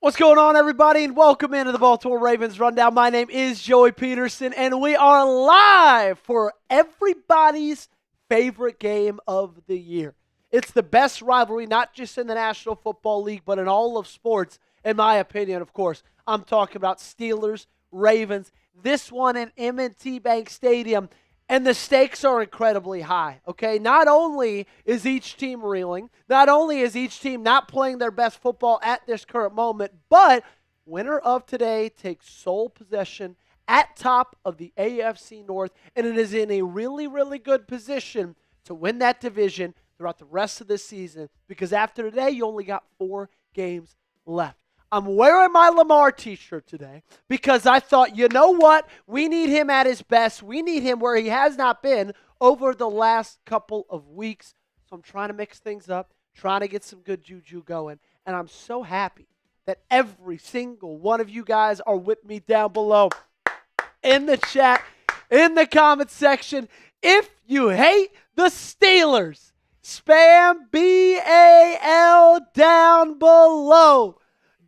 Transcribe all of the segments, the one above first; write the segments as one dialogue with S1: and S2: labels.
S1: What's going on, everybody, and welcome into the Baltimore Ravens Rundown. My name is Joey Petersen, and we are live for everybody's favorite game of the year. It's the best rivalry, not just in the National Football League, but in all of sports, in my opinion, of course. I'm talking about Steelers, Ravens, this one in M&T Bank Stadium, and the stakes are incredibly high, okay? Not only is each team reeling, not only is each team not playing their best football at this current moment, but winner of today takes sole possession at top of the AFC North, and it is in a really, really good position to win that division throughout the rest of the season, because after today, you only got 4 games left. I'm wearing my Lamar t-shirt today because I thought, you know what? We need him at his best. We need him where he has not been over the last couple of weeks. So I'm trying to mix things up, trying to get some good juju going. And I'm so happy that every single one of you guys are with me down below in the chat, in the comment section. If you hate the Steelers, spam BAL down below.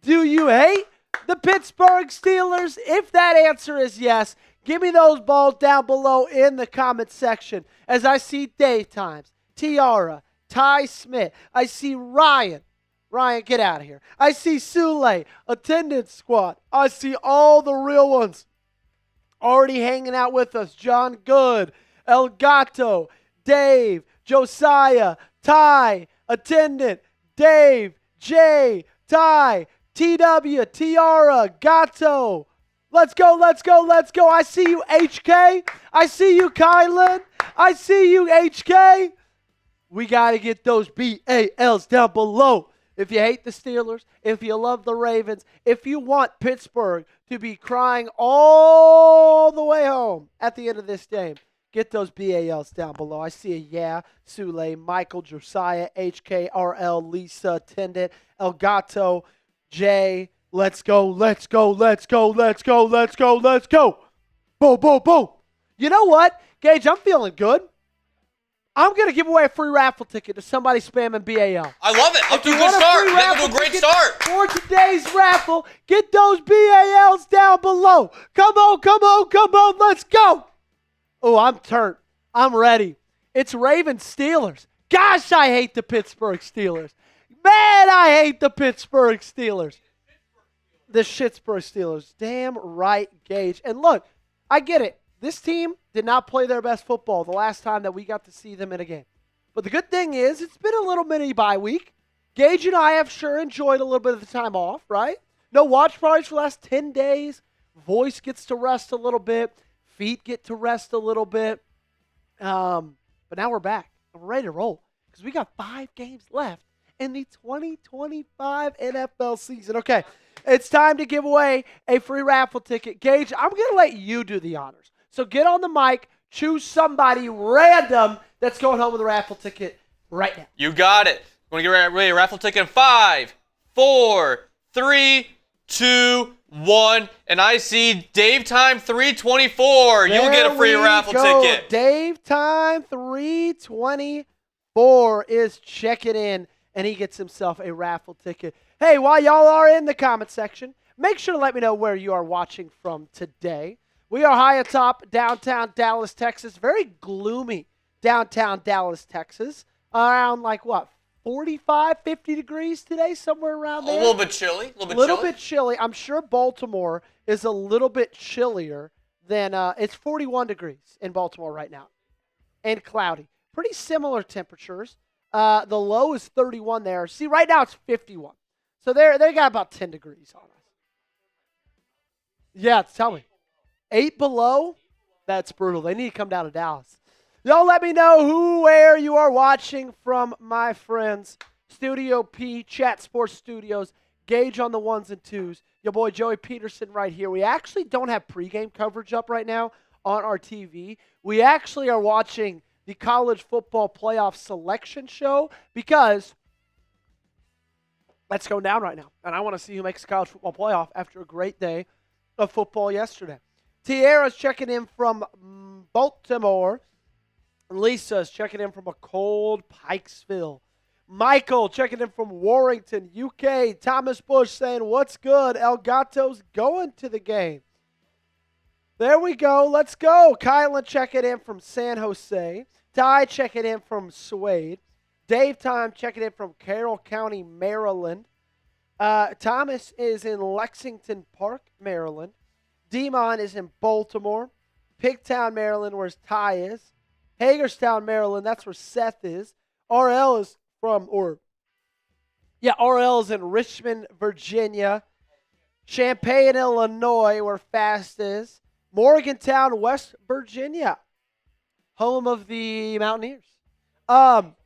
S1: Do you hate the Pittsburgh Steelers? If that answer is yes, give me those balls down below in the comment section. As I see Dave Times, Tiara, Ty Smith. I see Ryan. Ryan, get out of here. I see Sule, attendance squad. I see all the real ones already hanging out with us. John Good, El Gato, Dave, Josiah, Ty, attendant, Dave, Jay, Ty, TW, Tiara, Gato. Let's go, let's go, let's go. I see you, HK. I see you, Kylan. I see you, HK. We got to get those BALs down below. If you hate the Steelers, if you love the Ravens, if you want Pittsburgh to be crying all the way home at the end of this game, get those BALs down below. I see a Sule, Michael, Josiah, HK, RL, Lisa, Attendant, El Gato, Jay, let's go, let's go, let's go, let's go, let's go, let's go. Boom, boom, boom. You know what, Gage, I'm feeling good. I'm going to give away a free raffle ticket to somebody spamming BAL.
S2: I love it. Up to a good start. That was a great start.
S1: For today's raffle, get those BALs down below. Come on, come on, come on, let's go. Oh, I'm turned. I'm ready. It's Ravens Steelers. Gosh, I hate the Pittsburgh Steelers. Man, I hate the Pittsburgh Steelers. The Pittsburgh Steelers. Damn right, Gage. And look, I get it. This team did not play their best football the last time that we got to see them in a game. But the good thing is, it's been a little mini bye week. Gage and I have sure enjoyed a little bit of the time off, right? No watch parties for the last 10 days. Voice gets to rest a little bit. Feet get to rest a little bit. But now we're back. I'm ready to roll because we got 5 games left in the 2025 NFL season. Okay, it's time to give away a free raffle ticket. Gage, I'm going to let you do the honors. So get on the mic, choose somebody random that's going home with a raffle ticket right now.
S2: You got it. Want to get ready a raffle ticket in 5, 4, 3, 2, 1. And I see Dave Time 324. You'll get a free raffle ticket.
S1: Dave Time 324 is checking in, and he gets himself a raffle ticket. Hey, while y'all are in the comment section, make sure to let me know where you are watching from today. We are high atop downtown Dallas, Texas. Very gloomy downtown Dallas, Texas. Around 45, 50 degrees today, somewhere around there.
S2: A little bit chilly.
S1: A little bit chilly. I'm sure Baltimore is a little bit chillier than it's 41 degrees in Baltimore right now. And cloudy. Pretty similar temperatures. The low is 31 there. See, right now it's 51. So they got about 10 degrees on us. Yeah, tell me. 8 below? That's brutal. They need to come down to Dallas. Y'all let me know where you are watching from, my friends. Studio P, Chat Sports Studios, Gage on the 1s and 2s. Your boy Joey Petersen right here. We actually don't have pregame coverage up right now on our TV. We actually are watching the college football playoff selection show because that's going down right now. And I want to see who makes the college football playoff after a great day of football yesterday. Tiara's checking in from Baltimore. Lisa's checking in from a cold Pikesville. Michael checking in from Warrington, UK. Thomas Bush saying, what's good? El Gato's going to the game. There we go. Let's go. Kylan checking in from San Jose. Ty checking in from Suede. Dave Time checking in from Carroll County, Maryland. Thomas is in Lexington Park, Maryland. Demon is in Baltimore. Pigtown, Maryland, where Ty is. Hagerstown, Maryland, that's where Seth is. RL is RL is in Richmond, Virginia. Champaign, Illinois, where Fast is. Morgantown, West Virginia, home of the Mountaineers. RL,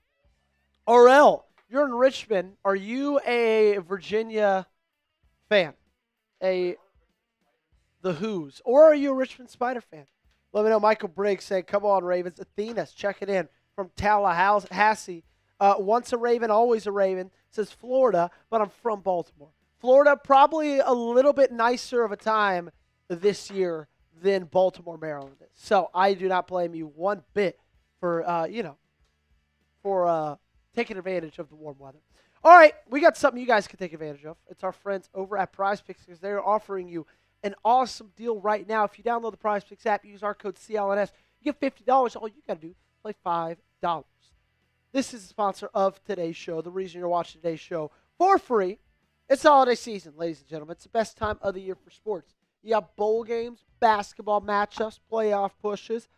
S1: you're in Richmond. Are you a Virginia fan? The Who's? Or are you a Richmond Spider fan? Let me know. Michael Briggs saying, come on, Ravens. Athena's checking in from Tallahassee. Once a Raven, always a Raven. Says Florida, but I'm from Baltimore. Florida, probably a little bit nicer of a time this year than Baltimore, Maryland is. So I do not blame you one bit for, taking advantage of the warm weather. All right, we got something you guys can take advantage of. It's our friends over at Prize Picks because they're offering you an awesome deal right now. If you download the Prize Picks app, use our code CLNS, you get $50. All you got to do is play $5. This is the sponsor of today's show, the reason you're watching today's show for free. It's holiday season, ladies and gentlemen. It's the best time of the year for sports. You got bowl games, basketball matchups, playoff pushes.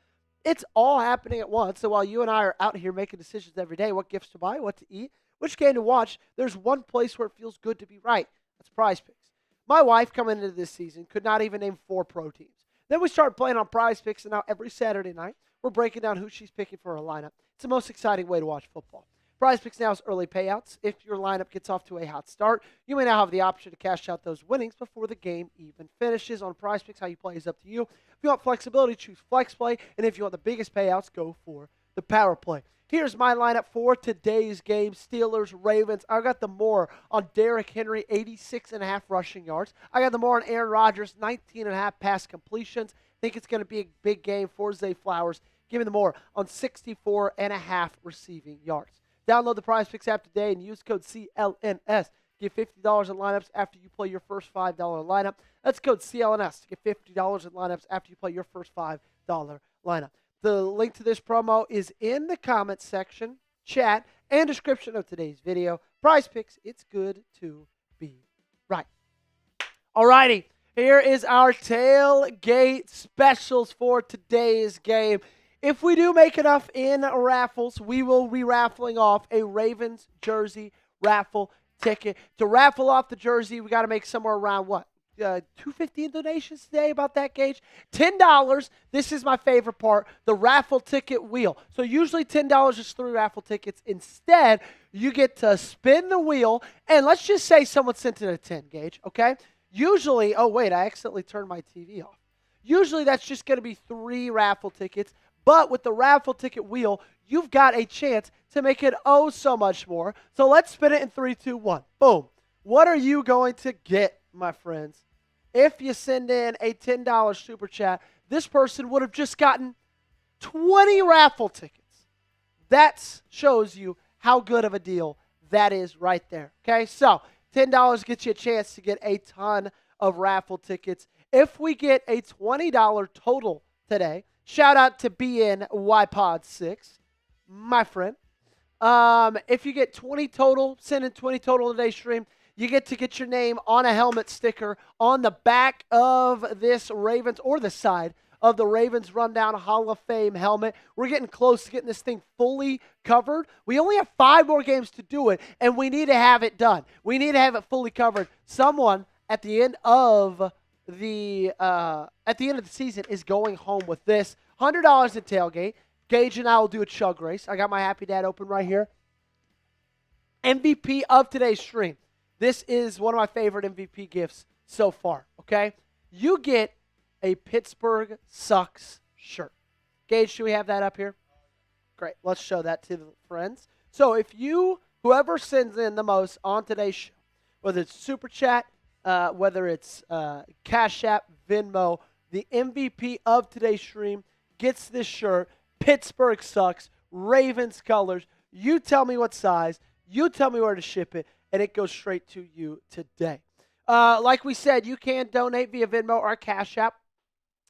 S1: It's all happening at once. So while you and I are out here making decisions every day, what gifts to buy, what to eat, which game to watch, there's one place where it feels good to be right. That's Prize Picks. My wife, coming into this season, could not even name 4 pro teams. Then we started playing on Prize Picks, and now every Saturday night, we're breaking down who she's picking for her lineup. It's the most exciting way to watch football. Prize Picks now has early payouts. If your lineup gets off to a hot start, you may now have the option to cash out those winnings before the game even finishes. On Prize Picks, how you play is up to you. If you want flexibility, choose Flex Play. And if you want the biggest payouts, go for the Power Play. Here's my lineup for today's game. Steelers, Ravens. I got the more on Derrick Henry, 86.5 rushing yards. I got the more on Aaron Rodgers, 19.5 pass completions. Think it's going to be a big game for Zay Flowers. Give me the more on 64.5 receiving yards. Download the Prize Picks app today and use code CLNS. Get $50 in lineups after you play your first $5 lineup. That's code CLNS to get $50 in lineups after you play your first $5 lineup. The link to this promo is in the comments section, chat, and description of today's video. Prize Picks, it's good to be right. All righty, here is our tailgate specials for today's game. If we do make enough in raffles, we will be raffling off a Ravens jersey raffle ticket. To raffle off the jersey, we got to make somewhere around what? $2.50 in donations today, about that, Gage? $10. This is my favorite part, the raffle ticket wheel. So usually $10 is 3 raffle tickets. Instead, you get to spin the wheel, and let's just say someone sent it at 10, Gage, okay? Usually, oh wait, I accidentally turned my TV off. Usually that's just going to be 3 raffle tickets. But with the raffle ticket wheel, you've got a chance to make it oh so much more. So let's spin it in 3, 2, 1. Boom. What are you going to get, my friends? If you send in a $10 super chat, this person would have just gotten 20 raffle tickets. That shows you how good of a deal that is right there. Okay, so $10 gets you a chance to get a ton of raffle tickets. If we get a $20 total today, shout out to BNYPod6, my friend. If you get 20 total, send in 20 total today's stream, you get to get your name on a helmet sticker on the back of this Ravens, or the side of the Ravens Rundown Hall of Fame helmet. We're getting close to getting this thing fully covered. We only have 5 more games to do it, and we need to have it done. We need to have it fully covered. Someone at the end of the season is going home with this. $100 in tailgate. Gage and I will do a chug race. I got my Happy Dad open right here. MVP of today's stream. This is one of my favorite MVP gifts so far, okay? You get a Pittsburgh Sucks shirt. Gage, should we have that up here? Great. Let's show that to the friends. So if whoever sends in the most on today's show, whether it's Super Chat, whether it's Cash App, Venmo, the MVP of today's stream gets this shirt. Pittsburgh Sucks, Ravens colors. You tell me what size. You tell me where to ship it, and it goes straight to you today. Like we said, you can donate via Venmo or Cash App.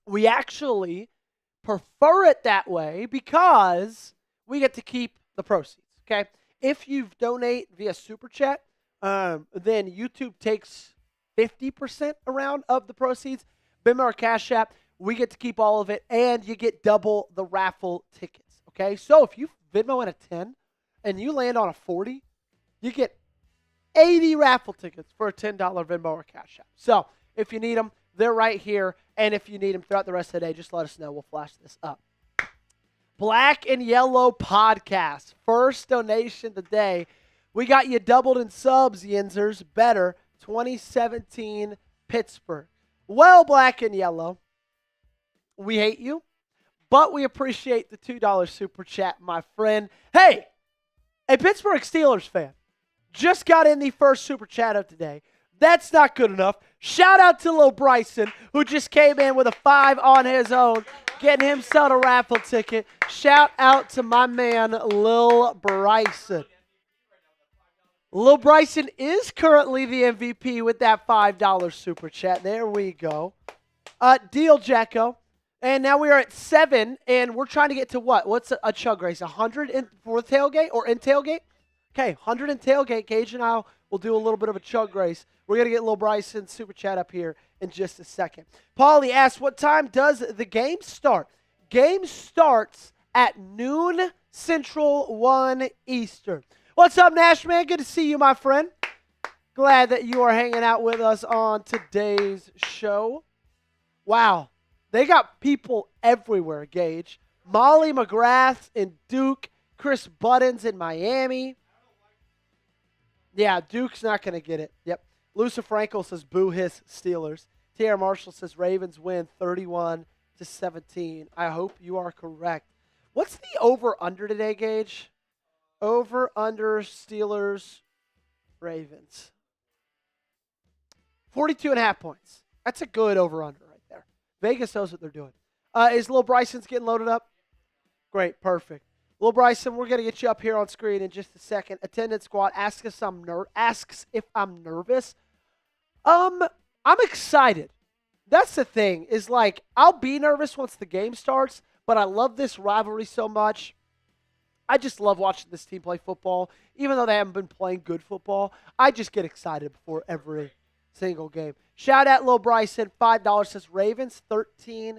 S1: We actually prefer it that way because we get to keep the proceeds, okay? If you donate via Super Chat, then YouTube takes 50% around of the proceeds. Venmo or Cash App, we get to keep all of it, and you get double the raffle tickets, okay? So if you Venmo in a 10 and you land on a 40, you get 80 raffle tickets for a $10 Venmo or Cash App. So if you need them, they're right here. And if you need them throughout the rest of the day, just let us know. We'll flash this up. Black and Yellow Podcast. First donation today. We got you doubled in subs, Yinzers. Better. 2017 Pittsburgh. Well, Black and Yellow, we hate you, but we appreciate the $2 super chat, my friend. Hey, a Pittsburgh Steelers fan just got in the first super chat of today. That's not good enough. Shout out to Lil Bryson, who just came in with a 5 on his own, getting himself a raffle ticket. Shout out to my man, Lil Bryson. Lil Bryson is currently the MVP with that $5 super chat. There we go. Deal, Jacko. And now we are at 7, and we're trying to get to what? What's a chug race? 100 for tailgate or in tailgate? Okay, 100 in tailgate. Gage and I will do a little bit of a chug race. We're going to get Lil Bryson super chat up here in just a second. Paulie asks, what time does the game start? Game starts at noon Central, 1 Eastern. What's up, Nash, man? Good to see you, my friend. Glad that you are hanging out with us on today's show. Wow. They got people everywhere, Gage. Molly McGrath in Duke. Chris Buttons in Miami. Yeah, Duke's not going to get it. Yep. Lucia Frankel says, boo his Steelers. Tierra Marshall says, Ravens win 31-17. I hope you are correct. What's the over-under today, Gage? Over-under Steelers, Ravens. 42.5 points. That's a good over-under right there. Vegas knows what they're doing. Is Lil Bryson's getting loaded up? Great, perfect. Lil Bryson, we're going to get you up here on screen in just a second. Attendance squad asks if I'm nervous. I'm excited. That's the thing, is like, I'll be nervous once the game starts, but I love this rivalry so much. I just love watching this team play football. Even though they haven't been playing good football, I just get excited before every single game. Shout out Lil Bryson, $5 says Ravens 13-10.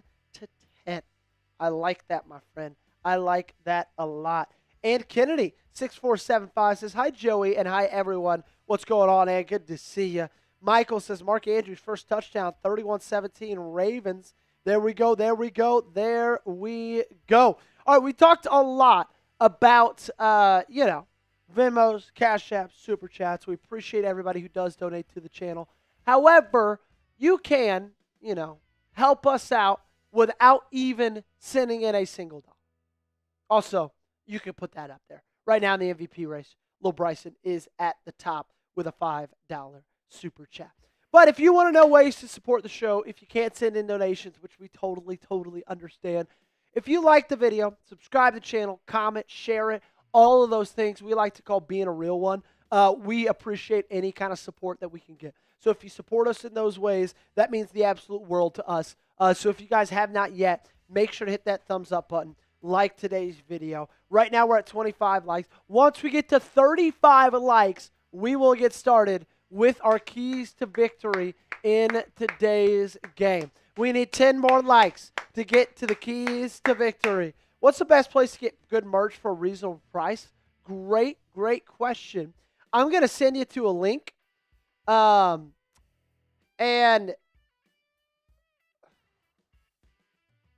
S1: I like that, my friend. I like that a lot. And Kennedy, 6475 says, hi, Joey, and hi, everyone. What's going on, and good to see you. Michael says, Mark Andrews' first touchdown, 31-17 Ravens. There we go, there we go, there we go. All right, we talked a lot about, Venmos, Cash Apps, Super Chats. We appreciate everybody who does donate to the channel. However, you can, help us out without even sending in a single dollar. Also, you can put that up there. Right now in the MVP race, Lil Bryson is at the top with a $5 super chat. But if you want to know ways to support the show, if you can't send in donations, which we totally understand, if you like the video, subscribe to the channel, comment, share it, all of those things we like to call being a real one. We appreciate any kind of support that we can get. So if you support us in those ways, that means the absolute world to us. So if you guys have not yet, make sure to hit that thumbs up button. Like today's video. Right now we're at 25 likes. Once we get to 35 likes, we will get started with our keys to victory in today's game. We need 10 more likes to get to the keys to victory. What's the best place to get good merch for a reasonable price? Great question. I'm going to send you to a link. And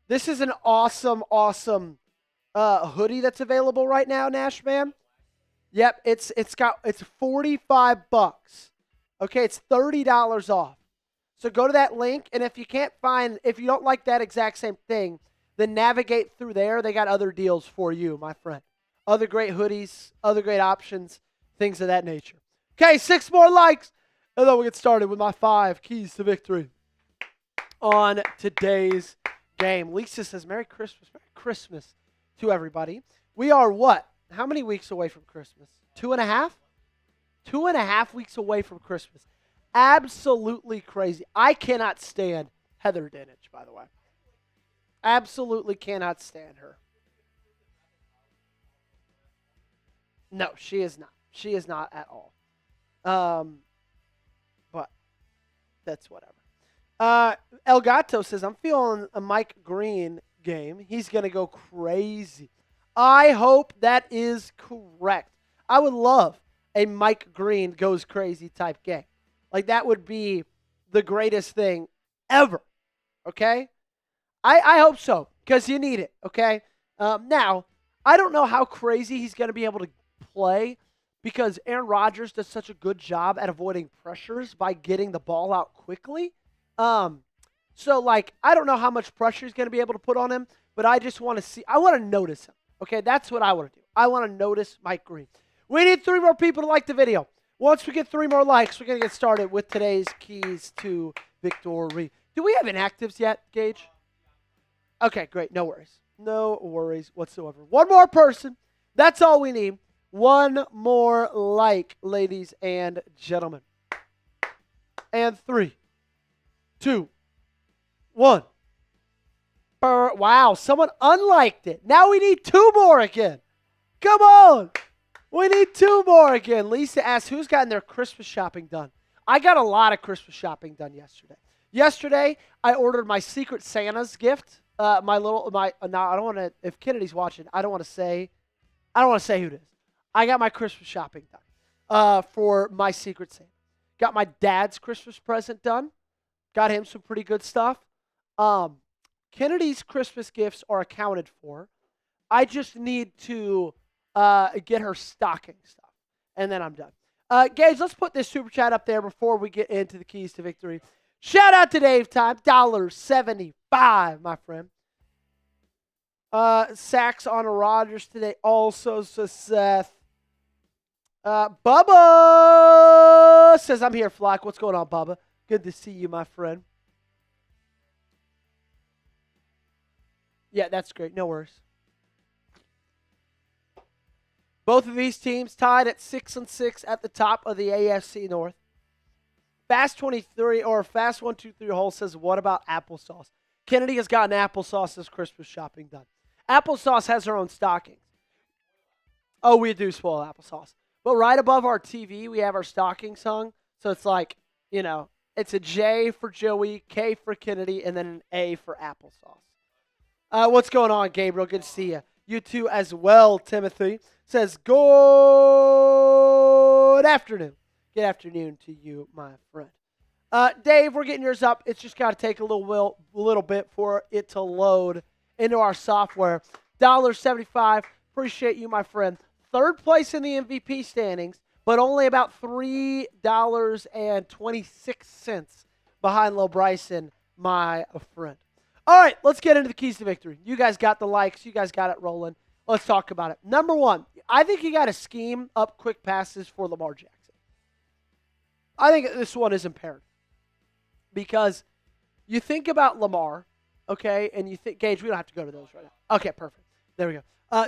S1: this is an awesome hoodie that's available right now, Nash, man. Yep, it's $45. Okay, it's $30 off. So go to that link, and if you don't like that exact same thing, then navigate through there. They got other deals for you, my friend. Other great hoodies, other great options, things of that nature. Okay, 6 more likes, and then we'll get started with my 5 keys to victory on today's game. Lisa says, Merry Christmas. Merry Christmas to everybody. We are what? How many weeks away from Christmas? 2.5? 2.5 weeks away from Christmas. Absolutely crazy. I cannot stand Heather Dinich, by the way. Absolutely cannot stand her. No, she is not. She is not at all. But that's whatever. El Gato says, I'm feeling a Mike Green game. He's going to go crazy. I hope that is correct. I would love a Mike Green goes crazy type game. Like, that would be the greatest thing ever. Okay? I hope so, because you need it. Okay? Now, I don't know how crazy he's going to be able to play, because Aaron Rodgers does such a good job at avoiding pressures by getting the ball out quickly. So, like, I don't know how much pressure he's going to be able to put on him, but I just want to see. I want to notice him. Okay, that's what I want to do. I want to notice Mike Green. We need 3 more people to like the video. Once we get 3 more likes, we're going to get started with today's keys to victory. Do we have inactives yet, Gage? Okay, great. No worries. No worries whatsoever. 1 more person. That's all we need. 1 more like, ladies and gentlemen. And 3, 2, 1. Wow, someone unliked it. Now we need 2 more again. Come on. We need 2 more again. Lisa asks, who's gotten their Christmas shopping done? I got a lot of Christmas shopping done yesterday. Yesterday, I ordered my Secret Santa's gift. I don't want to, if Kennedy's watching, I don't want to say who it is. I got my Christmas shopping done for my Secret Santa. Got my dad's Christmas present done. Got him some pretty good stuff. Kennedy's Christmas gifts are accounted for. I just need to get her stocking stuff, and then I'm done. Gage, let's put this super chat up there before we get into the keys to victory. Shout out to Dave Time, $1.75, my friend. Sacks on Rodgers today also, so Seth. Bubba says, I'm here, Flock. What's going on, Bubba? Good to see you, my friend. Yeah, that's great. No worries. Both of these teams tied at 6-6 at the top of the AFC North. Fast 23 or Fast 123 Hole says, what about applesauce? Kennedy has gotten applesauce's Christmas shopping done. Applesauce has her own stockings. Oh, we do spoil applesauce. But right above our TV, we have our stockings hung. So it's like, you know, it's a J for Joey, K for Kennedy, and then an A for applesauce. What's going on, Gabriel? Good to see you. You too as well, Timothy. Says, good afternoon. Good afternoon to you, my friend. Dave, we're getting yours up. It's just got to take a little bit for it to load into our software. $1.75. Appreciate you, my friend. 3rd place in the MVP standings, but only about $3.26 behind Lil Bryson, my friend. All right, let's get into the keys to victory. You guys got the likes. You guys got it rolling. Let's talk about it. Number 1, I think you got to scheme up quick passes for Lamar Jackson. I think this one is imperative because you think about Lamar, okay, and you think, Gage, we don't have to go to those right now. Okay, perfect. There we go.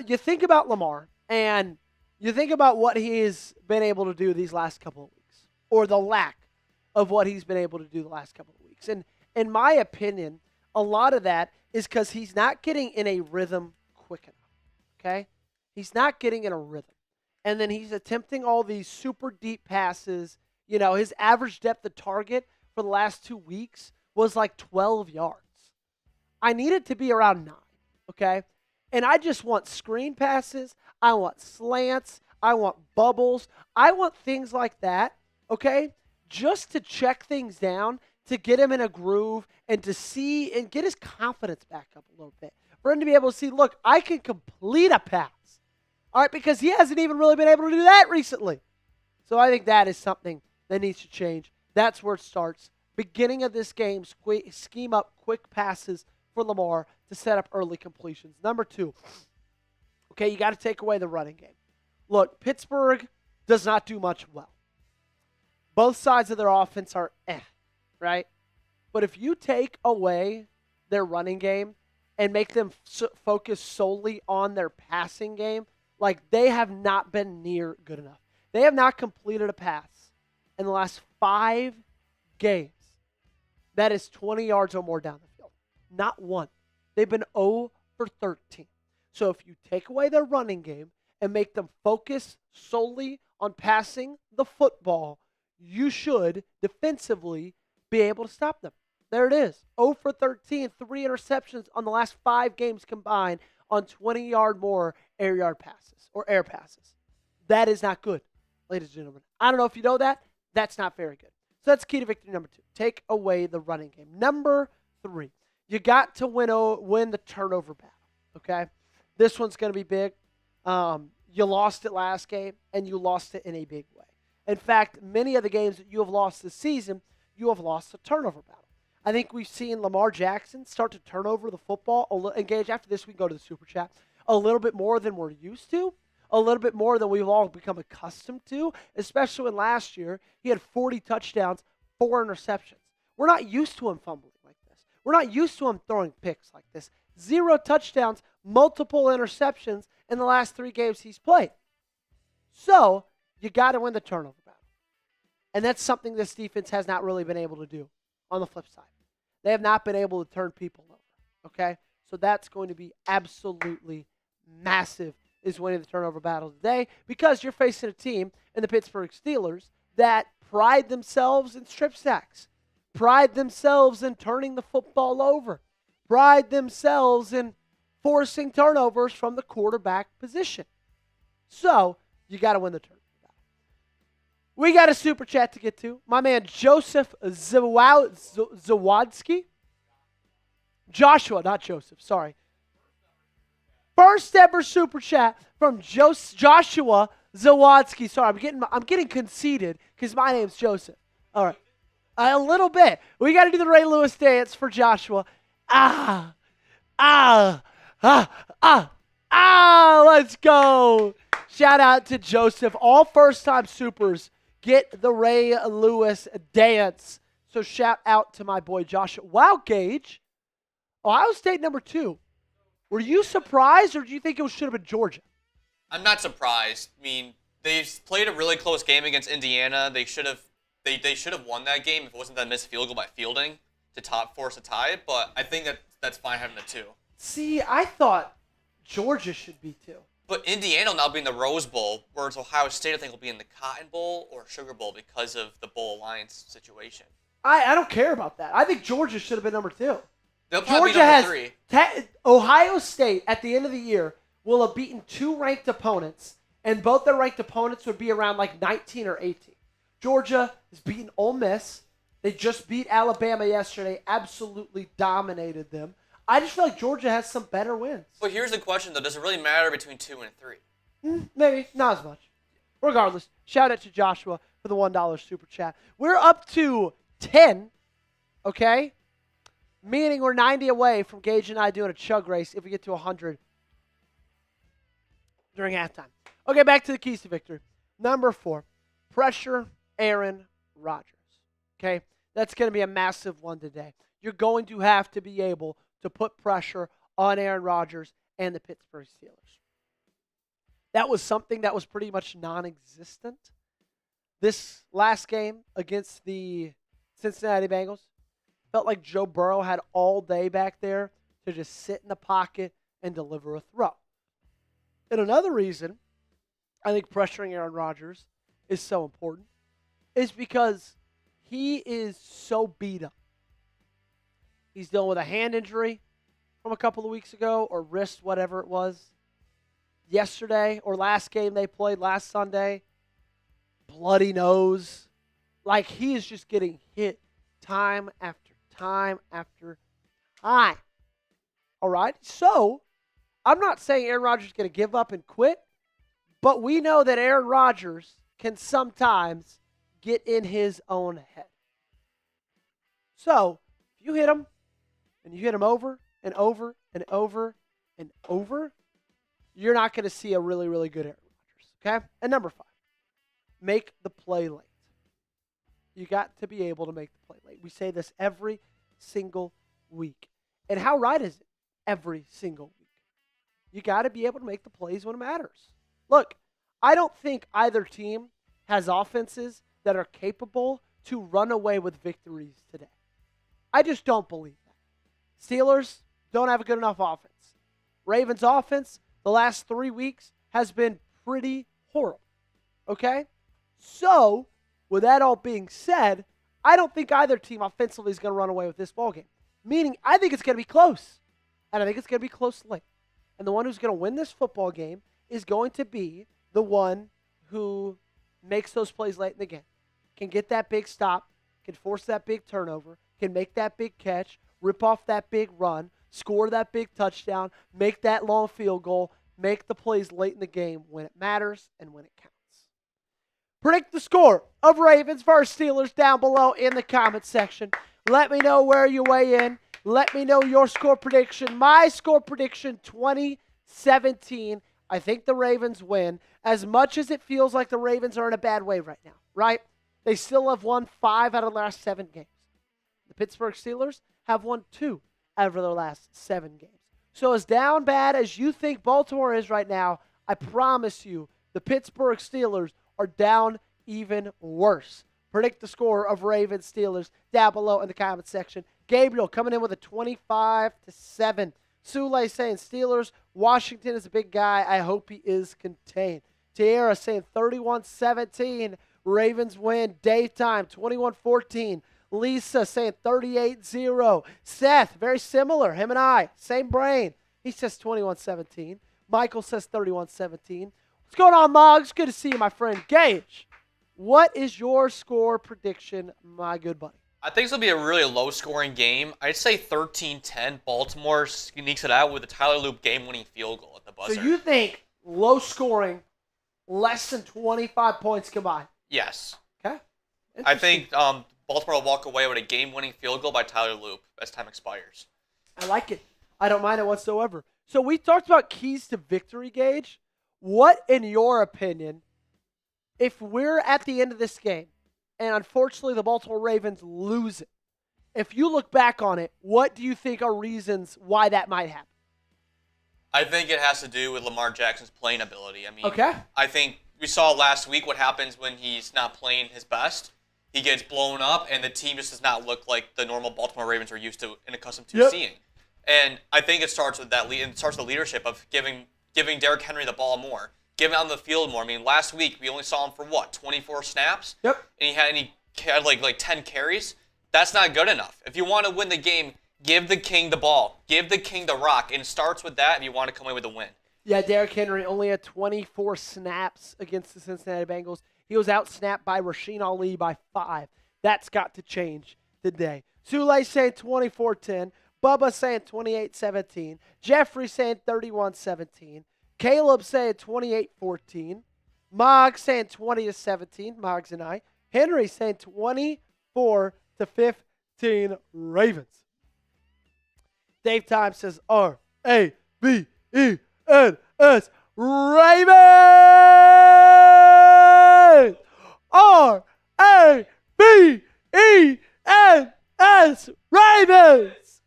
S1: You think about Lamar, and you think about what he's been able to do these last couple of weeks, or the lack of what he's been able to do the last couple of weeks. And in my opinion, a lot of that is because he's not getting in a rhythm quick enough, okay? He's not getting in a rhythm. And then he's attempting all these super deep passes. You know, his average depth of target for the last 2 weeks was like 12 yards. I need it to be around 9, okay? And I just want screen passes. I want slants. I want bubbles. I want things like that, okay? Just to check things down, to get him in a groove, and to see and get his confidence back up a little bit. For him to be able to see, look, I can complete a pass. All right, because he hasn't even really been able to do that recently. So I think that is something that needs to change. That's where it starts. Beginning of this game, scheme up quick passes for Lamar to set up early completions. Number 2, okay, you got to take away the running game. Look, Pittsburgh does not do much well. Both sides of their offense are right? But if you take away their running game and make them focus solely on their passing game, like, they have not been near good enough. They have not completed a pass in the last 5 games that is 20 yards or more down the field. Not one. They've been 0 for 13. So if you take away their running game and make them focus solely on passing the football, you should defensively be able to stop them. There it is. 0 for 13, 3 interceptions on the last 5 games combined on 20-yard more air yard passes or air passes. That is not good, ladies and gentlemen. I don't know if you know that. That's not very good. So that's key to victory number 2. Take away the running game. Number 3, you got to win the turnover battle, okay? This one's going to be big. You lost it last game, and you lost it in a big way. In fact, many of the games that you have lost this season, you have lost the turnover battle. I think we've seen Lamar Jackson start to turn over the football, engage after this, we can go to the Super Chat, a little bit more than we're used to, a little bit more than we've all become accustomed to, especially when last year he had 40 touchdowns, 4 interceptions. We're not used to him fumbling like this. We're not used to him throwing picks like this. 0 touchdowns, multiple interceptions in the last 3 games he's played. So, you got to win the turnover battle. And that's something this defense has not really been able to do on the flip side. They have not been able to turn people over, okay? So that's going to be absolutely massive, is winning the turnover battle today, because you're facing a team in the Pittsburgh Steelers that pride themselves in strip sacks, pride themselves in turning the football over, pride themselves in forcing turnovers from the quarterback position. So, you got to win the turnover battle. We got a Super Chat to get to. My man Joseph Zawadski. Joshua, not Joseph, sorry. First ever Super Chat from Joshua Zawadski. Sorry, I'm getting conceited because my name's Joseph. All right. A little bit. We got to do the Ray Lewis dance for Joshua. Let's go. Shout out to Joseph. All first-time supers get the Ray Lewis dance. So shout out to my boy Joshua. Wow, Gage. Ohio State number 2. Were you surprised, or do you think it should have been Georgia?
S2: I'm not surprised. I mean, they've played a really close game against Indiana. They should have won that game if it wasn't that missed field goal by Fielding to force a tie. But I think that's fine having the 2.
S1: See, I thought Georgia should be 2.
S2: But Indiana will now be in the Rose Bowl, whereas Ohio State I think will be in the Cotton Bowl or Sugar Bowl because of the Bowl Alliance situation.
S1: I don't care about that. I think Georgia should have been number 2.
S2: They'll probably be number 3.
S1: Ohio State, at the end of the year, will have beaten 2 ranked opponents, and both their ranked opponents would be around like 19 or 18. Georgia has beaten Ole Miss. They just beat Alabama yesterday, absolutely dominated them. I just feel like Georgia has some better wins.
S2: But here's the question, though. Does it really matter between 2 and 3?
S1: Maybe. Not as much. Regardless, shout out to Joshua for the $1 Super Chat. We're up to 10, okay? Meaning we're 90 away from Gage and I doing a chug race if we get to 100 during halftime. Okay, back to the keys to victory. Number 4, pressure Aaron Rodgers. Okay, that's going to be a massive one today. You're going to have to be able to put pressure on Aaron Rodgers and the Pittsburgh Steelers. That was something that was pretty much non-existent this last game against the Cincinnati Bengals. Felt like Joe Burrow had all day back there to just sit in the pocket and deliver a throw. And another reason I think pressuring Aaron Rodgers is so important is because he is so beat up. He's dealing with a hand injury from a couple of weeks ago, or wrist, whatever it was, yesterday or last game they played last Sunday. Bloody nose. Like, he is just getting hit time after time after time. All right? So, I'm not saying Aaron Rodgers is going to give up and quit, but we know that Aaron Rodgers can sometimes get in his own head. So, if you hit him, and you hit him over and over and over and over, you're not going to see a really, really good Aaron Rodgers. Okay? And number 5, make the play late. You got to be able to make the play late. We say this every single week. And how right is it? Every single week. You got to be able to make the plays when it matters. Look, I don't think either team has offenses that are capable to run away with victories today. I just don't believe that. Steelers don't have a good enough offense. Ravens offense, the last 3 weeks, has been pretty horrible. Okay? So, with that all being said, I don't think either team offensively is going to run away with this ballgame. Meaning, I think it's going to be close. And I think it's going to be close late. And the one who's going to win this football game is going to be the one who makes those plays late in the game. Can get that big stop, can force that big turnover, can make that big catch, rip off that big run, score that big touchdown, make that long field goal, make the plays late in the game when it matters and when it counts. Predict the score of Ravens versus Steelers down below in the comment section. Let me know where you weigh in. Let me know your score prediction. My score prediction, 2017. I think the Ravens win. As much as it feels like the Ravens are in a bad way right now, right? They still have won 5 out of the last 7 games. The Pittsburgh Steelers have won 2 out of their last 7 games. So as down bad as you think Baltimore is right now, I promise you the Pittsburgh Steelers are down even worse. Predict the score of Ravens Steelers down below in the comment section. Gabriel coming in with a 25-7. Sule saying Steelers. Washington is a big guy. I hope he is contained. Tierra saying 31-17. Ravens win. Daytime 21-14. Lisa saying 38-0. Seth, very similar. Him and I, same brain. He says 21-17. Michael says 31-17. What's going on, Moggs? Good to see you, my friend. Gage, what is your score prediction, my good buddy?
S2: I think this will be a really low-scoring game. I'd say 13-10. Baltimore sneaks it out with a Tyler Loop game-winning field goal at the buzzer.
S1: So you think low-scoring, less than 25 points combined?
S2: Yes.
S1: Okay.
S2: I think Baltimore will walk away with a game-winning field goal by Tyler Loop as time expires.
S1: I like it. I don't mind it whatsoever. So we talked about keys to victory, Gage. What, in your opinion, if we're at the end of this game, and unfortunately the Baltimore Ravens lose it, if you look back on it, what do you think are reasons why that might happen?
S2: I think it has to do with Lamar Jackson's playing ability. I mean,
S1: okay.
S2: I think we saw last week what happens when he's not playing his best. He gets blown up, and the team just does not look like the normal Baltimore Ravens are used to and accustomed to seeing. And I think it starts with that. It starts with the leadership of giving Derrick Henry the ball more, giving him on the field more. I mean, last week we only saw him for 24 snaps.
S1: Yep.
S2: And he had like 10 carries. That's not good enough. If you want to win the game, give the king the ball, give the king the rock, and it starts with that if you want to come away with a win.
S1: Yeah, Derrick Henry only had 24 snaps against the Cincinnati Bengals. He was out-snapped by Rasheen Ali by 5. That's got to change today. Sule saying 24-10. Bubba saying 28-17. Jeffrey saying 31-17. Caleb saying 28-14. Mogg saying 20-17. Moggs and I. Henry saying 24-15 Ravens. Dave Time says R-A-V-E-N-S. Ravens! R-A-V-E-N-S. Ravens!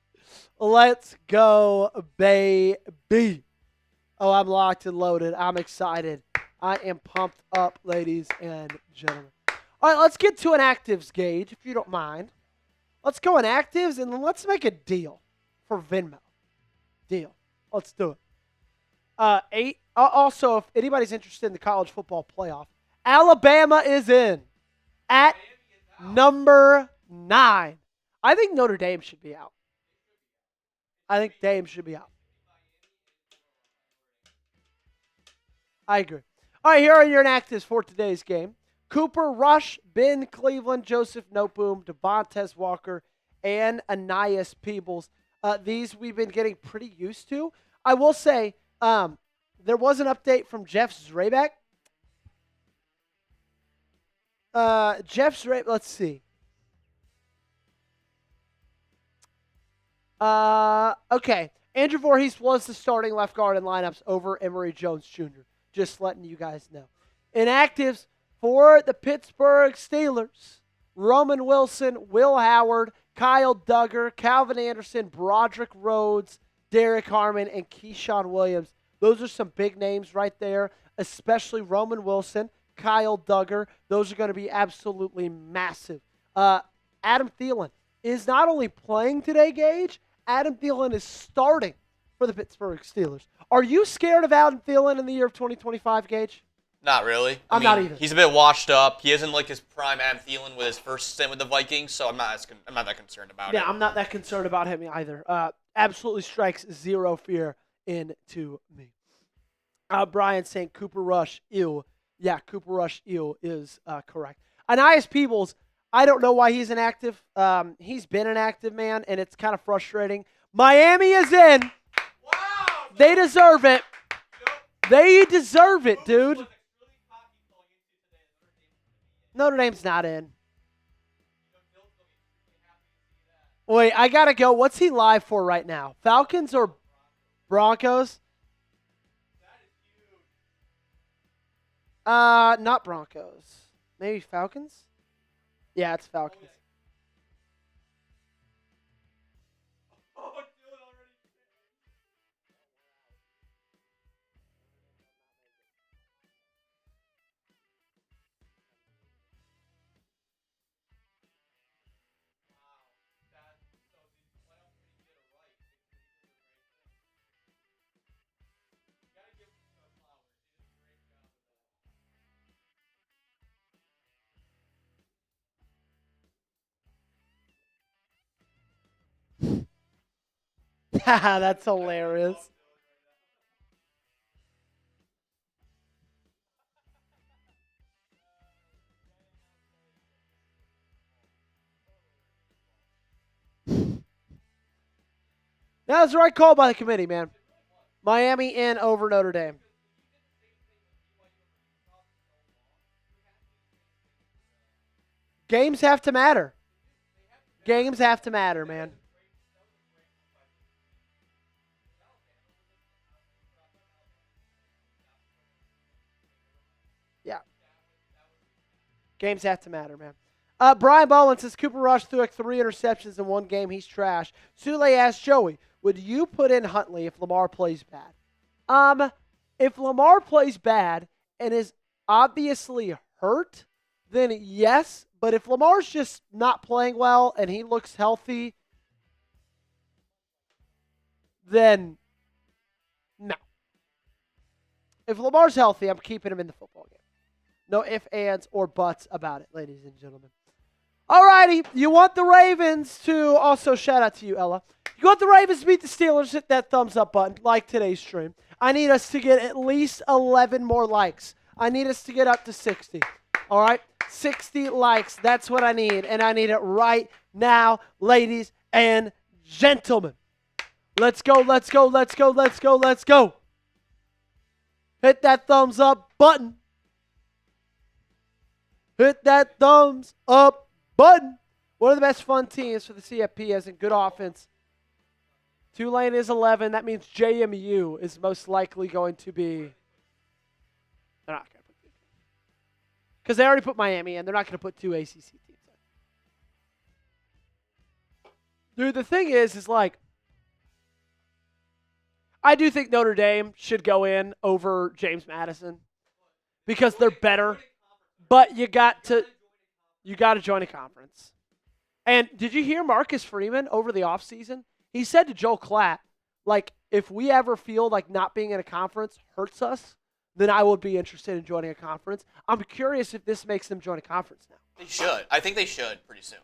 S1: Let's go, baby. Oh, I'm locked and loaded. I'm excited. I am pumped up, ladies and gentlemen. All right, let's get to an actives, Gage, if you don't mind. Let's go in actives, and let's make a deal for Venmo. Deal. Let's do it. Also, if anybody's interested in the college football playoff, Alabama is in at number 9. I think Notre Dame should be out. I think Dame should be out. I agree. All right, here are your inactives for today's game. Cooper Rush, Ben Cleveland, Joseph Noteboom, Devontae Walker, and Anais Peebles. These we've been getting pretty used to. I will say there was an update from Jeff Zrebeck. Let's see. Okay. Andrew Voorhees was the starting left guard in lineups over Emory Jones Jr. Just letting you guys know. Inactives for the Pittsburgh Steelers. Roman Wilson, Will Howard, Kyle Duggar, Calvin Anderson, Broderick Rhodes, Derek Harmon, and Keyshawn Williams. Those are some big names right there, especially Roman Wilson. Kyle Duggar. Those are going to be absolutely massive. Adam Thielen is not only playing today, Gage, Adam Thielen is starting for the Pittsburgh Steelers. Are you scared of Adam Thielen in the year of 2025, Gage?
S2: Not really.
S1: I'm not either.
S2: He's a bit washed up. He isn't like his prime Adam Thielen with his first stint with the Vikings, so I'm not that concerned about it.
S1: Yeah, I'm not that concerned about him either. Absolutely strikes zero fear into me. Brian saying Cooper Rush, ew. Yeah, Cooper Rush, ew, is correct. Anias Peebles, I don't know why he's inactive. He's been inactive, man, and it's kind of frustrating. Miami is in.
S2: Wow!
S1: They deserve it. They deserve it, dude. Notre Dame's not in. Wait, I got to go. What's he live for right now? Falcons or Broncos? Not Broncos. Maybe Falcons? Yeah, it's Falcons. That's hilarious. That was the right call by the committee, man. Miami in over Notre Dame. Games have to matter. Games have to matter, man. Yeah. Games have to matter, man. Brian Bowen says Cooper Rush threw like 3 interceptions in one game. He's trash. Sule asked Joey, would you put in Huntley if Lamar plays bad? If Lamar plays bad and is obviously hurt, then yes. But if Lamar's just not playing well and he looks healthy, then no. If Lamar's healthy, I'm keeping him in the football game. No ifs, ands, or buts about it, ladies and gentlemen. Alrighty, you want the Ravens to, also shout out to you, Ella. You want the Ravens to beat the Steelers, hit that thumbs up button, like today's stream. I need us to get at least 11 more likes. I need us to get up to 60. All right? 60 likes, that's what I need, and I need it right now, ladies and gentlemen. Let's go, let's go, let's go, let's go, let's go. Hit that thumbs up button. Hit that thumbs up button. One of the best fun teams for the CFP as in good offense. Tulane is 11. That means JMU is most likely going to be. They're not going to put two. Because they already put Miami in. They're not going to put 2 ACC teams in. Dude, the thing is like, I do think Notre Dame should go in over James Madison because they're better. But you got to join a conference. And did you hear Marcus Freeman over the offseason? He said to Joe Klatt, like, if we ever feel like not being in a conference hurts us, then I would be interested in joining a conference. I'm curious if this makes them join a conference now.
S2: They should. I think they should pretty soon.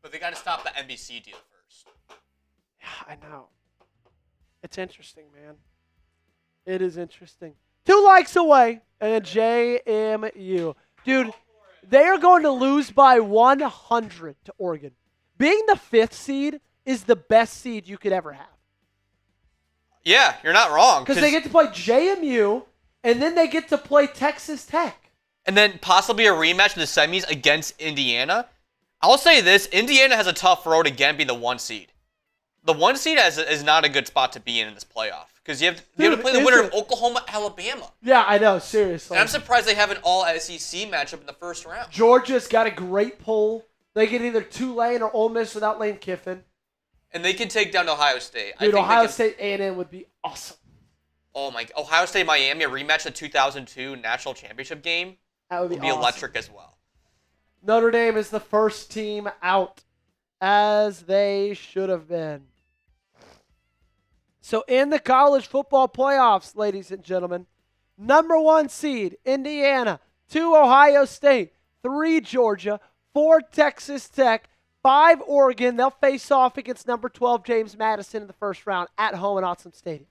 S2: But they got to stop the NBC deal first.
S1: Yeah, I know. It's interesting, man. It is interesting. 2 likes away, and JMU. Dude, they are going to lose by 100 to Oregon. Being the 5th seed is the best seed you could ever have.
S2: Yeah, you're not wrong.
S1: Because they get to play JMU, and then they get to play Texas Tech.
S2: And then possibly a rematch in the semis against Indiana. I'll say this, Indiana has a tough road again being the 1 seed. The 1 seed is not a good spot to be in this playoff. Because you have to play the winner of Oklahoma, Alabama.
S1: Yeah, I know, seriously.
S2: And I'm surprised they have an all-SEC matchup in the first round.
S1: Georgia's got a great pull. They get either Tulane or Ole Miss without Lane Kiffin.
S2: And they can take down Ohio State.
S1: Dude, Ohio State A&M would be awesome.
S2: Oh, my God. Ohio State-Miami, a rematch of the 2002 National Championship game.
S1: That would be
S2: It'll be
S1: awesome.
S2: electric as well.
S1: Notre Dame is the first team out, as they should have been. So in the college football playoffs, ladies and gentlemen, number 1 seed, Indiana, 2 Ohio State, 3 Georgia, 4 Texas Tech, 5 Oregon. They'll face off against number 12 James Madison in the first round at home at Autzen Stadium.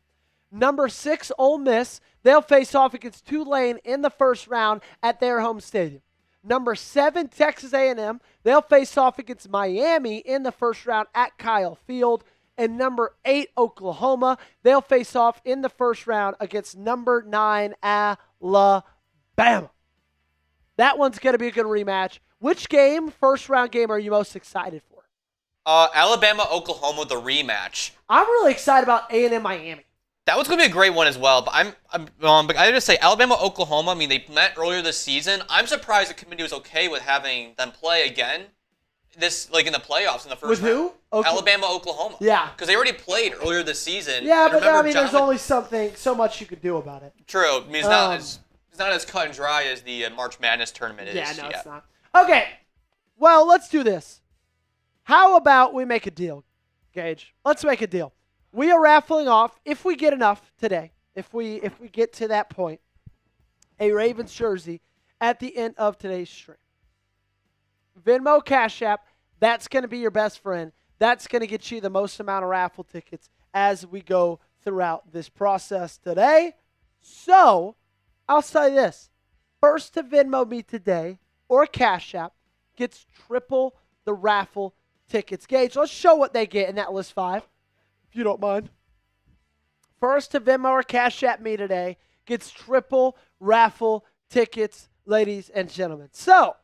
S1: Number 6 Ole Miss. They'll face off against Tulane in the first round at their home stadium. Number 7 Texas A&M. They'll face off against Miami in the first round at Kyle Field. And number 8 Oklahoma. They'll face off in the first round against number 9 Alabama. That one's going to be a good rematch. Which game, first round game, are you most excited for?
S2: Alabama-Oklahoma, the rematch.
S1: I'm really excited about A&M Miami.
S2: That one's going to be a great one as well. But but I just say Alabama-Oklahoma. I mean, they met earlier this season. I'm surprised the committee was okay with having them play again. This, like in the playoffs in the first round.
S1: With who?
S2: Alabama-Oklahoma.
S1: Yeah.
S2: Because they already played earlier this season.
S1: Yeah, but I mean,
S2: Jonathan,
S1: there's only so much you could do about it.
S2: True. I mean, it's not as cut and dry as the March Madness tournament is.
S1: Yeah, no, it's not. Okay, well, let's do this. How about we make a deal, Gage? Let's make a deal. We are raffling off, if we get enough today, if we get to that point, a Ravens jersey at the end of today's stream. Venmo, Cash App, that's going to be your best friend. That's going to get you the most amount of raffle tickets as we go throughout this process today. So, I'll say this. First to Venmo me today or Cash App gets triple the raffle tickets. Gage, let's show what they get in that list 5, if you don't mind. First to Venmo or Cash App me today gets triple raffle tickets, ladies and gentlemen. So,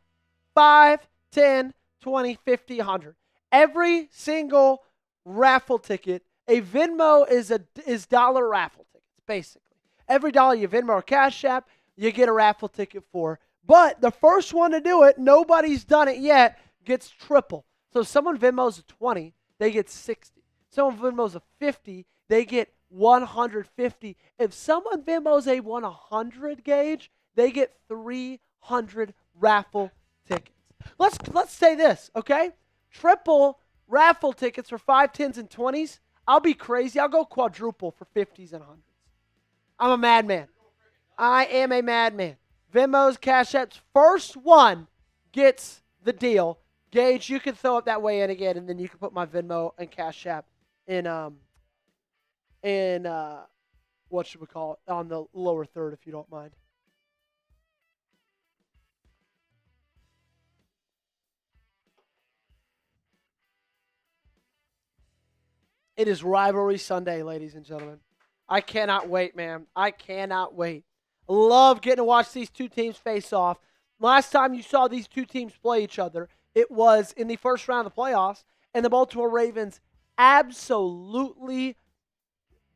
S1: 5, 10, 20, 50, 100. Every single raffle ticket, a Venmo is dollar raffle tickets, basically. Every dollar you Venmo or Cash App, you get a raffle ticket for. But the first one to do it, nobody's done it yet, gets triple. So if someone Venmos a 20, they get 60. Someone Venmos a 50, they get 150. If someone Venmos a 100 Gage, they get 300 raffle tickets. Let's say this, okay? Triple raffle tickets for 5, 10s, and 20s. I'll be crazy. I'll go quadruple for 50s and 100s. I'm a madman. I am a madman. Venmo's, Cash App's, first one gets the deal. Gage, you can throw it that way in again, and then you can put my Venmo and Cash App in what should we call it, on the lower third, if you don't mind. It is Rivalry Sunday, ladies and gentlemen. I cannot wait, man. I cannot wait. Love getting to watch these two teams face off. Last time you saw these two teams play each other, it was in the first round of the playoffs, and the Baltimore Ravens absolutely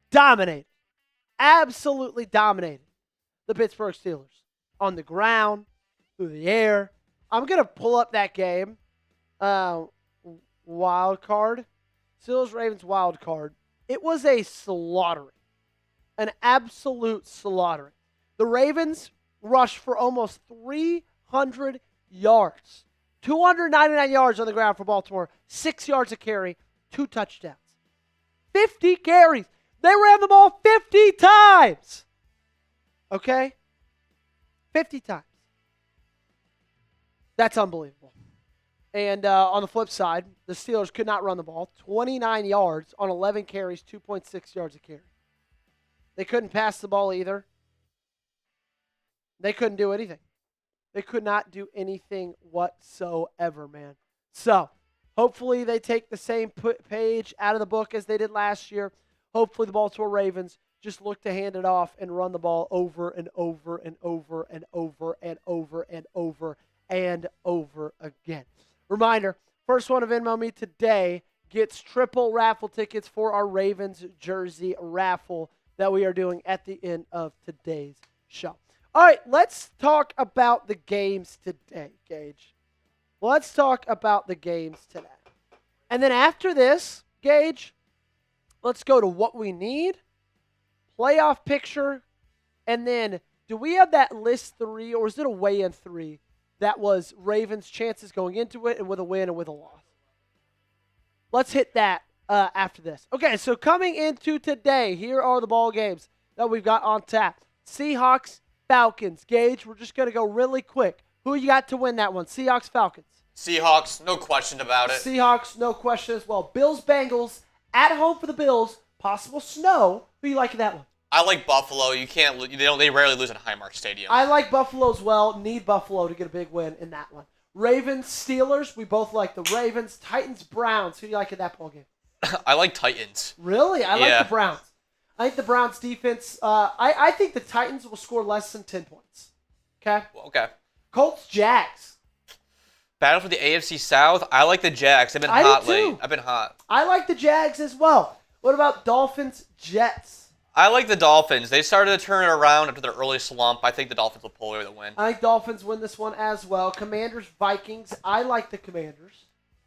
S1: dominated. Absolutely dominated the Pittsburgh Steelers on the ground, through the air. I'm going to pull up that game. Wild card. Steelers-Ravens wild card. It was a slaughtering. An absolute slaughtering. The Ravens rushed for almost 300 yards. 299 yards on the ground for Baltimore. 6 yards a carry. 2 touchdowns. 50 carries. They ran the ball 50 times. Okay? 50 times. That's unbelievable. And on the flip side, the Steelers could not run the ball. 29 yards on 11 carries, 2.6 yards a carry. They couldn't pass the ball either. They couldn't do anything. They could not do anything whatsoever, man. So, hopefully they take the same page out of the book as they did last year. Hopefully the Baltimore Ravens just look to hand it off and run the ball over and over and over and over and over and over and over again. Reminder, first one to Venmo me today gets triple raffle tickets for our Ravens jersey raffle that we are doing at the end of today's show. All right, let's talk about the games today, Gage. Let's talk about the games today. And then after this, Gage, let's go to what we need, playoff picture, and then do we have that list 3, or is it a weigh-in 3 that was Ravens' chances going into it and with a win and with a loss? Let's hit that after this. Okay, so coming into today, here are the ball games that we've got on tap. Seahawks, Falcons. Gage, we're just going to go really quick. Who you got to win that one? Seahawks, Falcons.
S2: Seahawks, no question about it.
S1: Seahawks, no question as well. Bills, Bengals, at home for the Bills. Possible snow. Who you like in that one?
S2: I like Buffalo. You can't. They rarely lose in Highmark Stadium.
S1: I like Buffalo as well. Need Buffalo to get a big win in that one. Ravens, Steelers. We both like the Ravens. Titans, Browns. Who do you like in that ball game?
S2: I like Titans.
S1: Really? I like the Browns. I think the Browns defense. I think the Titans will score less than 10 points. Okay.
S2: Okay.
S1: Colts, Jags.
S2: Battle for the AFC South. I like the Jags. They've been hot late. I've been hot.
S1: I like the Jags as well. What about Dolphins, Jets?
S2: I like the Dolphins. They started to turn it around after their early slump. I think the Dolphins will pull away with a win.
S1: I think Dolphins win this one as well. Commanders, Vikings. I like the Commanders.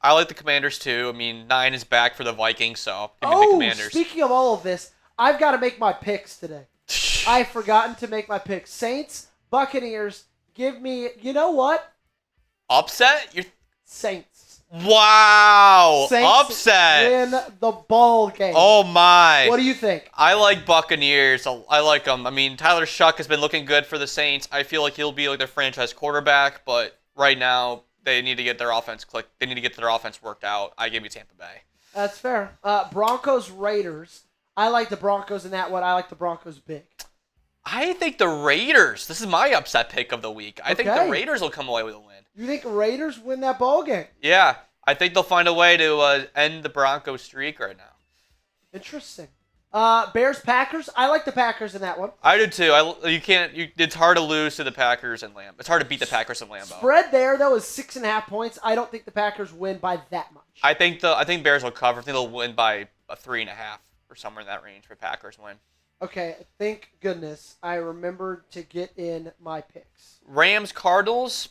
S2: I like the Commanders too. I mean, 9 is back for the Vikings, so give me the Commanders.
S1: Speaking of all of this, I've got to make my picks today. I've forgotten to make my picks. Saints, Buccaneers. Give me. You know what?
S2: Upset? You're
S1: Saints.
S2: Wow!
S1: Saints
S2: Upset.
S1: win the ball game.
S2: Oh my!
S1: What do you think?
S2: I like Buccaneers. I like them. I mean, Tyler Shuck has been looking good for the Saints. I feel like he'll be like their franchise quarterback, but right now they need to get their offense clicked. They need to get their offense worked out. I give you Tampa Bay.
S1: That's fair. Broncos, Raiders. I like the Broncos in that one. I like the Broncos big.
S2: I think the Raiders. This is my upset pick of the week. I think the Raiders will come away with a win.
S1: You think Raiders win that ball game?
S2: Yeah, I think they'll find a way to end the Broncos streak right now.
S1: Interesting. Bears, Packers. I like the Packers in that one.
S2: I do too. It's hard to lose to the Packers and Lambeau. It's hard to beat the Packers and Lambeau.
S1: Spread there though is 6.5 points. I don't think the Packers win by that much.
S2: I think Bears will cover. I think they'll win by a 3.5 or somewhere in that range for Packers win.
S1: Okay, thank goodness I remembered to get in my picks.
S2: Rams, Cardinals.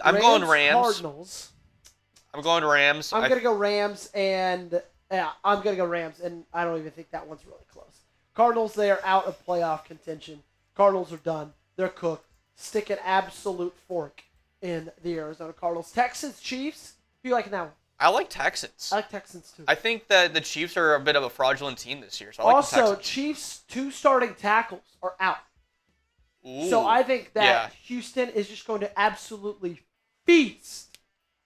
S2: I'm going Rams.
S1: Cardinals.
S2: I'm going Rams.
S1: I'm going to go Rams, and I'm going to go Rams, and I don't even think that one's really close. Cardinals, they are out of playoff contention. Cardinals are done. They're cooked. Stick an absolute fork in the Arizona Cardinals. Texans, Chiefs. Who you like in that one?
S2: I like Texans.
S1: I like Texans, too.
S2: I think that the Chiefs are a bit of a fraudulent team this year, so I like the Texans.
S1: Chiefs' 2 starting tackles are out.
S2: Ooh.
S1: So I think that Houston is just going to absolutely feast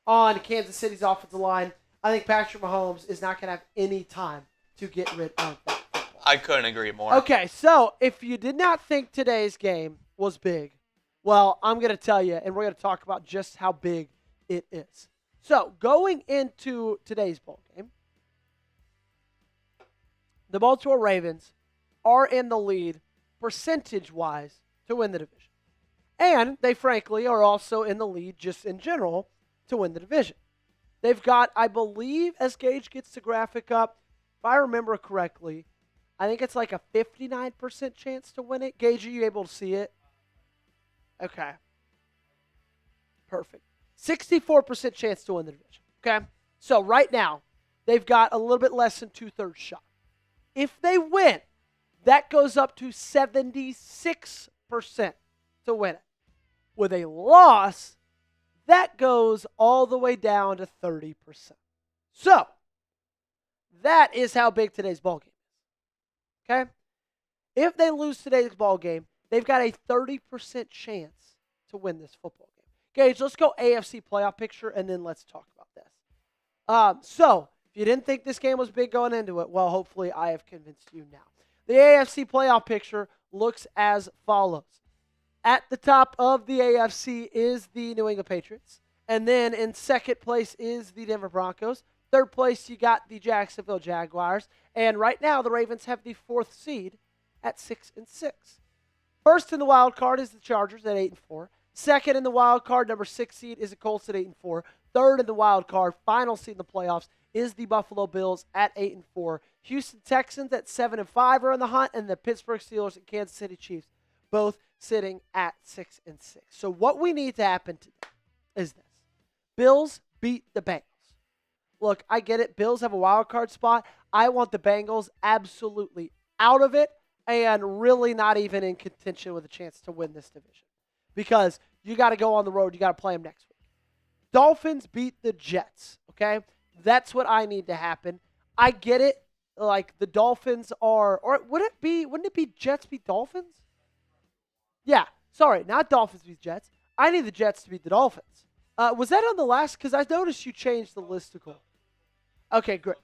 S1: on Kansas City's offensive line. I think Patrick Mahomes is not going to have any time to get rid of that football.
S2: I couldn't agree more.
S1: Okay, so if you did not think today's game was big, well, I'm going to tell you, and we're going to talk about just how big it is. So going into today's ball game, the Baltimore Ravens are in the lead percentage-wise to win the division. And they, frankly, are also in the lead just in general to win the division. They've got, I believe, as Gage gets the graphic up, if I remember correctly, I think it's like a 59% chance to win it. Gage, are you able to see it? Okay. Perfect. 64% chance to win the division. Okay? So right now, they've got a little bit less than 2/3 shot. If they win, that goes up to 76% to win it. With a loss, that goes all the way down to 30%. So, that is how big today's ball game is. Okay? If they lose today's ball game, they've got a 30% chance to win this football game. Gage, let's go AFC playoff picture, and then let's talk about this. So, if you didn't think this game was big going into it, well, hopefully I have convinced you now. The AFC playoff picture looks as follows. At the top of the AFC is the New England Patriots. And then in second place is the Denver Broncos. Third place, you got the Jacksonville Jaguars. And right now, the Ravens have the 4th seed at 6-6. First in the wild card is the Chargers at 8-4. Second in the wild card, number 6 seed, is the Colts at 8-4. Third in the wild card, final seed in the playoffs, is the Buffalo Bills at 8-4. Houston Texans at 7-5 are in the hunt, and the Pittsburgh Steelers and Kansas City Chiefs both sitting at 6-6. So what we need to happen today is this. Bills beat the Bengals. Look, I get it. Bills have a wild card spot. I want the Bengals absolutely out of it. and really not even in contention with a chance to win this division. Because you got to go on the road. You got to play them next week. Dolphins beat the Jets, okay? That's what I need to happen. I get it. Like, the Dolphins are, or wouldn't it be Jets beat Dolphins? Yeah, sorry, not Dolphins beat Jets. I need the Jets to beat the Dolphins. Was that on the last? Because I noticed you changed the listicle. Okay, great.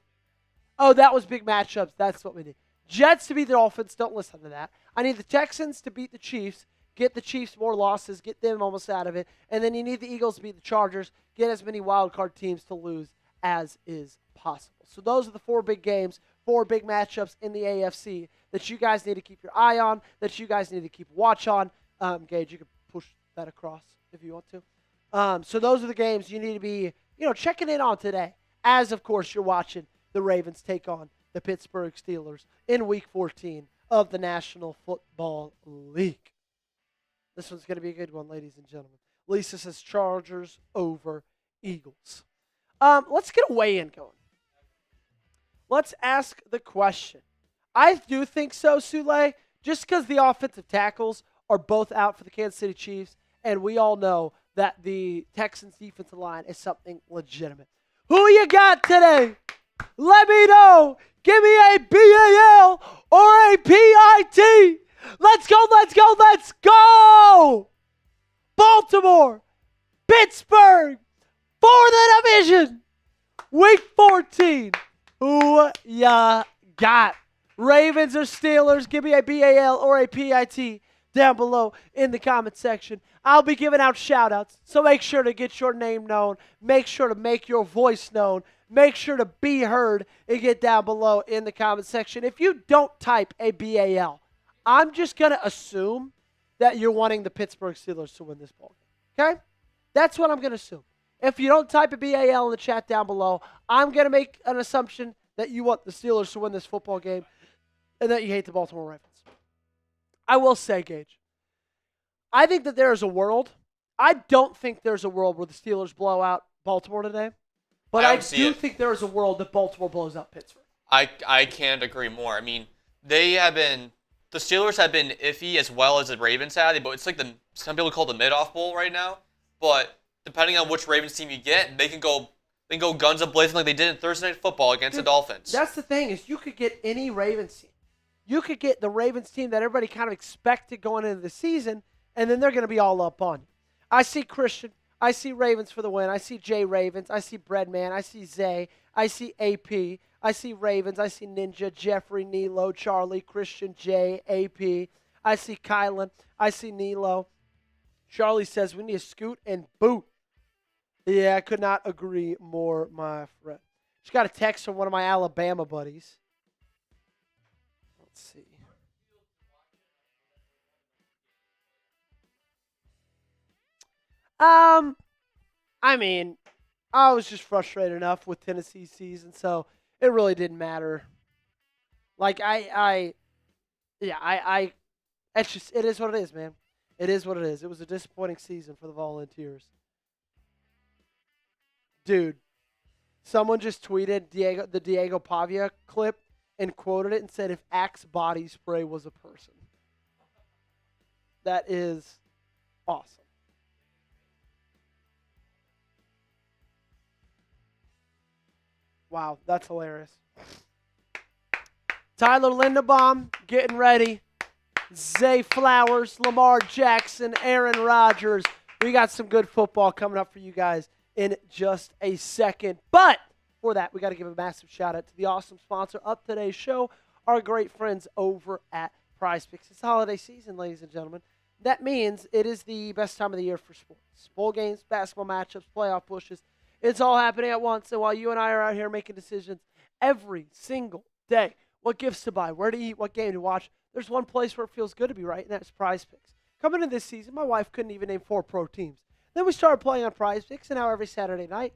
S1: Oh, that was big matchups. That's what we need. Jets to beat the Dolphins. Don't listen to that. I need the Texans to beat the Chiefs. Get the Chiefs more losses. Get them almost out of it. And then you need the Eagles to beat the Chargers. Get as many wild card teams to lose as is possible. So those are the 4 big games, 4 big matchups in the AFC that you guys need to keep your eye on, that you guys need to keep watch on. Gage, you can push that across if you want to. So those are the games you need to be, checking in on today. As, of course, you're watching the Ravens take on the Pittsburgh Steelers in Week 14 of the National Football League. This one's going to be a good one, ladies and gentlemen. Lisa says Chargers over Eagles. Let's get a weigh-in going. Let's ask the question. I do think so, Sule, just because the offensive tackles are both out for the Kansas City Chiefs, and we all know that the Texans' defensive line is something legitimate. Who you got today? Let me know. Give me a BAL or a PIT. Let's go, let's go, let's go! Baltimore, Pittsburgh, for the division. Week 14. Who ya got? Ravens or Steelers? Give me a BAL or a PIT down below in the comment section. I'll be giving out shout-outs, so make sure to get your name known. Make sure to make your voice known. Make sure to be heard and get down below in the comment section. If you don't type a BAL, I'm just going to assume that you're wanting the Pittsburgh Steelers to win this ball game. Okay? That's what I'm going to assume. If you don't type a BAL in the chat down below, I'm going to make an assumption that you want the Steelers to win this football game and that you hate the Baltimore Ravens. I will say, Gage, I think that there is a world. I don't think there's a world where the Steelers blow out Baltimore today, but I do think there is a world that Baltimore blows out Pittsburgh.
S2: I can't agree more. I mean, the Steelers have been iffy as well as the Ravens have, but it's like some people call it the mid-off bowl right now. But depending on which Ravens team you get, they can go guns a-blazing like they did in Thursday Night Football against the Dolphins.
S1: That's the thing, is you could get any Ravens team. You could get the Ravens team that everybody kind of expected going into the season, and then they're going to be all up on you. I see Christian. I see Ravens for the win. I see Jay Ravens. I see Breadman. I see Zay. I see AP. I see Ravens. I see Ninja, Jeffrey, Nilo, Charlie, Christian, Jay, AP. I see Kylan. I see Nilo. Charlie says we need to scoot and boot. Yeah, I could not agree more, my friend. Just got a text from one of my Alabama buddies. Let's see. I mean, I was just frustrated enough with Tennessee's season, so it really didn't matter. Like, it's just, it is what it is, man. It is what it is. It was a disappointing season for the Volunteers. Dude, someone just tweeted the Diego Pavia clip and quoted it and said, if Axe body spray was a person. That is awesome. Wow, that's hilarious. Tyler Linderbaum getting ready. Zay Flowers, Lamar Jackson, Aaron Rodgers. We got some good football coming up for you guys in just a second. But for that, we got to give a massive shout out to the awesome sponsor of today's show, our great friends over at PrizePicks. It's holiday season, ladies and gentlemen. That means it is the best time of the year for sports. Bowl games, basketball matchups, playoff pushes. It's all happening at once. And while you and I are out here making decisions every single day, what gifts to buy, where to eat, what game to watch, there's one place where it feels good to be right, and that's PrizePicks. Coming into this season, my wife couldn't even name 4 pro teams. Then we started playing on PrizePicks, and now every Saturday night,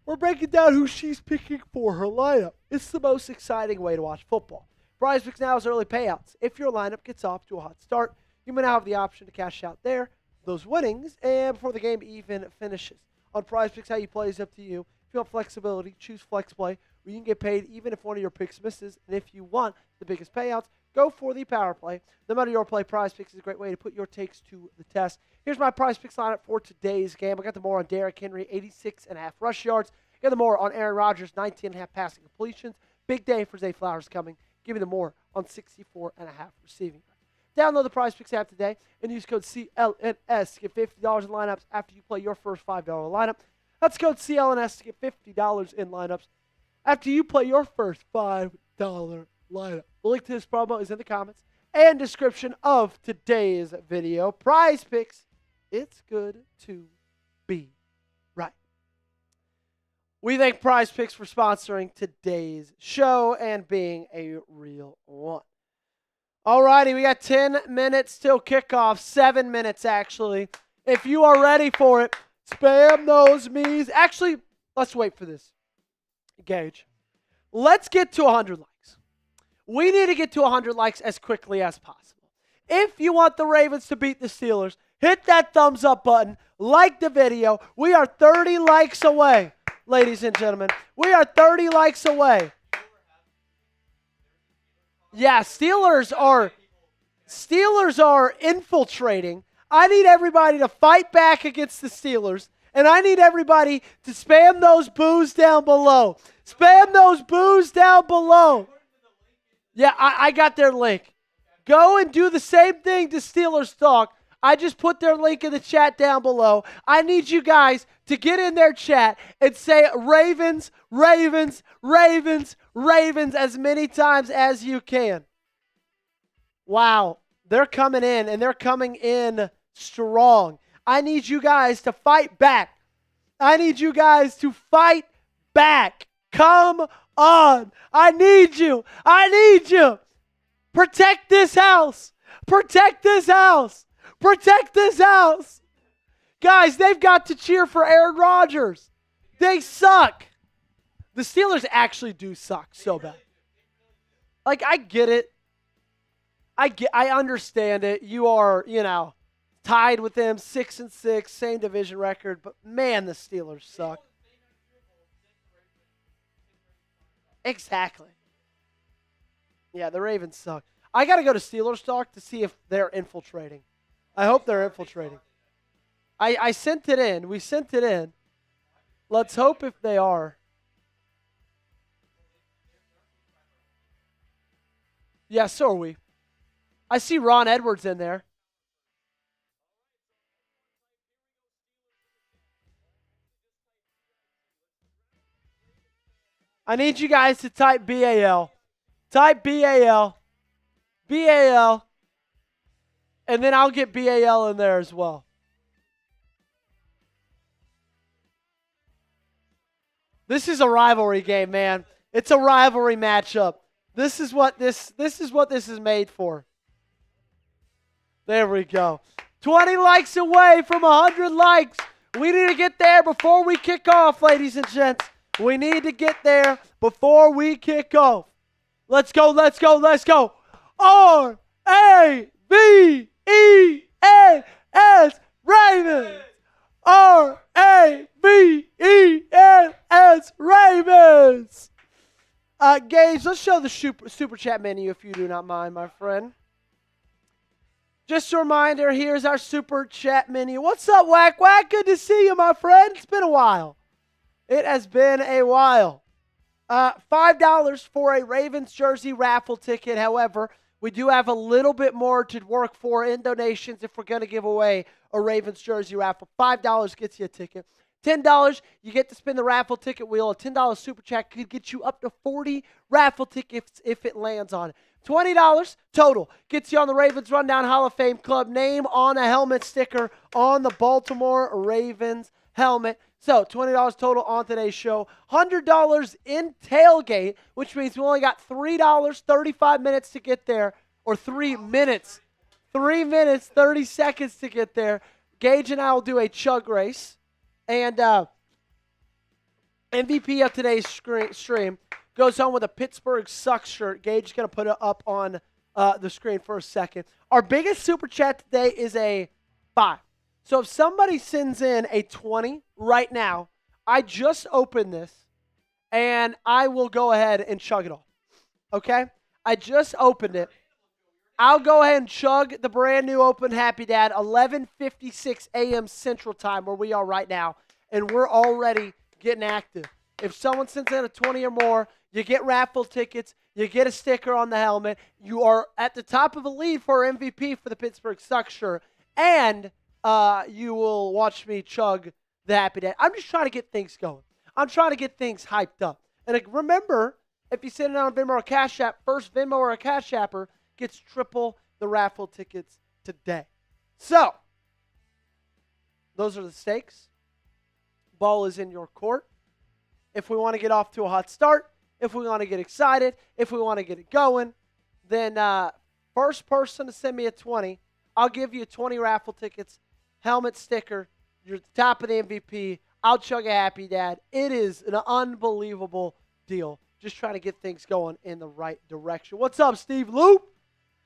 S1: we're breaking down who she's picking for her lineup. It's the most exciting way to watch football. PrizePicks now has early payouts. If your lineup gets off to a hot start, you may now have the option to cash out there those winnings and before the game even finishes. On PrizePicks, how you play is up to you. If you want flexibility, choose FlexPlay, where you can get paid even if one of your picks misses. And if you want the biggest payouts, go for the power play. No matter your play, Prize Picks is a great way to put your takes to the test. Here's my Prize Picks lineup for today's game. I got the more on Derrick Henry, 86.5 rush yards. I got the more on Aaron Rodgers, 19.5 passing completions. Big day for Zay Flowers coming. Give me the more on 64.5 receiving. Download the Prize Picks app today and use code CLNS to get $50 in lineups after you play your first $5 lineup. That's code CLNS to get $50 in lineups after you play your first $5 lineup. The link to this promo is in the comments and description of today's video. Prize Picks, it's good to be right. We thank Prize Picks for sponsoring today's show and being a real one. Alrighty, we got 10 minutes till kickoff, 7 minutes actually. If you are ready for it, spam those me's. Actually, let's wait for this. Gage, let's get to 100 likes. We need to get to 100 likes as quickly as possible. If you want the Ravens to beat the Steelers, hit that thumbs up button, like the video. We are 30 likes away, ladies and gentlemen. We are 30 likes away. Yeah, Steelers are infiltrating. I need everybody to fight back against the Steelers, and I need everybody to spam those boos down below. Spam those boos down below. Yeah, I got their link. Go and do the same thing to Steelers Talk. I just put their link in the chat down below. I need you guys to get in their chat and say Ravens, Ravens, Ravens, Ravens as many times as you can. Wow. They're coming in, and they're coming in strong. I need you guys to fight back. I need you guys to fight back. Come on. I need you. I need you. Protect this house. Protect this house. Protect this house. Guys, they've got to cheer for Aaron Rodgers. They suck. The Steelers actually do suck so bad. Like, I get it. I understand it. You are, tied with them, 6-6, same division record. But, man, the Steelers suck. Exactly. Yeah, the Ravens suck. I got to go to Steelers Talk to see if they're infiltrating. I hope they're infiltrating. I sent it in. We sent it in. Let's hope if they are. Yeah, so are we. I see Ron Edwards in there. I need you guys to type BAL. Type BAL. BAL. And then I'll get BAL in there as well. This is a rivalry game, man. It's a rivalry matchup. This is what this is made for. There we go. 20 likes away from 100 likes. We need to get there before we kick off, ladies and gents. We need to get there before we kick off. Let's go, let's go, let's go. R-A-V-E-N-S, Ravens. R-A-V-E-N-S, Ravens. Gage, let's show the super chat menu if you do not mind, my friend. Just a reminder, here's our super chat menu. What's up, Whack Whack? Good to see you, my friend. It's been a while. It has been a while. $5 for a Ravens jersey raffle ticket. However, we do have a little bit more to work for in donations if we're going to give away a Ravens jersey raffle. $5 gets you a ticket. $10, you get to spin the raffle ticket wheel. A $10 super chat could get you up to 40 raffle tickets if it lands on it. $20 total gets you on the Ravens Rundown Hall of Fame Club. Name on a helmet sticker on the Baltimore Ravens helmet. So $20 total on today's show. $100 in tailgate, which means we only got $3, 35 minutes to get there, or 3 minutes. 3 minutes, 30 seconds to get there. Gage and I will do a chug race. And MVP of today's stream goes home with a Pittsburgh Sucks shirt. Gage is going to put it up on the screen for a second. Our biggest super chat today is a 5. So if somebody sends in a 20 right now, I just opened this, and I will go ahead and chug it all. Okay? I just opened it. I'll go ahead and chug the brand new open Happy Dad, 11:56 a.m. Central Time, where we are right now, and we're already getting active. If someone sends in a 20 or more, you get raffle tickets, you get a sticker on the helmet, you are at the top of the lead for MVP for the Pittsburgh Steelers shirt, and you will watch me chug the Happy Dad. I'm just trying to get things going. I'm trying to get things hyped up. And remember, if you send it on a Venmo or a Cash App, first Venmo or a Cash Apper gets triple the raffle tickets today. So, those are the stakes. Ball is in your court. If we want to get off to a hot start, if we want to get excited, if we want to get it going, then first person to send me a 20, I'll give you 20 raffle tickets, helmet sticker, you're at the top of the MVP, I'll chug a Happy Dad. It is an unbelievable deal. Just trying to get things going in the right direction. What's up, Steve Loop?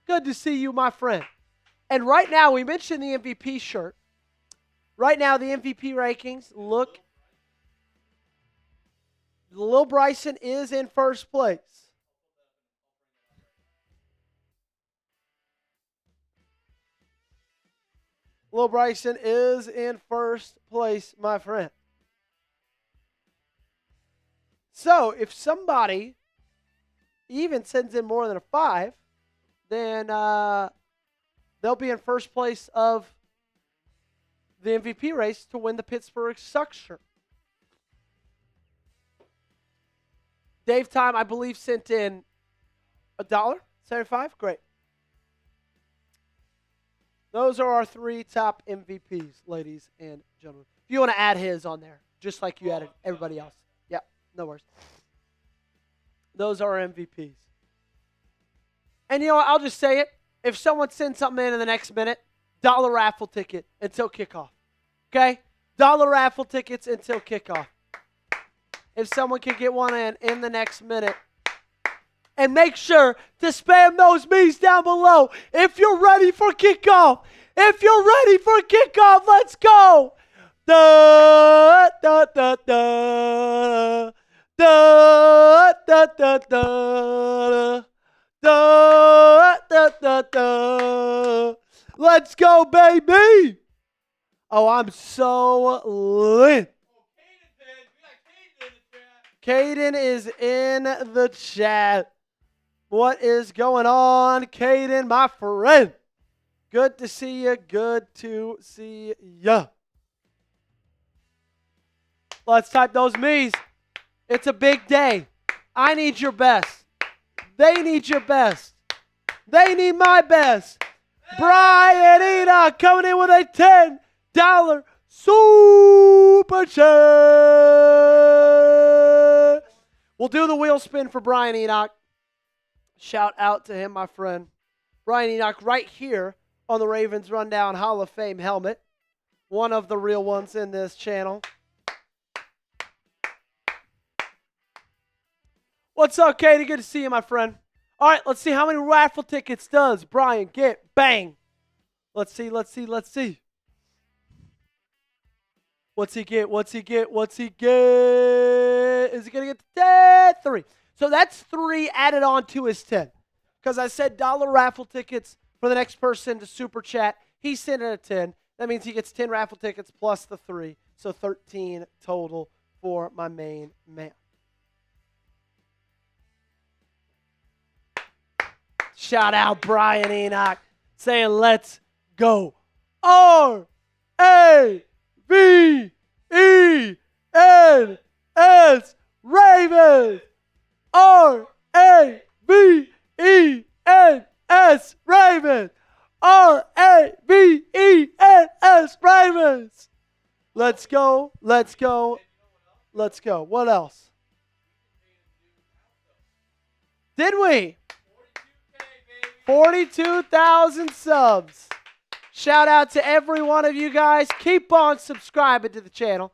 S1: Good to see you, my friend. And right now, we mentioned the MVP shirt. Right now, the MVP rankings look. Lil Bryson is in first place. Lil Bryson is in first place, my friend. So, if somebody even sends in more than a 5, then they'll be in first place of the MVP race to win the Pittsburgh Steelers shirt. Dave Time, I believe, sent in $1.75. Great. Those are our 3 top MVPs, ladies and gentlemen. If you want to add his on there, just like you added everybody else. Yeah, no worries. Those are our MVPs. And you know what? I'll just say it. If someone sends something in the next minute, $1 raffle ticket until kickoff. Okay? $1 raffle tickets until kickoff. If someone can get one in the next minute. And make sure to spam those me's down below if you're ready for kickoff. If you're ready for kickoff, let's go. Da, da, da, da. Da, da, da, da. Da, da, da, da. Let's go, baby. Oh, I'm so lit. Caden is in the chat. What is going on, Caden, my friend? Good to see you. Good to see ya. Let's type those me's. It's a big day. I need your best. They need your best. They need my best. Brian Enoch coming in with a $10 super chat. We'll do the wheel spin for Brian Enoch. Shout out to him, my friend. Brian Enoch right here on the Ravens Rundown Hall of Fame helmet. One of the real ones in this channel. What's up, Katie? Good to see you, my friend. All right, let's see how many raffle tickets does Brian get. Bang. Let's see. What's he get? What's he get? Is he going to get 3? So that's 3 added on to his 10. Because I said $1 raffle tickets for the next person to super chat. He sent in a 10. That means he gets 10 raffle tickets plus the 3. So 13 total for my main man. Shout out Brian Enoch saying let's go. R-A-V-E-N-S Ravens. R-A-V-E-N-S Ravens. R-A-V-E-N-S Ravens. Let's go. Let's go. Let's go. What else? Did we? 42,000 subs. Shout out to every one of you guys. Keep on subscribing to the channel.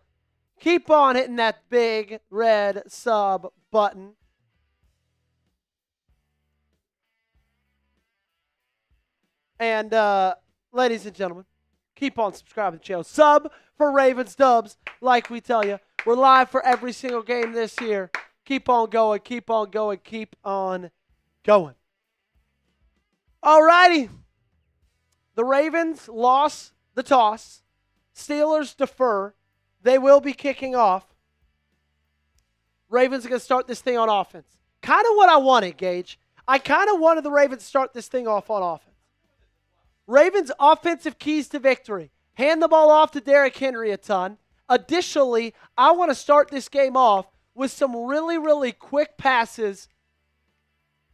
S1: Keep on hitting that big red sub button. And ladies and gentlemen, keep on subscribing to the channel. Sub for Ravens Dubs, like we tell you. We're live for every single game this year. Keep on going, keep on going, keep on going. All righty. The Ravens lost the toss. Steelers defer. They will be kicking off. Ravens are going to start this thing on offense. Kind of what I wanted, Gage. I kind of wanted the Ravens to start this thing off on offense. Ravens' offensive keys to victory. Hand the ball off to Derrick Henry a ton. Additionally, I want to start this game off with some really, really quick passes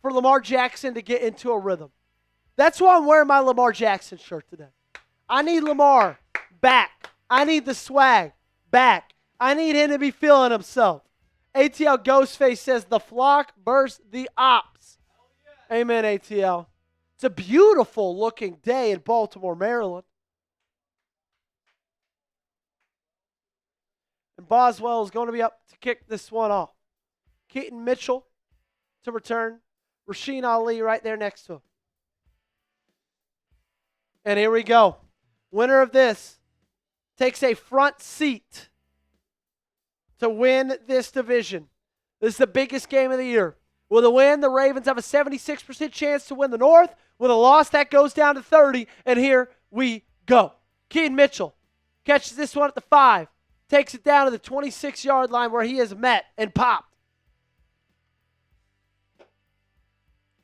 S1: for Lamar Jackson to get into a rhythm. That's why I'm wearing my Lamar Jackson shirt today. I need Lamar back. I need the swag back. I need him to be feeling himself. ATL Ghostface says the flock burst the ops. Amen, ATL. It's a beautiful looking day in Baltimore, Maryland. And Boswell is going to be up to kick this one off. Keaton Mitchell to return. Rasheen Ali right there next to him. And here we go. Winner of this takes a front seat to win this division. This is the biggest game of the year. With a win, the Ravens have a 76% chance to win the North. With a loss, that goes down to 30. And here we go. Keaton Mitchell catches this one at the 5. Takes it down to the 26-yard line where he is met and popped.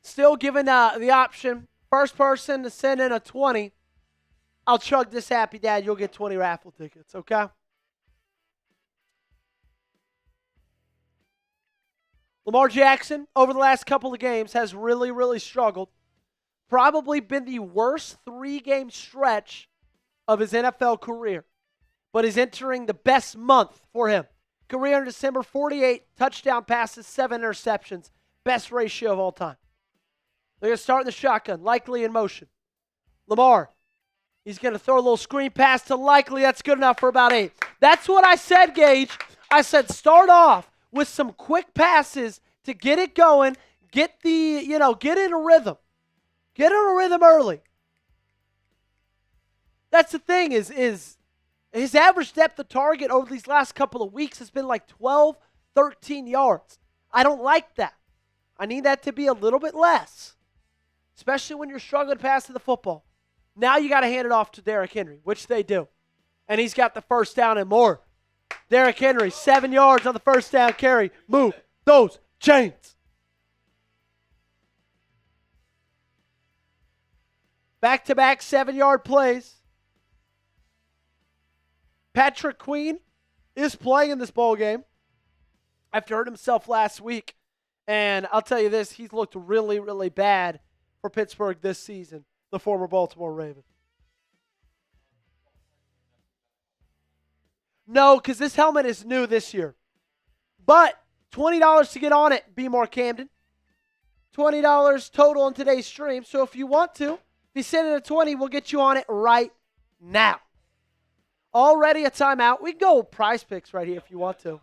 S1: Still given the option. First person to send in a 20. I'll chug this happy dad. You'll get 20 raffle tickets, okay? Lamar Jackson, over the last couple of games, has really, really struggled. Probably been the worst 3-game stretch of his NFL career. But he's entering the best month for him. Career in December, 48 touchdown passes, 7 interceptions. Best ratio of all time. They're going to start in the shotgun, Likely in motion. Lamar, he's going to throw a little screen pass to Likely. That's good enough for about 8. That's what I said, Gage. I said start off with some quick passes to get it going, get in a rhythm. Get in a rhythm early. That's the thing is his average depth of target over these last couple of weeks has been like 12, 13 yards. I don't like that. I need that to be a little bit less, especially when you're struggling to pass to the football. Now you got to hand it off to Derrick Henry, which they do. And he's got the first down and more. Derrick Henry, 7 yards on the first down carry. Move those chains. Back-to-back 7-yard plays. Patrick Queen is playing in this ball game after hurt himself last week. And I'll tell you this, he's looked really, really bad for Pittsburgh this season, the former Baltimore Ravens. No, because this helmet is new this year. But $20 to get on it, Be More Camden. $20 total in today's stream. So if you want to, if you send in a 20, we'll get you on it right now. Already a timeout. We can go with Prize Picks right here if you want to.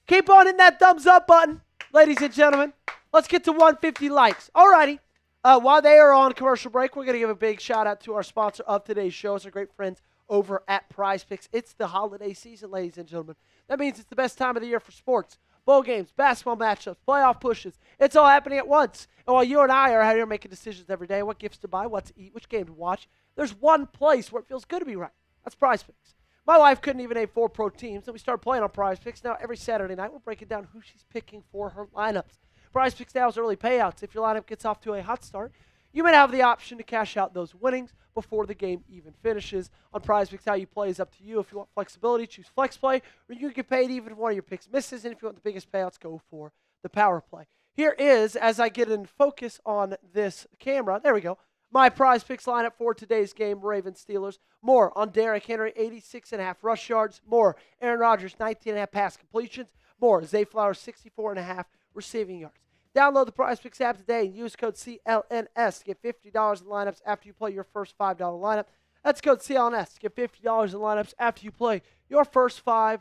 S1: Keep on hitting that thumbs up button, ladies and gentlemen. Let's get to 150 likes. Alrighty. While they are on commercial break, we're going to give a big shout out to our sponsor of today's show. It's our great friends over at Prize Picks. It's the holiday season, ladies and gentlemen. That means it's the best time of the year for sports, bowl games, basketball matchups, playoff pushes. It's all happening at once. And while you and I are out here making decisions every day, what gifts to buy, what to eat, which game to watch, there's one place where it feels good to be right. That's Prize Picks. My wife couldn't even name 4 pro teams, and we started playing on Prize Picks. Now, every Saturday night, we're breaking down who she's picking for her lineups. Prize Picks now has early payouts. If your lineup gets off to a hot start, you may have the option to cash out those winnings before the game even finishes. On Prize Picks, how you play is up to you. If you want flexibility, choose Flex Play, or you can get paid even if one of your picks misses. And if you want the biggest payouts, go for the Power Play. Here is, as I get in focus on this camera, there we go, my Prize Picks lineup for today's game, Ravens Steelers. More on Derrick Henry, 86.5 rush yards. More Aaron Rodgers, 19.5 pass completions. More Zay Flowers, 64.5 receiving yards. Download the Prize Picks app today and use code CLNS to get $50 in lineups after you play your first $5 lineup. That's code CLNS to get $50 in lineups after you play your first $5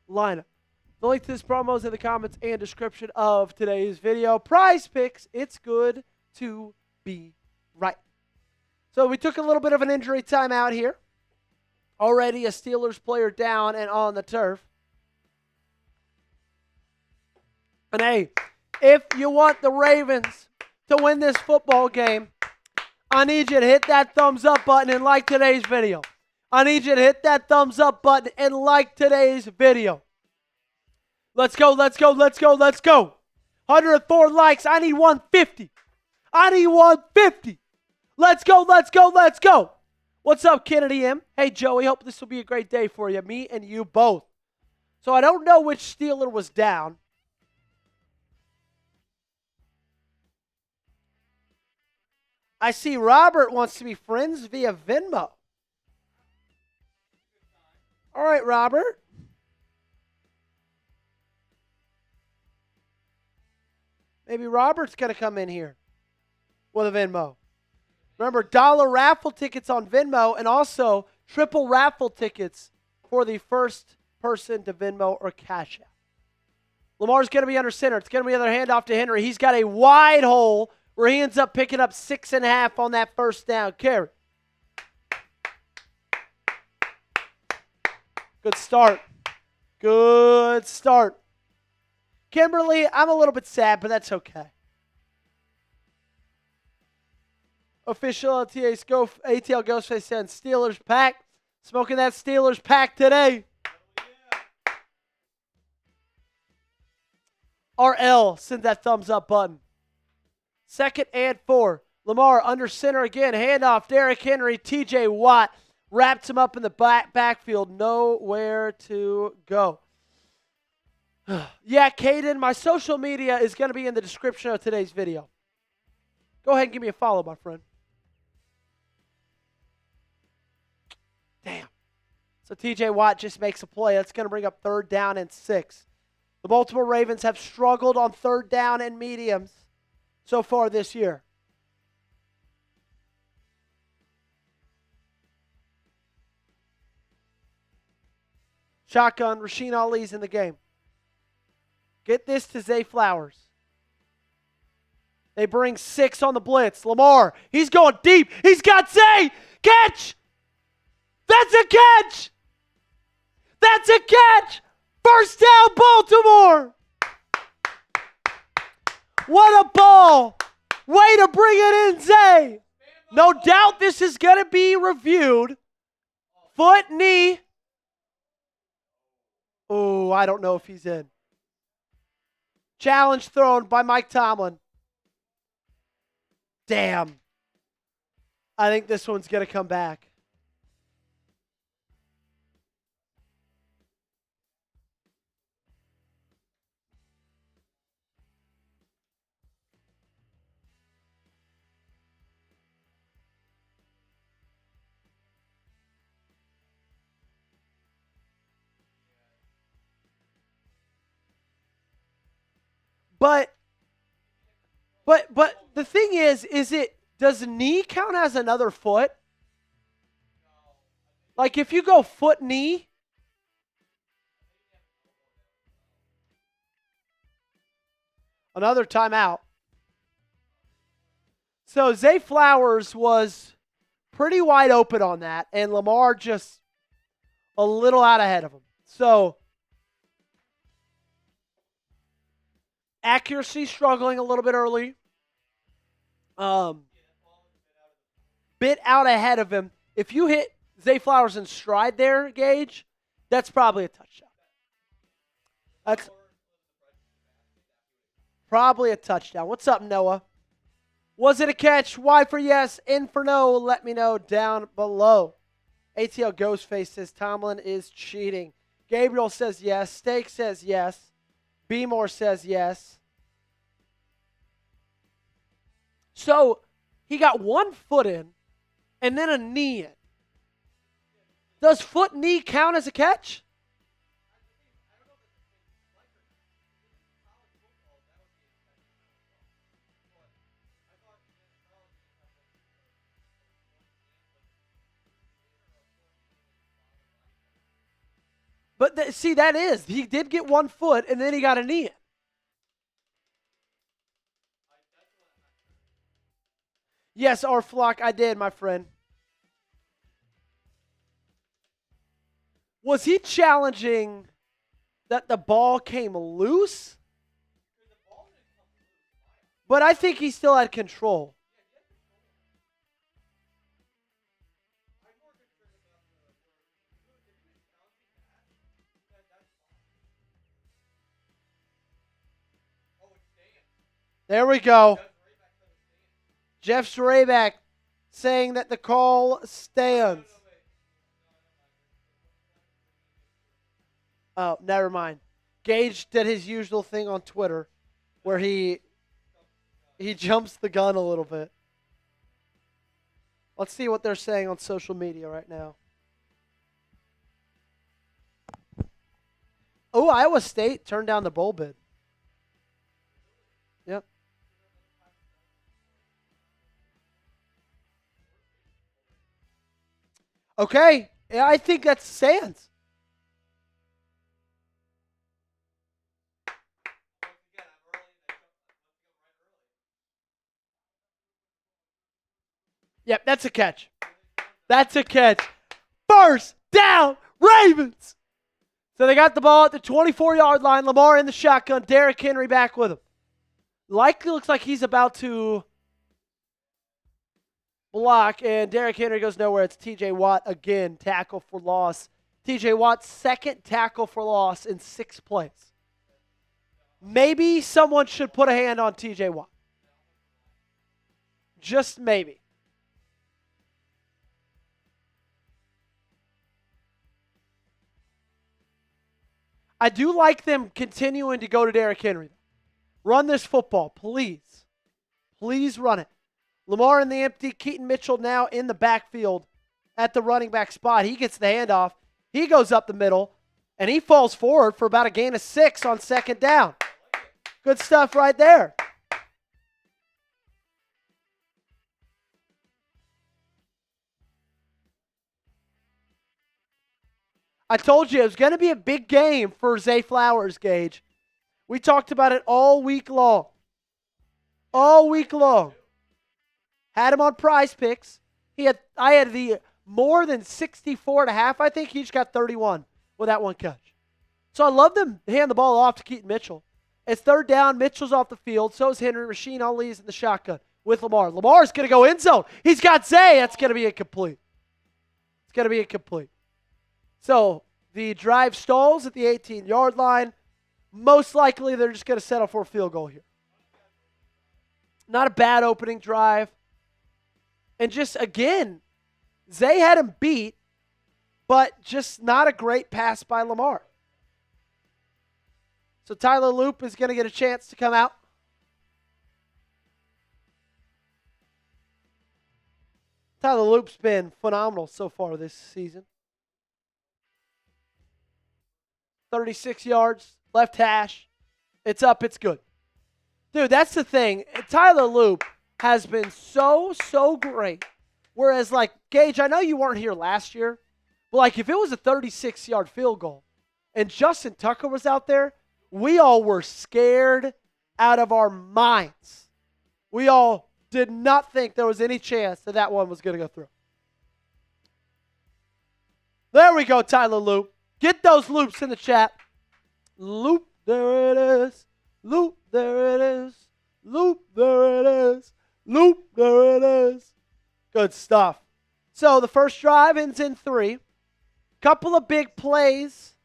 S1: lineup. The link to this promo is in the comments and description of today's video. Prize Picks, it's good to be right. So we took a little bit of an injury timeout here. Already a Steelers player down and on the turf. And hey, if you want the Ravens to win this football game, I need you to hit that thumbs up button and like today's video. I need you to hit that thumbs up button and like today's video. Let's go, let's go, let's go, let's go. 104 likes. I need 150. I need 150. Let's go, let's go, let's go. What's up, Kennedy M? Hey, Joey, hope this will be a great day for you. Me and you both. So I don't know which Steeler was down. I see Robert wants to be friends via Venmo. All right, Robert. Maybe Robert's going to come in here with a Venmo. Remember, dollar raffle tickets on Venmo and also triple raffle tickets for the first person to Venmo or Cash App. Lamar's going to be under center. It's going to be another handoff to Henry. He's got a wide hole where he ends up picking up 6.5 on that first down carry. Good start. Good start. Kimberly, I'm a little bit sad, but that's okay. Official ATL Ghostface said Steelers pack. Smoking that Steelers pack today. RL sent that thumbs up button. 2nd and 4. Lamar under center again. Handoff. Derrick Henry. TJ Watt wraps him up in the backfield. Nowhere to go. Yeah, Caden, my social media is going to be in the description of today's video. Go ahead and give me a follow, my friend. Damn. So TJ Watt just makes a play. That's going to bring up 3rd down and 6. The Baltimore Ravens have struggled on 3rd down and mediums so far this year. Shotgun, Rasheen Ali's in the game. Get this to Zay Flowers. They bring 6 on the blitz. Lamar, he's going deep. He's got Zay. Catch! That's a catch! That's a catch! First down, Baltimore! What a ball! Way to bring it in, Zay! No doubt this is going to be reviewed. Foot, knee. Oh, I don't know if he's in. Challenge thrown by Mike Tomlin. Damn. I think this one's going to come back. But the thing is does knee count as another foot? Like if you go foot knee, another timeout. So Zay Flowers was pretty wide open on that, and Lamar just a little out ahead of him. So accuracy struggling a little bit early. Bit out ahead of him. If you hit Zay Flowers in stride there, Gage, that's probably a touchdown. That's probably a touchdown. What's up, Noah? Was it a catch? Y for yes, N for no. Let me know down below. ATL Ghostface says Tomlin is cheating. Gabriel says yes. Steak says yes. B-More says yes. So he got 1 foot in and then a knee in. Does foot knee count as a catch? But see, that is. He did get 1 foot and then he got a knee in. Yes, our flock, I did, my friend. Was he challenging that the ball came loose? But I think he still had control. There we go. Jeff Zreback saying that the call stands. Oh, never mind. Gage did his usual thing on Twitter where he jumps the gun a little bit. Let's see what they're saying on social media right now. Oh, Iowa State turned down the bowl bid. Yep. Okay. Yeah, I think that stands. Yep, that's a catch. That's a catch. First down, Ravens. So they got the ball at the 24-yard line. Lamar in the shotgun. Derrick Henry back with him. Likely looks like he's about to block, and Derrick Henry goes nowhere. It's T.J. Watt again, tackle for loss. T.J. Watt's second tackle for loss in 6 plays. Maybe someone should put a hand on T.J. Watt. Just maybe. I do like them continuing to go to Derrick Henry. Run this football, please. Please run it. Lamar in the empty. Keaton Mitchell now in the backfield at the running back spot. He gets the handoff. He goes up the middle, and he falls forward for about a gain of 6 on second down. Good stuff right there. I told you it was going to be a big game for Zay Flowers, Gage. We talked about it all week long. All week long. Had him on Prize Picks. I had the more than 64.5. I think he just got 31 with that one catch. So I love them hand the ball off to Keaton Mitchell. It's third down. Mitchell's off the field. So is Henry. Rasheen Ali's in the shotgun with Lamar. Lamar's going to go end zone. He's got Zay. That's going to be incomplete. It's going to be incomplete. So the drive stalls at the 18-yard line. Most likely they're just going to settle for a field goal here. Not a bad opening drive. And just, again, Zay had him beat, but just not a great pass by Lamar. So Tyler Loop is going to get a chance to come out. Tyler Loop's been phenomenal so far this season. 36 yards, left hash. It's up, it's good. Dude, that's the thing. Tyler Loop has been so great. Whereas, like, Gage, I know you weren't here last year, but, like, if it was a 36-yard field goal and Justin Tucker was out there, we all were scared out of our minds. We all did not think there was any chance that that one was going to go through. There we go, Tyler Loop. Get those loops in the chat. Loop, there it is. Loop, there it is. Loop, there it is. Loop, there it is. Good stuff. So the first drive ends in 3. Couple of big plays.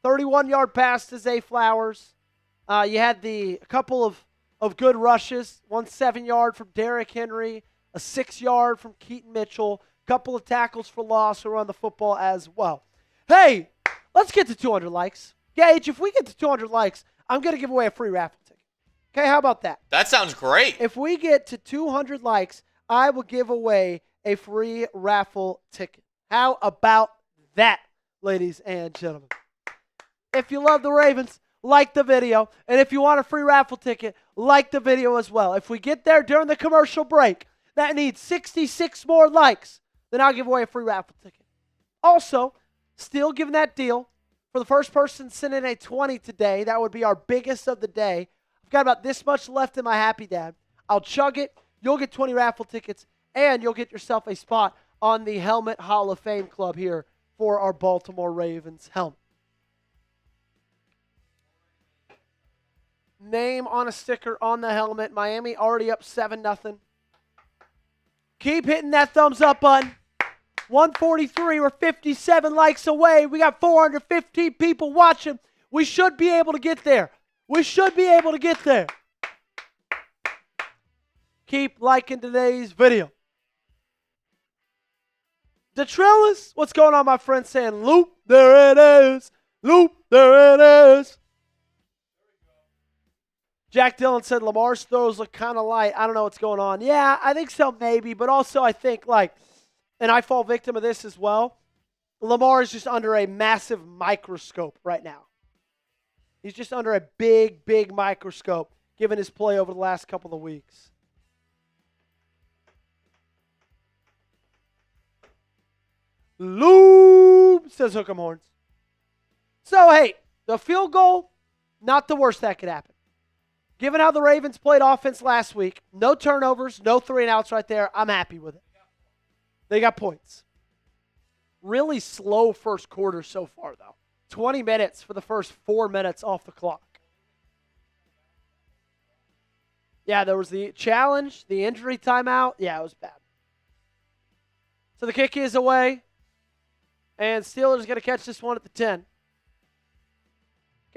S1: 31-yard pass to Zay Flowers. You had a couple of good rushes. 1 7-yard from Derrick Henry. A 6-yard from Keaton Mitchell. Couple of tackles for loss around the football as well. Hey, let's get to 200 likes. Gage, if we get to 200 likes, I'm going to give away a free raffle ticket. Okay, how about that?
S2: That sounds great.
S1: If we get to 200 likes, I will give away a free raffle ticket. How about that, ladies and gentlemen? If you love the Ravens, like the video. And if you want a free raffle ticket, like the video as well. If we get there during the commercial break, that needs 66 more likes, then I'll give away a free raffle ticket. Also, still giving that deal for the first person sending a 20 today. That would be our biggest of the day. I've got about this much left in my Happy Dad. I'll chug it. You'll get 20 raffle tickets, and you'll get yourself a spot on the Helmet Hall of Fame Club here for our Baltimore Ravens helmet. name on a sticker on the helmet. Miami already up 7-0. Keep hitting that thumbs up button. 143, we're 57 likes away. We got 415 people watching. We should be able to get there. Keep liking today's video. Detrellis, what's going on, my friend? Saying, Loop, there it is. Loop, there it is. Jack Dillon said Lamar's throws look kind of light. I don't know what's going on. Yeah, I think so, maybe. But also I think, and I fall victim of this as well, Lamar is just under a massive microscope right now. He's just under a big, big microscope given his play over the last couple of weeks. Loop, says Hook'em Horns. So, hey, the field goal, not the worst that could happen. Given how the Ravens played offense last week, no turnovers, no 3-and-outs right there, I'm happy with it. They got points. Really slow first quarter so far, though. 20 minutes for the first 4 minutes off the clock. Yeah, there was the challenge, the injury timeout. Yeah, it was bad. So the kick is away. And Steelers going to catch this one at the 10.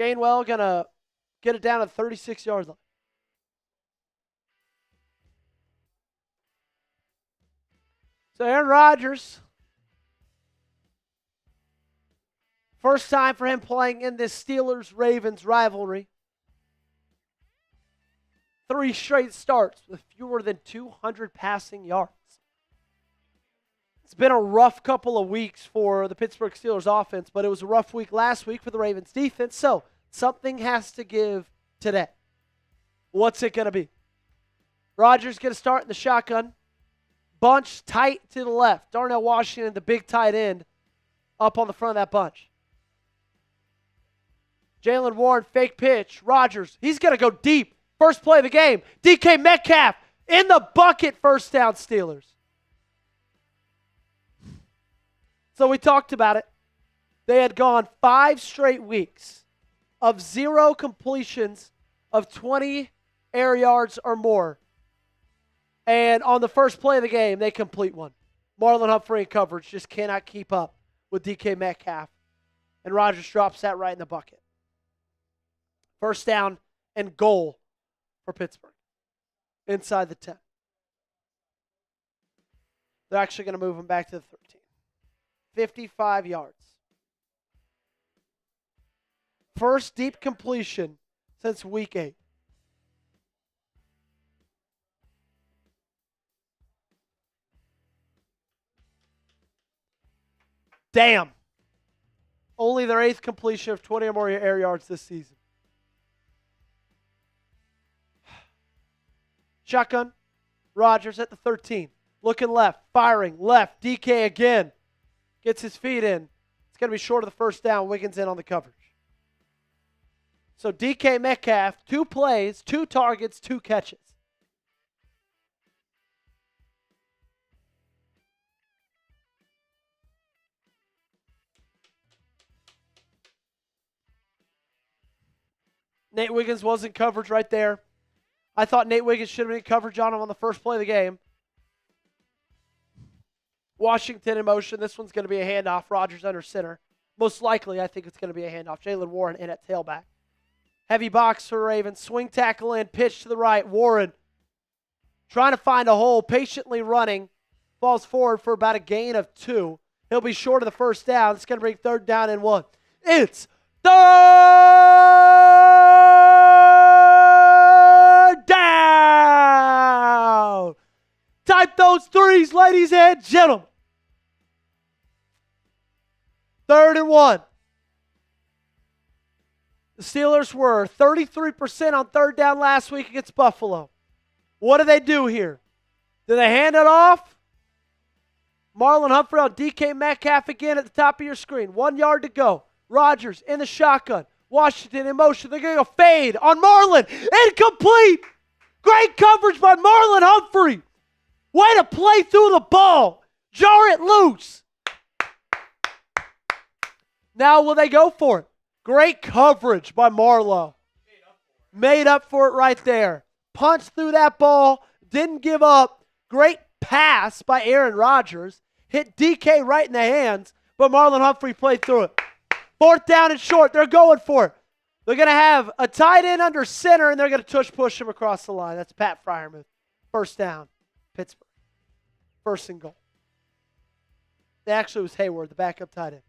S1: Gainwell going to get it down to the 36-yard line. So Aaron Rodgers, first time for him playing in this Steelers-Ravens rivalry. 3 straight starts with fewer than 200 passing yards. It's been a rough couple of weeks for the Pittsburgh Steelers offense, but it was a rough week last week for the Ravens defense, so something has to give today. What's it going to be? Rodgers going to start in the shotgun. Bunch tight to the left. Darnell Washington, the big tight end, up on the front of that bunch. Jalen Warren, fake pitch. Rodgers, he's going to go deep. First play of the game. DK Metcalf in the bucket, first down Steelers. So we talked about it. They had gone 5 straight weeks of 0 completions of 20 air yards or more. And on the first play of the game, they complete one. Marlon Humphrey in coverage just cannot keep up with DK Metcalf. And Rodgers drops that right in the bucket. First down and goal for Pittsburgh. Inside the 10. They're actually going to move him back to the 13. 55 yards. First deep completion since week 8. Damn. Only their 8th completion of 20 or more air yards this season. Shotgun. Rodgers at the 13. Looking left. Firing left. DK again. Gets his feet in. It's going to be short of the first down. Wiggins in on the coverage. So DK Metcalf, 2 plays, 2 targets, 2 catches. Nate Wiggins was in coverage right there. I thought Nate Wiggins should have been in coverage on him on the first play of the game. Washington in motion. This one's going to be a handoff. Rodgers under center. Most likely, I think it's going to be a handoff. Jalen Warren in at tailback. Heavy box for Ravens. Swing tackle in. Pitch to the right. Warren trying to find a hole. Patiently running. Falls forward for about a gain of 2. He'll be short of the first down. It's going to bring 3rd down and 1. It's 3rd down. Type those 3s, ladies and gentlemen. 3rd and 1. The Steelers were 33% on 3rd down last week against Buffalo. What do they do here? Do they hand it off? Marlon Humphrey on DK Metcalf again at the top of your screen. 1 yard to go. Rodgers in the shotgun. Washington in motion. They're going to go fade on Marlon. Incomplete. Great coverage by Marlon Humphrey. Way to play through the ball. Jar it loose. Now will they go for it? Great coverage by Marlowe. Made up for it right there. Punched through that ball. Didn't give up. Great pass by Aaron Rodgers. Hit DK right in the hands, but Marlon Humphrey played through it. 4th down and short. They're going for it. They're going to have a tight end under center, and they're going to push him across the line. That's Pat Freiermuth. 1st down, Pittsburgh. 1st and goal. Actually, it was Hayward, the backup tight end.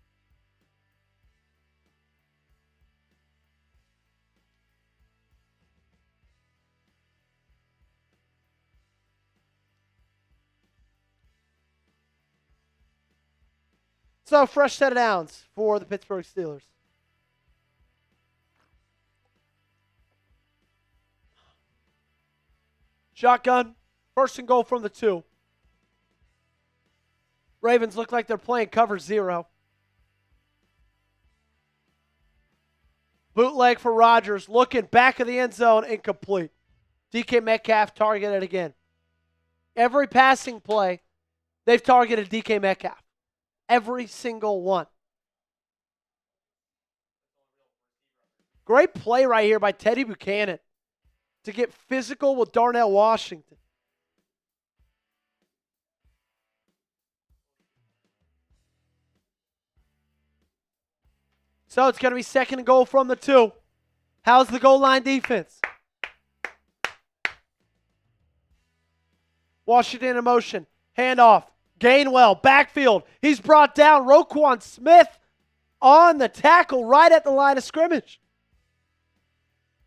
S1: So, fresh set of downs for the Pittsburgh Steelers. Shotgun, 1st and goal from the 2. Ravens look like they're playing cover 0. Bootleg for Rodgers, looking back of the end zone, incomplete. DK Metcalf targeted again. Every passing play, they've targeted DK Metcalf. Every single one. Great play right here by Teddy Buchanan to get physical with Darnell Washington. So it's going to be 2nd and goal from the 2. How's the goal line defense? Washington in motion. Handoff. Gainwell, backfield. He's brought down. Roquan Smith on the tackle right at the line of scrimmage.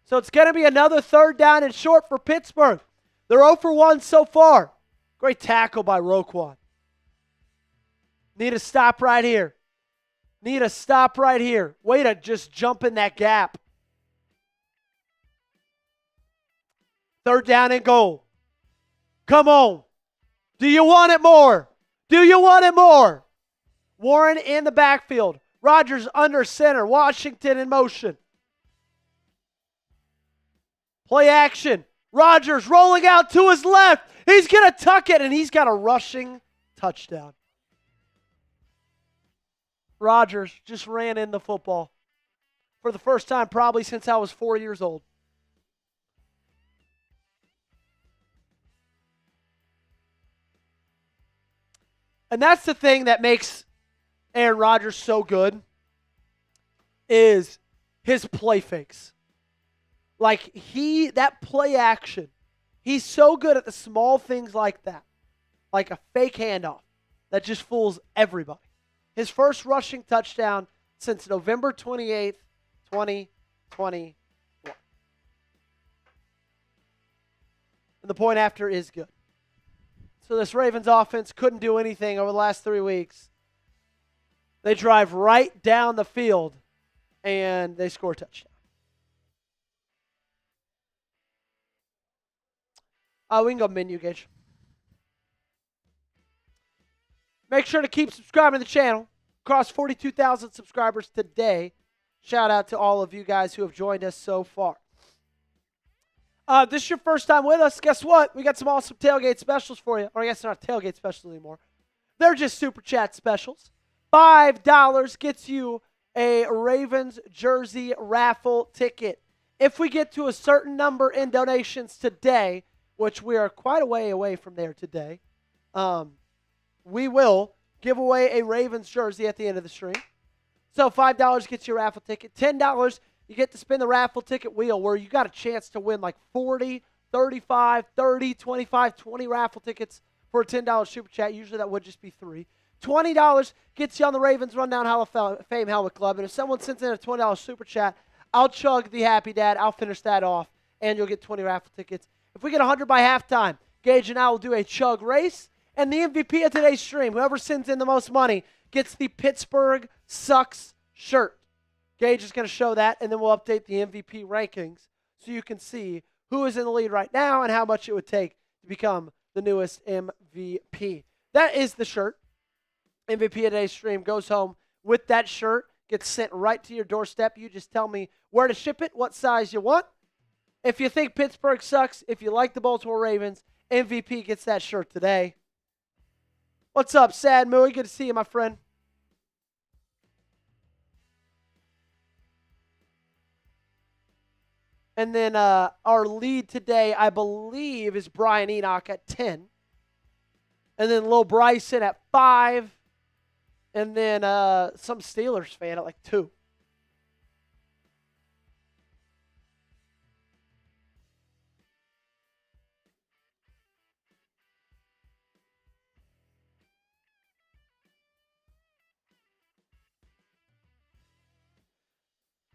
S1: So it's going to be another 3rd down and short for Pittsburgh. They're 0 for 1 so far. Great tackle by Roquan. Need a stop right here. Need a stop right here. Way to just jump in that gap. 3rd down and goal. Come on. Do you want it more? Do you want it more? Warren in the backfield. Rodgers under center. Washington in motion. Play action. Rodgers rolling out to his left. He's going to tuck it, and he's got a rushing touchdown. Rodgers just ran in the football for the first time probably since I was 4 years old. And that's the thing that makes Aaron Rodgers so good is his play fakes. Like that play action, he's so good at the small things like that. Like a fake handoff that just fools everybody. His first rushing touchdown since November 28th, 2021. And the point after is good. So this Ravens offense couldn't do anything over the last 3 weeks. They drive right down the field, and they score a touchdown. We can go menu, Gage. Make sure to keep subscribing to the channel. Cross 42,000 subscribers today. Shout out to all of you guys who have joined us so far. This is your first time with us. Guess what? We got some awesome tailgate specials for you. Or I guess they're not tailgate specials anymore. They're just Super Chat specials. $5 gets you a Ravens jersey raffle ticket. If we get to a certain number in donations today, which we are quite a way away from there today, we will give away a Ravens jersey at the end of the stream. So $5 gets you a raffle ticket. $10, you get to spin the raffle ticket wheel where you got a chance to win like 40, 35, 30, 25, 20 raffle tickets for a $10 Super Chat. Usually that would just be 3. $20 gets you on the Ravens Rundown Hall of Fame Helmet Club. And if someone sends in a $20 Super Chat, I'll chug the Happy Dad. I'll finish that off, and you'll get 20 raffle tickets. If we get 100 by halftime, Gage and I will do a chug race. And the MVP of today's stream, whoever sends in the most money, gets the Pittsburgh Sucks shirt. Gage is going to show that, and then we'll update the MVP rankings so you can see who is in the lead right now and how much it would take to become the newest MVP. That is the shirt. MVP of today's stream goes home with that shirt, gets sent right to your doorstep. You just tell me where to ship it, what size you want. If you think Pittsburgh sucks, if you like the Baltimore Ravens, MVP gets that shirt today. What's up, Sad Mooey? Good to see you, my friend. And then our lead today, I believe, is Brian Enoch at 10. And then Lil Bryson at 5. And then some Steelers fan at like 2.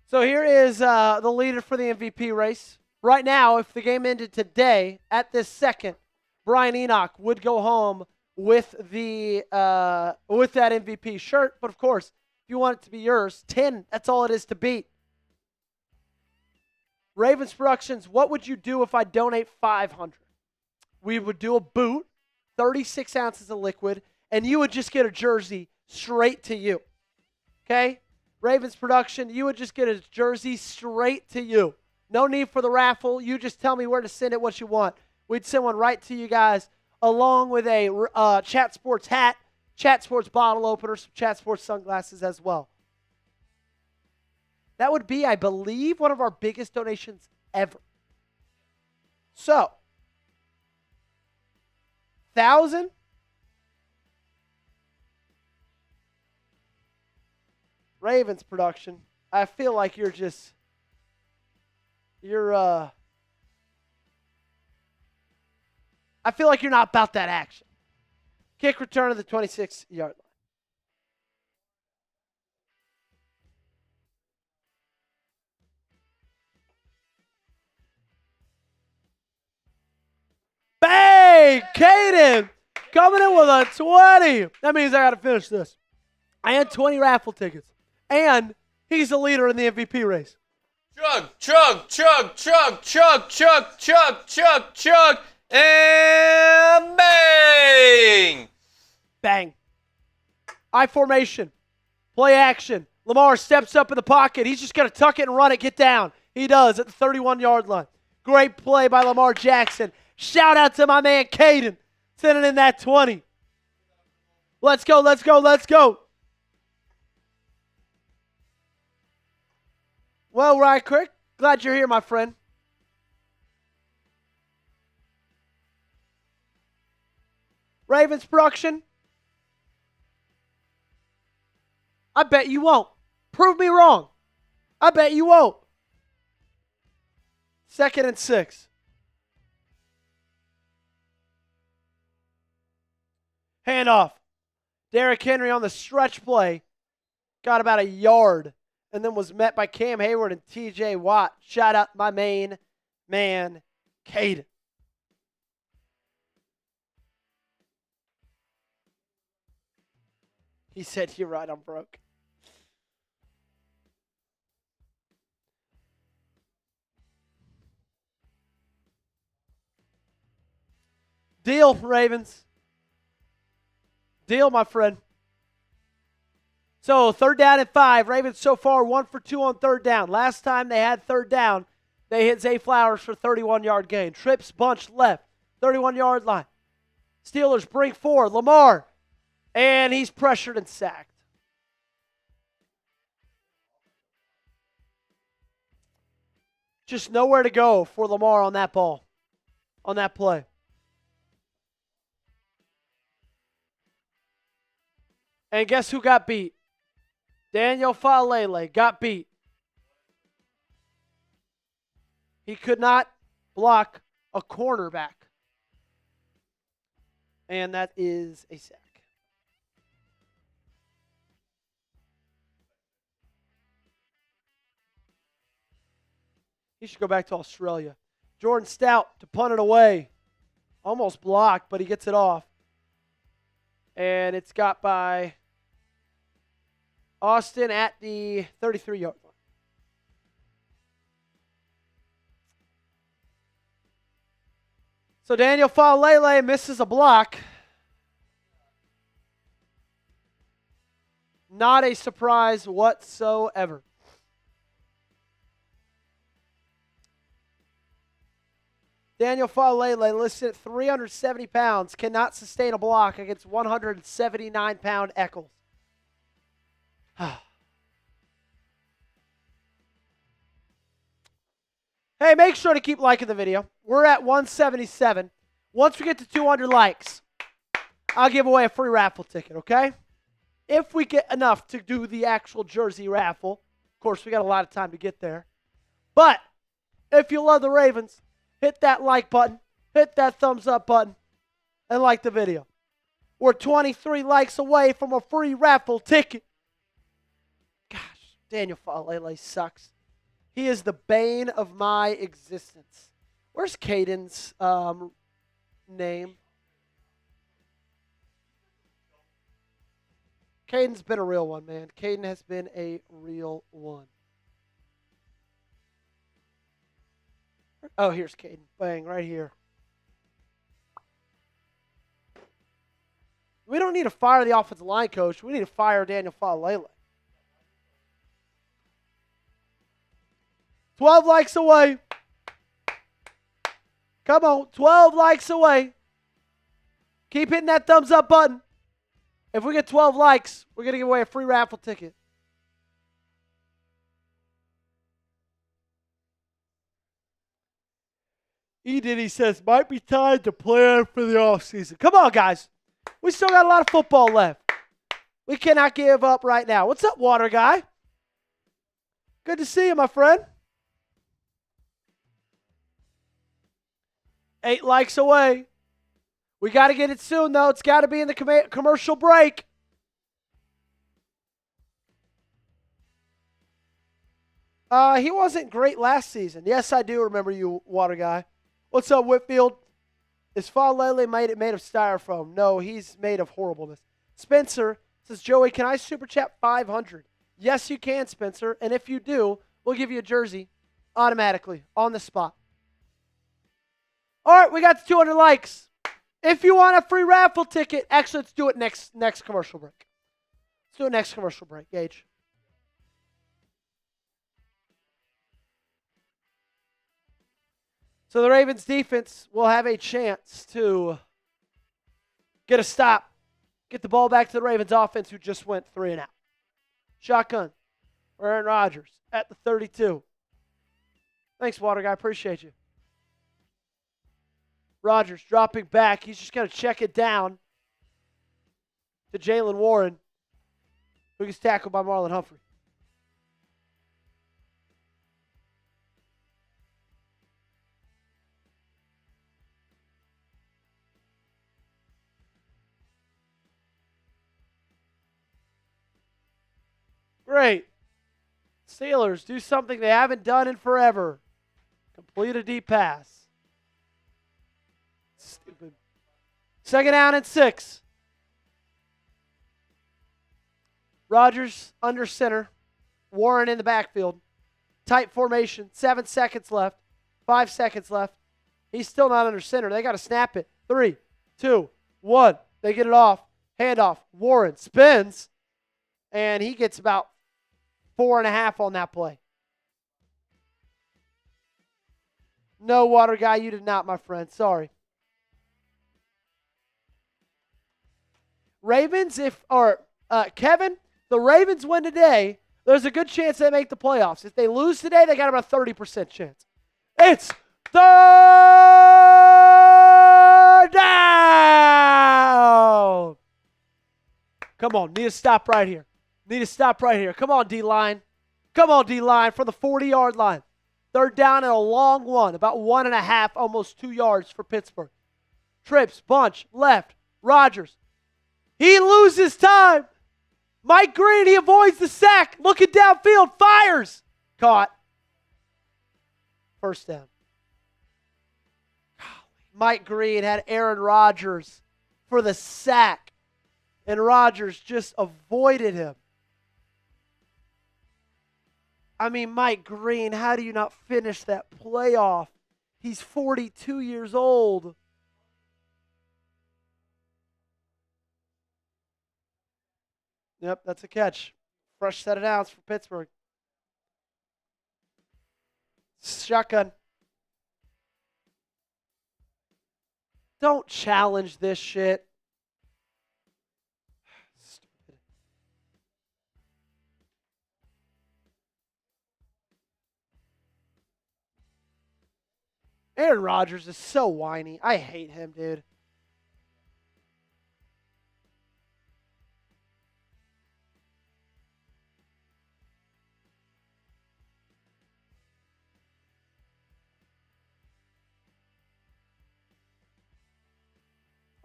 S1: So here is the leader for the MVP race. Right now, if the game ended today, at this second, Brian Enoch would go home with the with that MVP shirt. But of course, if you want it to be yours, 10, that's all it is to beat. Ravens Productions, what would you do if I donate 500? We would do a boot, 36 ounces of liquid, and you would just get a jersey straight to you. Okay? Ravens Production, you would just get a jersey straight to you. No need for the raffle. You just tell me where to send it, what you want. We'd send one right to you guys, along with a Chat Sports hat, Chat Sports bottle opener, some Chat Sports sunglasses as well. That would be, I believe, one of our biggest donations ever. So, 1,000. Ravens Production. I feel like you're I feel like you're not about that action. Kick return of the 26-yard line. Bang! Caden coming in with a 20. That means I got to finish this. I had 20 raffle tickets. And he's the leader in the MVP race.
S2: Chug, chug, chug, chug, chug, chug, chug, chug, chug, and bang!
S1: Bang. I formation. Play action. Lamar steps up in the pocket. He's just going to tuck it and run it, get down. He does at the 31-yard line. Great play by Lamar Jackson. Shout out to my man Caden, sending in that 20. Let's go, let's go, let's go. Well, Ryan Crick, glad you're here, my friend. Ravens Production. I bet you won't. Prove me wrong. I bet you won't. 2nd and 6. Handoff. Derrick Henry on the stretch play. Got about a yard. And then was met by Cam Hayward and T.J. Watt. Shout out my main man, Caden. He said, "You're right, I'm broke." Deal, Ravens. Deal, my friend. So, 3rd down and 5. Ravens so far 1 for 2 on 3rd down. Last time they had 3rd down, they hit Zay Flowers for 31-yard gain. Trips bunch left, 31-yard line. Steelers bring 4. Lamar, and he's pressured and sacked. Just nowhere to go for Lamar on that ball, on that play. And guess who got beat? Daniel Falele got beat. He could not block a cornerback. And that is a sack. He should go back to Australia. Jordan Stout to punt it away. Almost blocked, but he gets it off. And it's got by Austin at the 33-yard line. So Daniel Falele misses a block. Not a surprise whatsoever. Daniel Falele, listed at 370 pounds, cannot sustain a block against 179-pound Eccles. Hey, make sure to keep liking the video. We're at 177. Once we get to 200 likes, I'll give away a free raffle ticket, okay? If we get enough to do the actual jersey raffle. Of course, we got a lot of time to get there. But if you love the Ravens, hit that like button, hit that thumbs up button, and like the video. We're 23 likes away from a free raffle ticket. Gosh, Daniel Falele sucks. He is the bane of my existence. Where's Caden's name? Caden's been a real one, man. Caden has been a real one. Oh, here's Caden. Bang, right here. We don't need to fire the offensive line coach. We need to fire Daniel Falele. 12 likes away. Come on, 12 likes away. Keep hitting that thumbs up button. If we get 12 likes, we're going to give away a free raffle ticket. E. Diddy says, might be time to plan for the offseason. Come on, guys. We still got a lot of football left. We cannot give up right now. What's up, Water Guy? Good to see you, my friend. 8 likes away. We got to get it soon, though. It's got to be in the commercial break. He wasn't great last season. Yes, I do remember you, Water Guy. What's up, Whitfield? Is Falele made of styrofoam? No, he's made of horribleness. Spencer says, Joey, can I super chat 500? Yes, you can, Spencer. And if you do, we'll give you a jersey automatically on the spot. All right, we got the 200 likes. If you want a free raffle ticket, actually, let's do it next commercial break. Let's do it next commercial break, Gage. So the Ravens defense will have a chance to get a stop, get the ball back to the Ravens offense who just went 3 and out. Shotgun for Aaron Rodgers at the 32. Thanks, Water Guy. Appreciate you. Rodgers dropping back. He's just going to check it down to Jalen Warren, who gets tackled by Marlon Humphrey. Great. Steelers do something they haven't done in forever. Complete a deep pass. Stupid. 2nd down and 6. Rodgers under center. Warren in the backfield. Tight formation. 7 seconds left. 5 seconds left. He's still not under center. They got to snap it. 3, 2, 1. They get it off. Handoff. Warren spins. And he gets about 4.5 on that play. No, Water Guy, you did not, my friend. Sorry. Ravens, Kevin, the Ravens win today, there's a good chance they make the playoffs. If they lose today, they got about a 30% chance. It's 3rd down. Come on, need to stop right here. Come on, D-line. Come on, D-line, for the 40-yard line. 3rd down and a long one, about 1.5, almost 2 yards for Pittsburgh. Trips, bunch, left, Rodgers. He loses time. Mike Green, he avoids the sack. Looking downfield, fires. Caught. 1st down. Mike Green had Aaron Rodgers for the sack, and Rodgers just avoided him. I mean, Mike Green, how do you not finish that playoff? He's 42 years old. Yep, that's a catch. Fresh set of downs for Pittsburgh. Shotgun. Don't challenge this shit. Stupid. Aaron Rodgers is so whiny. I hate him, dude.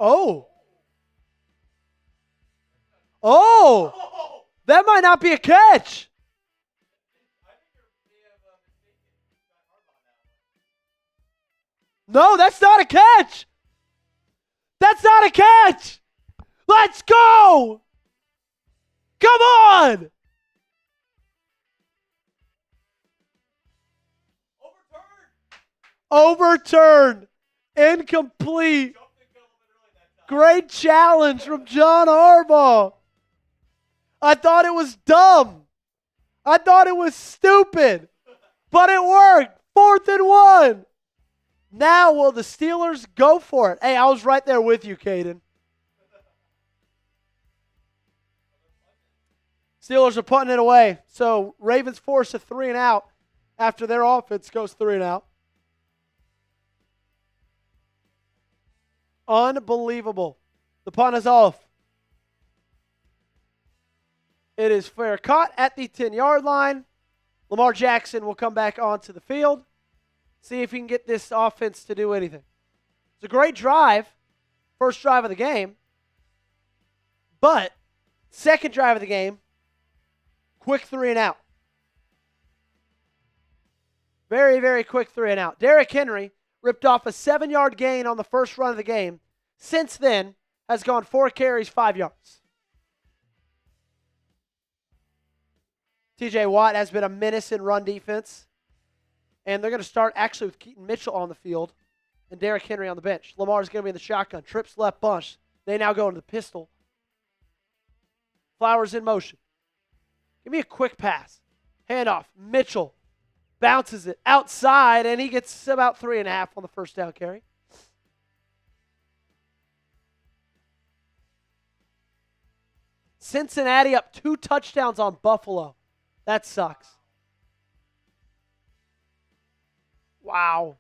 S1: Oh. Oh. That might not be a catch. No, that's not a catch. That's not a catch. Let's go. Come on. Overturned. Incomplete. Great challenge from John Harbaugh. I thought it was dumb. I thought it was stupid. But it worked. 4th and 1. Now will the Steelers go for it? Hey, I was right there with you, Caden. Steelers are punting it away. So Ravens force a 3 and out after their offense goes 3 and out. Unbelievable. The punt is off. It is fair caught at the 10-yard line. Lamar Jackson will come back onto the field. See if he can get this offense to do anything. It's a great drive. First drive of the game. But second drive of the game, quick 3 and out. Very, very quick 3 and out. Derrick Henry ripped off a 7-yard gain on the first run of the game. Since then, has gone 4 carries, 5 yards. TJ Watt has been a menace in run defense. And they're going to start actually with Keaton Mitchell on the field and Derrick Henry on the bench. Lamar's going to be in the shotgun. Trips left bunch. They now go into the pistol. Flowers in motion. Give me a quick pass. Handoff. Mitchell bounces it outside, and he gets about 3.5 on the first down carry. Cincinnati up 2 touchdowns on Buffalo. That sucks. Wow.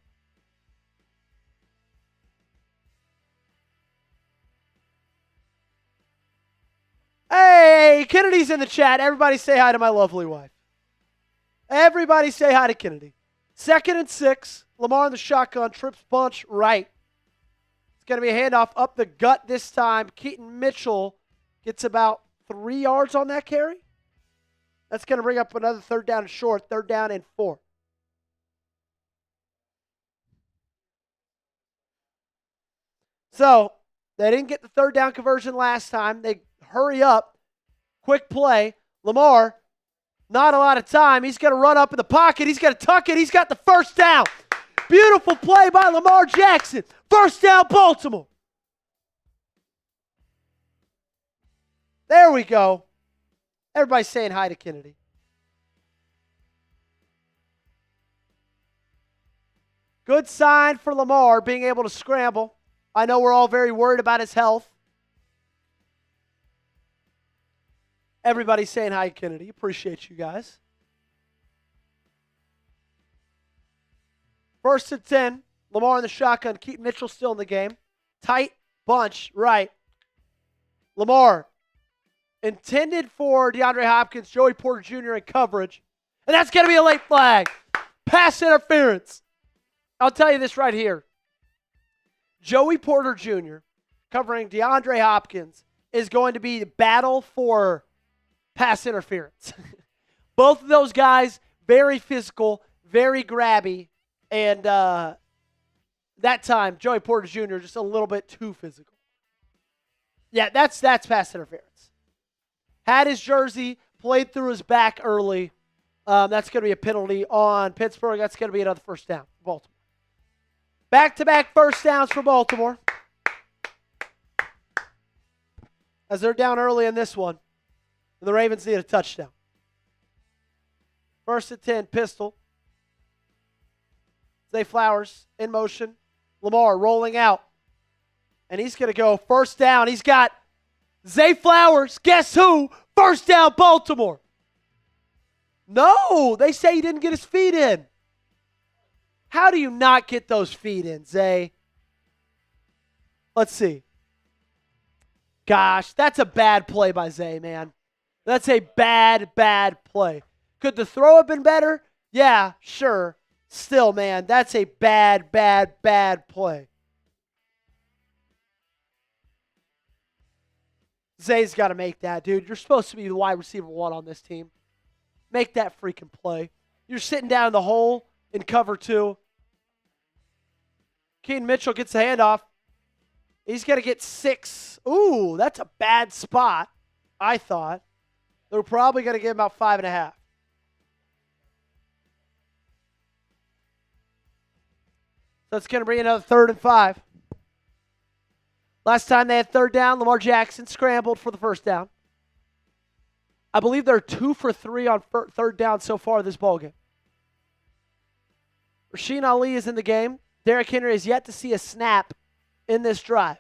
S1: Hey, Kennedy's in the chat. Everybody say hi to my lovely wife. Everybody say hi to Kennedy. 2nd and 6. Lamar in the shotgun. Trips bunch right. It's going to be a handoff up the gut this time. Keaton Mitchell gets about 3 yards on that carry. That's going to bring up another 3rd down and short. 3rd down and 4. So, they didn't get the 3rd down conversion last time. They hurry up. Quick play. Lamar, not a lot of time. He's going to run up in the pocket. He's going to tuck it. He's got the 1st down. Beautiful play by Lamar Jackson. 1st down, Baltimore. There we go. Everybody's saying hi to Kennedy. Good sign for Lamar being able to scramble. I know we're all very worried about his health. Everybody's saying hi, Kennedy. Appreciate you guys. 1st and 10. Lamar in the shotgun. Keaton Mitchell still in the game. Tight bunch right. Lamar intended for DeAndre Hopkins, Joey Porter Jr. in coverage. And that's going to be a late flag. Pass interference. I'll tell you this right here. Joey Porter Jr. covering DeAndre Hopkins is going to be the battle for pass interference. Both of those guys, very physical, very grabby, and that time, Joey Porter Jr. just a little bit too physical. Yeah, that's pass interference. Had his jersey, played through his back early. That's going to be a penalty on Pittsburgh. That's going to be another 1st down for Baltimore. Back-to-back 1st downs for Baltimore. As they're down early in this one. And the Ravens need a touchdown. 1st and 10, pistol. Zay Flowers in motion. Lamar rolling out. And he's going to go 1st down. He's got Zay Flowers. Guess who? 1st down, Baltimore. No, they say he didn't get his feet in. How do you not get those feet in, Zay? Let's see. Gosh, that's a bad play by Zay, man. That's a bad play. Could the throw have been better? Yeah, sure. Still, man, that's a bad play. Zay's got to make that, dude. You're supposed to be the wide receiver 1 on this team. Make that freaking play. You're sitting down in the hole in cover 2. Keaton Mitchell gets the handoff. He's going to get 6. Ooh, that's a bad spot, I thought. They're probably going to give him about 5.5. So it's going to bring another 3rd and 5. Last time they had 3rd down, Lamar Jackson scrambled for the 1st down. I believe they're 2 for 3 on 3rd down so far this ballgame. Rasheen Ali is in the game. Derrick Henry has yet to see a snap in this drive.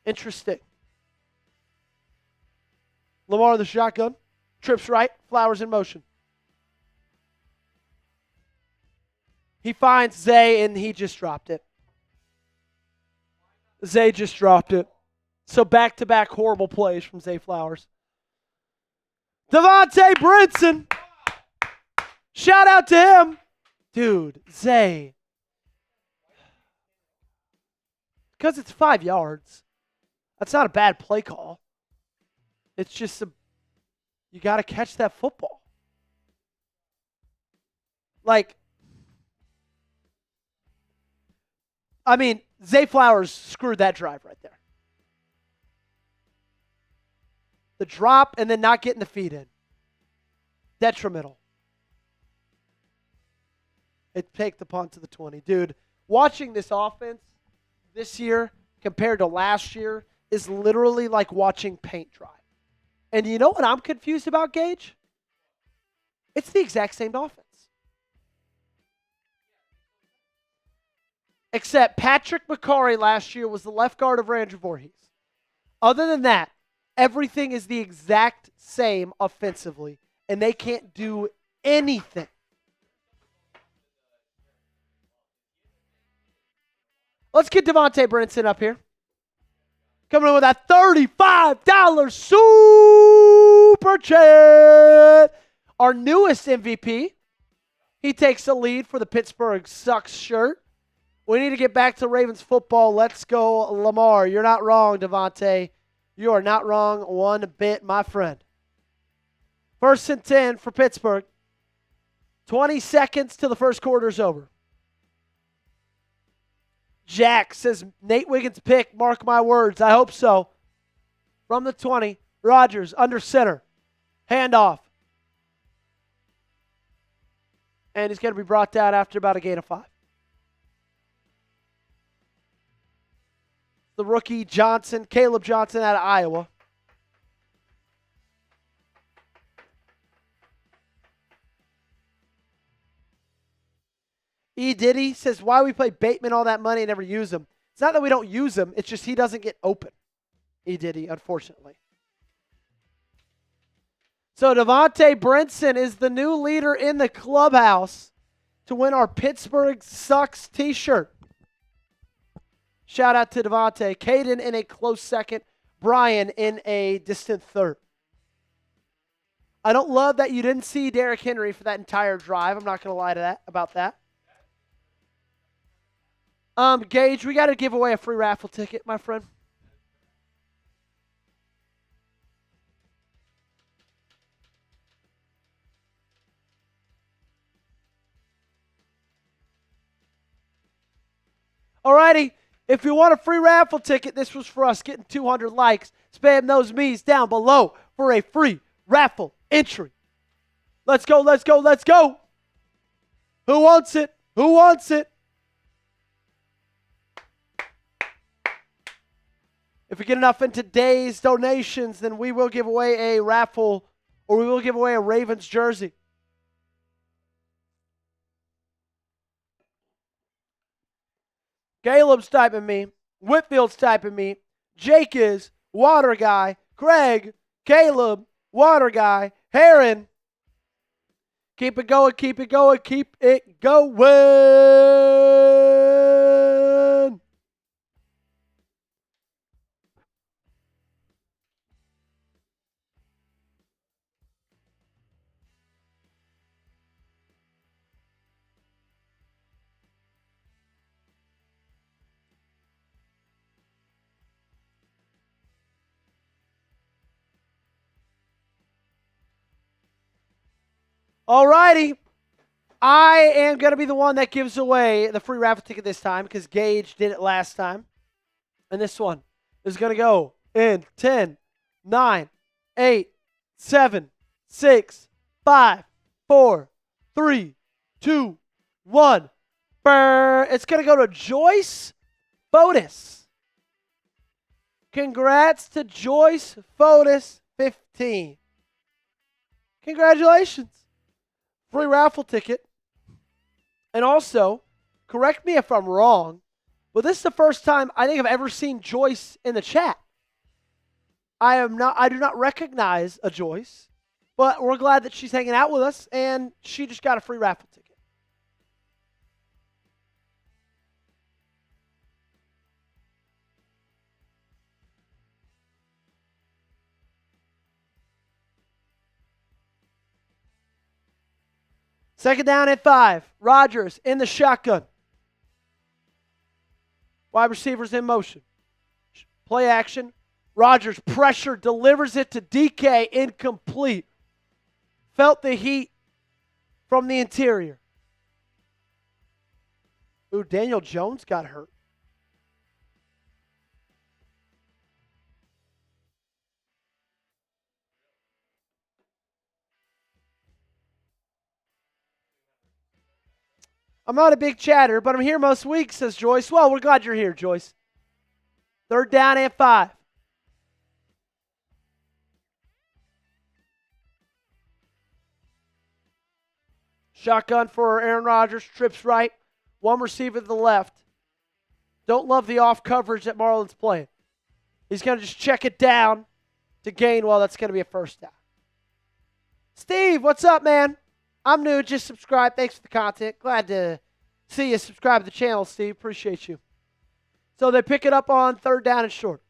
S1: Interesting. Lamar in the shotgun. Trips right. Flowers in motion. He finds Zay, and he just dropped it. Zay just dropped it. So back-to-back horrible plays from Zay Flowers. Devontae Brinson. Shout out to him. Dude, Zay. Because it's 5 yards. That's not a bad play call. It's just you got to catch that football. Zay Flowers screwed that drive right there. The drop and then not getting the feet in. Detrimental. It take the punt to the 20. Dude, watching this offense this year compared to last year is literally like watching paint dry. And you know what I'm confused about, Gage? It's the exact same offense. Except Patrick McCarry last year was the left guard of Ranger Voorhees. Other than that, everything is the exact same offensively, and they can't do anything. Let's get Devontae Brinson up here. Coming in with that $35 super chat. Our newest MVP. He takes the lead for the Pittsburgh Sucks shirt. We need to get back to Ravens football. Let's go, Lamar. You're not wrong, Devontae. You are not wrong one bit, my friend. 1st and 10 for Pittsburgh. 20 seconds till the first quarter's over. Jack says, Nate Wiggins pick, mark my words. I hope so. From the 20, Rodgers under center. Handoff. And he's going to be brought down after about a gain of 5. The rookie Johnson, Caleb Johnson out of Iowa. E. Diddy says, why we play Bateman all that money and never use him? It's not that we don't use him. It's just he doesn't get open. E. Diddy, unfortunately. So Devontae Brinson is the new leader in the clubhouse to win our Pittsburgh Sucks t-shirt. Shout out to Devontae. Caden in a close second. Brian in a distant third. I don't love that you didn't see Derrick Henry for that entire drive. I'm not going to lie to that about that. Gage, we got to give away a free raffle ticket, my friend. Alrighty, if you want a free raffle ticket, this was for us getting 200 likes. Spam those me's down below for a free raffle entry. Let's go, let's go, let's go. Who wants it? Who wants it? If we get enough in today's donations, then we will give away a raffle, or we will give away a Ravens jersey. Caleb's typing me. Whitfield's typing me. Jake is. Water Guy. Craig. Caleb. Water Guy. Heron. Keep it going, keep it going, keep it going. All righty. I am going to be the one that gives away the free raffle ticket this time because Gage did it last time. And this one is going to go in 10, 9, 8, 7, 6, 5, 4, 3, 2, 1. Burr. It's going to go to Joyce Fotis. Congrats to Joyce Fotis, 15. Congratulations. Free raffle ticket. And also, correct me if I'm wrong, but this is the first time I think I've ever seen Joyce in the chat. I do not recognize a Joyce, but we're glad that she's hanging out with us, and she just got a free raffle ticket. Second down at 5. Rodgers in the shotgun. Wide receivers in motion. Play action. Rodgers pressure, delivers it to DK, incomplete. Felt the heat from the interior. Ooh, Daniel Jones got hurt. I'm not a big chatter, but I'm here most weeks, says Joyce. Well, we're glad you're here, Joyce. Third down and 5. Shotgun for Aaron Rodgers. Trips right. One receiver to the left. Don't love the off coverage that Marlon's playing. He's going to just check it down to Gainwell. That's going to be a first down. Steve, what's up, man? I'm new. Just subscribe. Thanks for the content. Glad to see you subscribe to the channel, Steve. Appreciate you. So they pick it up on third down and short.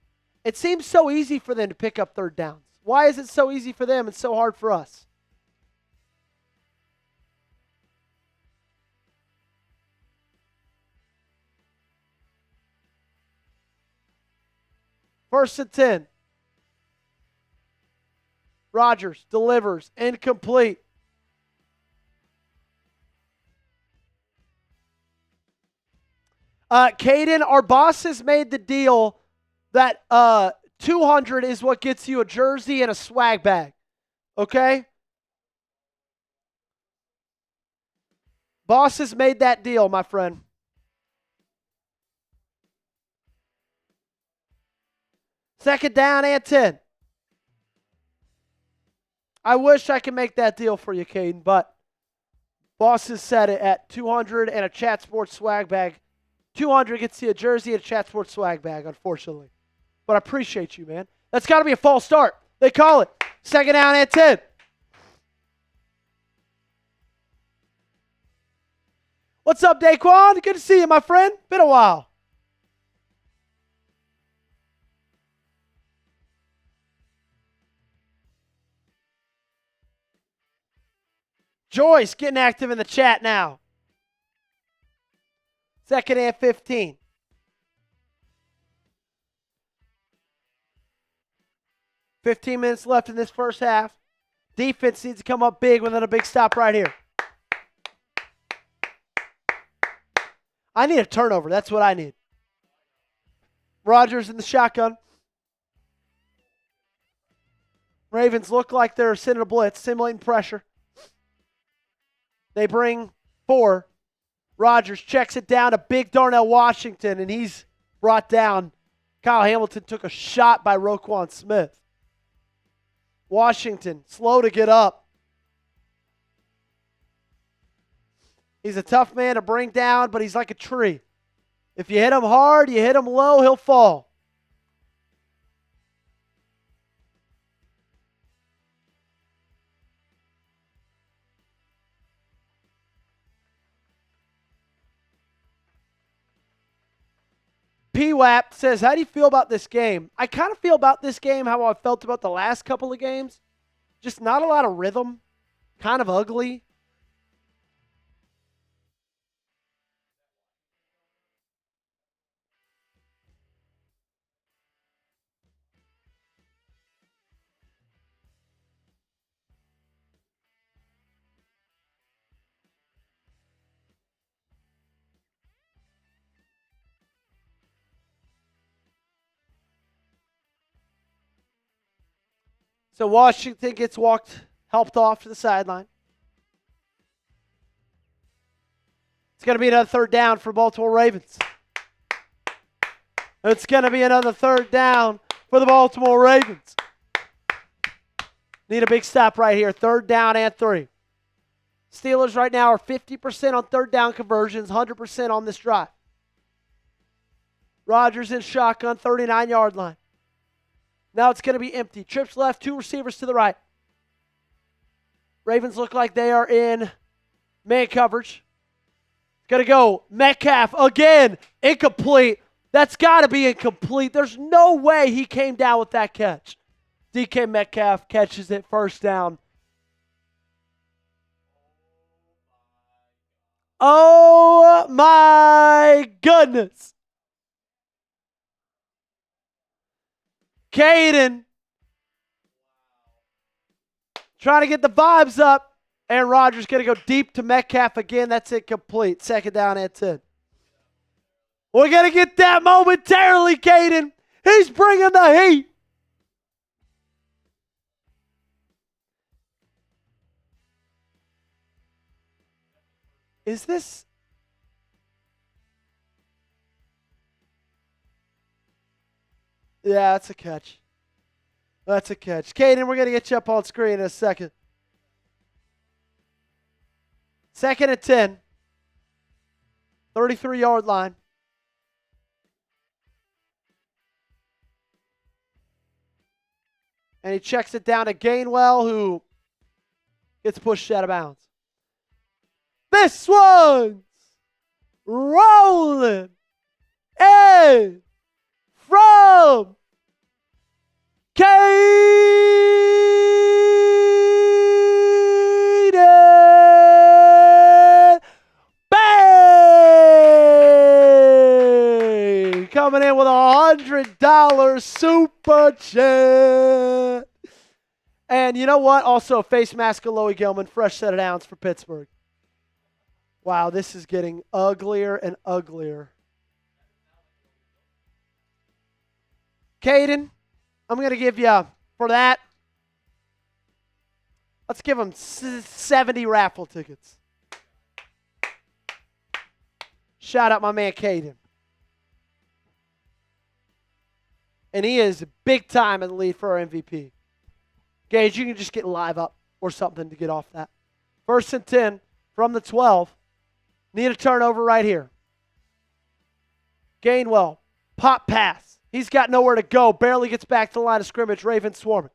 S1: It seems so easy for them to pick up third downs. Why is it so easy for them and so hard for us? First and 10. Rodgers delivers. Incomplete. Caden, our bosses made the deal that $200 is what gets you a jersey and a swag bag. Okay? Bosses made that deal, my friend. Second down and 10. I wish I could make that deal for you, Caden, but bosses set it at $200 and a Chat Sports swag bag. $200 gets you a jersey and a Chat Sports swag bag, unfortunately. But I appreciate you, man. That's got to be a false start. They call it. Second down and 10. What's up, Daquan? Good to see you, my friend. Been a while. Joyce getting active in the chat now. Second and 15. $15 minutes left in this first half. Defense needs to come up big within a big stop right here. I need a turnover. That's what I need. Rodgers in the shotgun. Ravens look like they're sending a blitz, simulating pressure. They bring 4. Rodgers checks it down to big Darnell Washington, and he's brought down. Kyle Hamilton took a shot by Roquan Smith. Washington, slow to get up. He's a tough man to bring down, but he's like a tree. If you hit him hard, you hit him low, he'll fall. PWAP says, how do you feel about this game? I kind of feel about this game how I felt about the last couple of games. Just not a lot of rhythm. Kind of ugly. So Washington gets helped off to the sideline. It's going to be another third down for Baltimore Ravens. It's going to be another third down for the Baltimore Ravens. Need a big stop right here. Third down and 3. Steelers right now are 50% on third down conversions, 100% on this drive. Rodgers in shotgun, 39-yard line. Now it's going to be empty. Trips left, 2 receivers to the right. Ravens look like they are in man coverage. It's going to go Metcalf again. Incomplete. That's got to be incomplete. There's no way he came down with that catch. DK Metcalf catches it, first down. Oh my goodness. Caden trying to get the vibes up. And Rodgers going to go deep to Metcalf again. That's incomplete. Second down and 10. We're going to get that momentarily, Caden. He's bringing the heat. Is this? Yeah, that's a catch. That's a catch. Caden, we're going to get you up on screen in a second. Second and 10. 33-yard line. And he checks it down to Gainwell, who gets pushed out of bounds. This one's rolling in from Caden Bay coming in with $100 super chat. And you know what? Also, face mask of Loey Gilman, fresh set of downs for Pittsburgh. Wow, this is getting uglier and uglier. Caden, I'm going to give you, for that, let's give him 70 raffle tickets. Shout out my man Caden. And he is big time in the lead for our MVP. Gage, you can just get live up or something to get off that. First and 10 from the 12. Need a turnover right here. Gainwell, pop pass. He's got nowhere to go. Barely gets back to the line of scrimmage. Ravens swarming.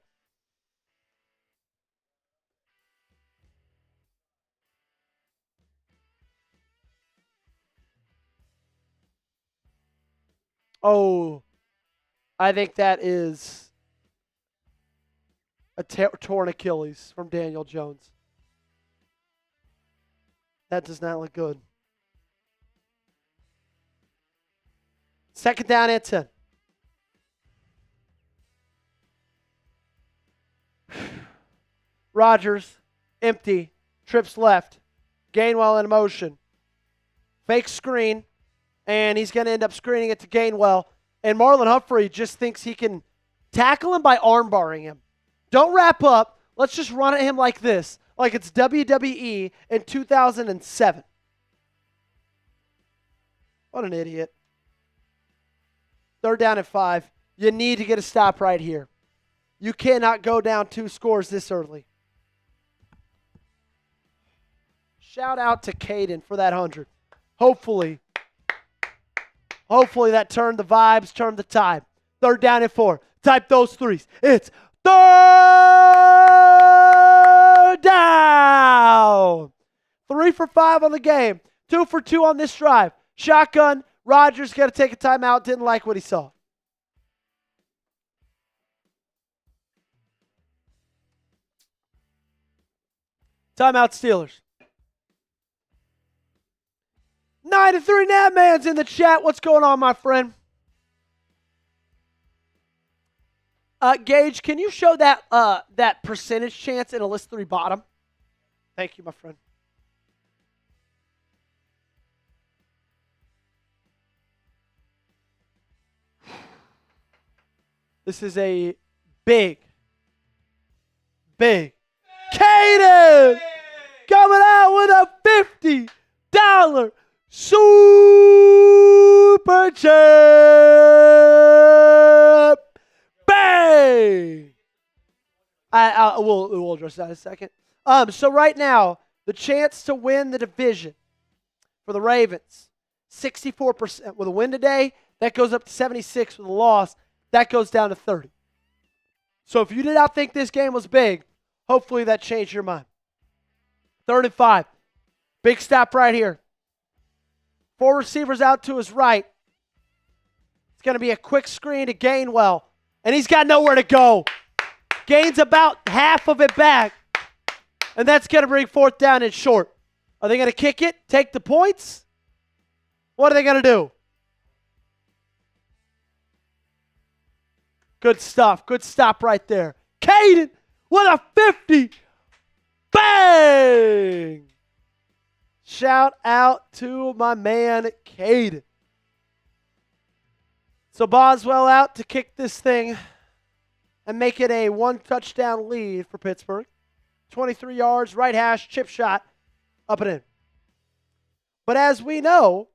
S1: Oh, I think that is a torn Achilles from Daniel Jones. That does not look good. Second down and 10. Rodgers, empty, trips left. Gainwell in motion. Fake screen, and he's going to end up screening it to Gainwell. And Marlon Humphrey just thinks he can tackle him by armbarring him. Don't wrap up. Let's just run at him like this, like it's WWE in 2007. What an idiot. Third down and 5. You need to get a stop right here. You cannot go down 2 scores this early. Shout out to Caden for that 100. Hopefully that turned the vibes, turned the tide. Third down and 4. Type those threes. It's third down. 3 for 5 on the game. 2 for 2 on this drive. Shotgun, Rodgers got to take a timeout. Didn't like what he saw. Timeout Steelers. 9-3 Natman's in the chat. What's going on, my friend? Gage, can you show that percentage chance in a list 3 bottom? Thank you, my friend. This is a big Caden coming out with a $50 super chip. Bang! We'll address that in a second. So right now, the chance to win the division for the Ravens, 64%. With a win today, that goes up to 76. With a loss, that goes down to 30. So if you did not think this game was big, hopefully that changed your mind. 3rd and 5. Big stop right here. 4 receivers out to his right. It's going to be a quick screen to Gainwell. And he's got nowhere to go. Gains about half of it back. And that's going to bring 4th down and short. Are they going to kick it? Take the points? What are they going to do? Good stuff. Good stop right there. Caden with a 50. Bang! Shout out to my man, Caden. So Boswell out to kick this thing and make it a 1-touchdown lead for Pittsburgh. 23 yards, right hash, chip shot, up and in. But as we know,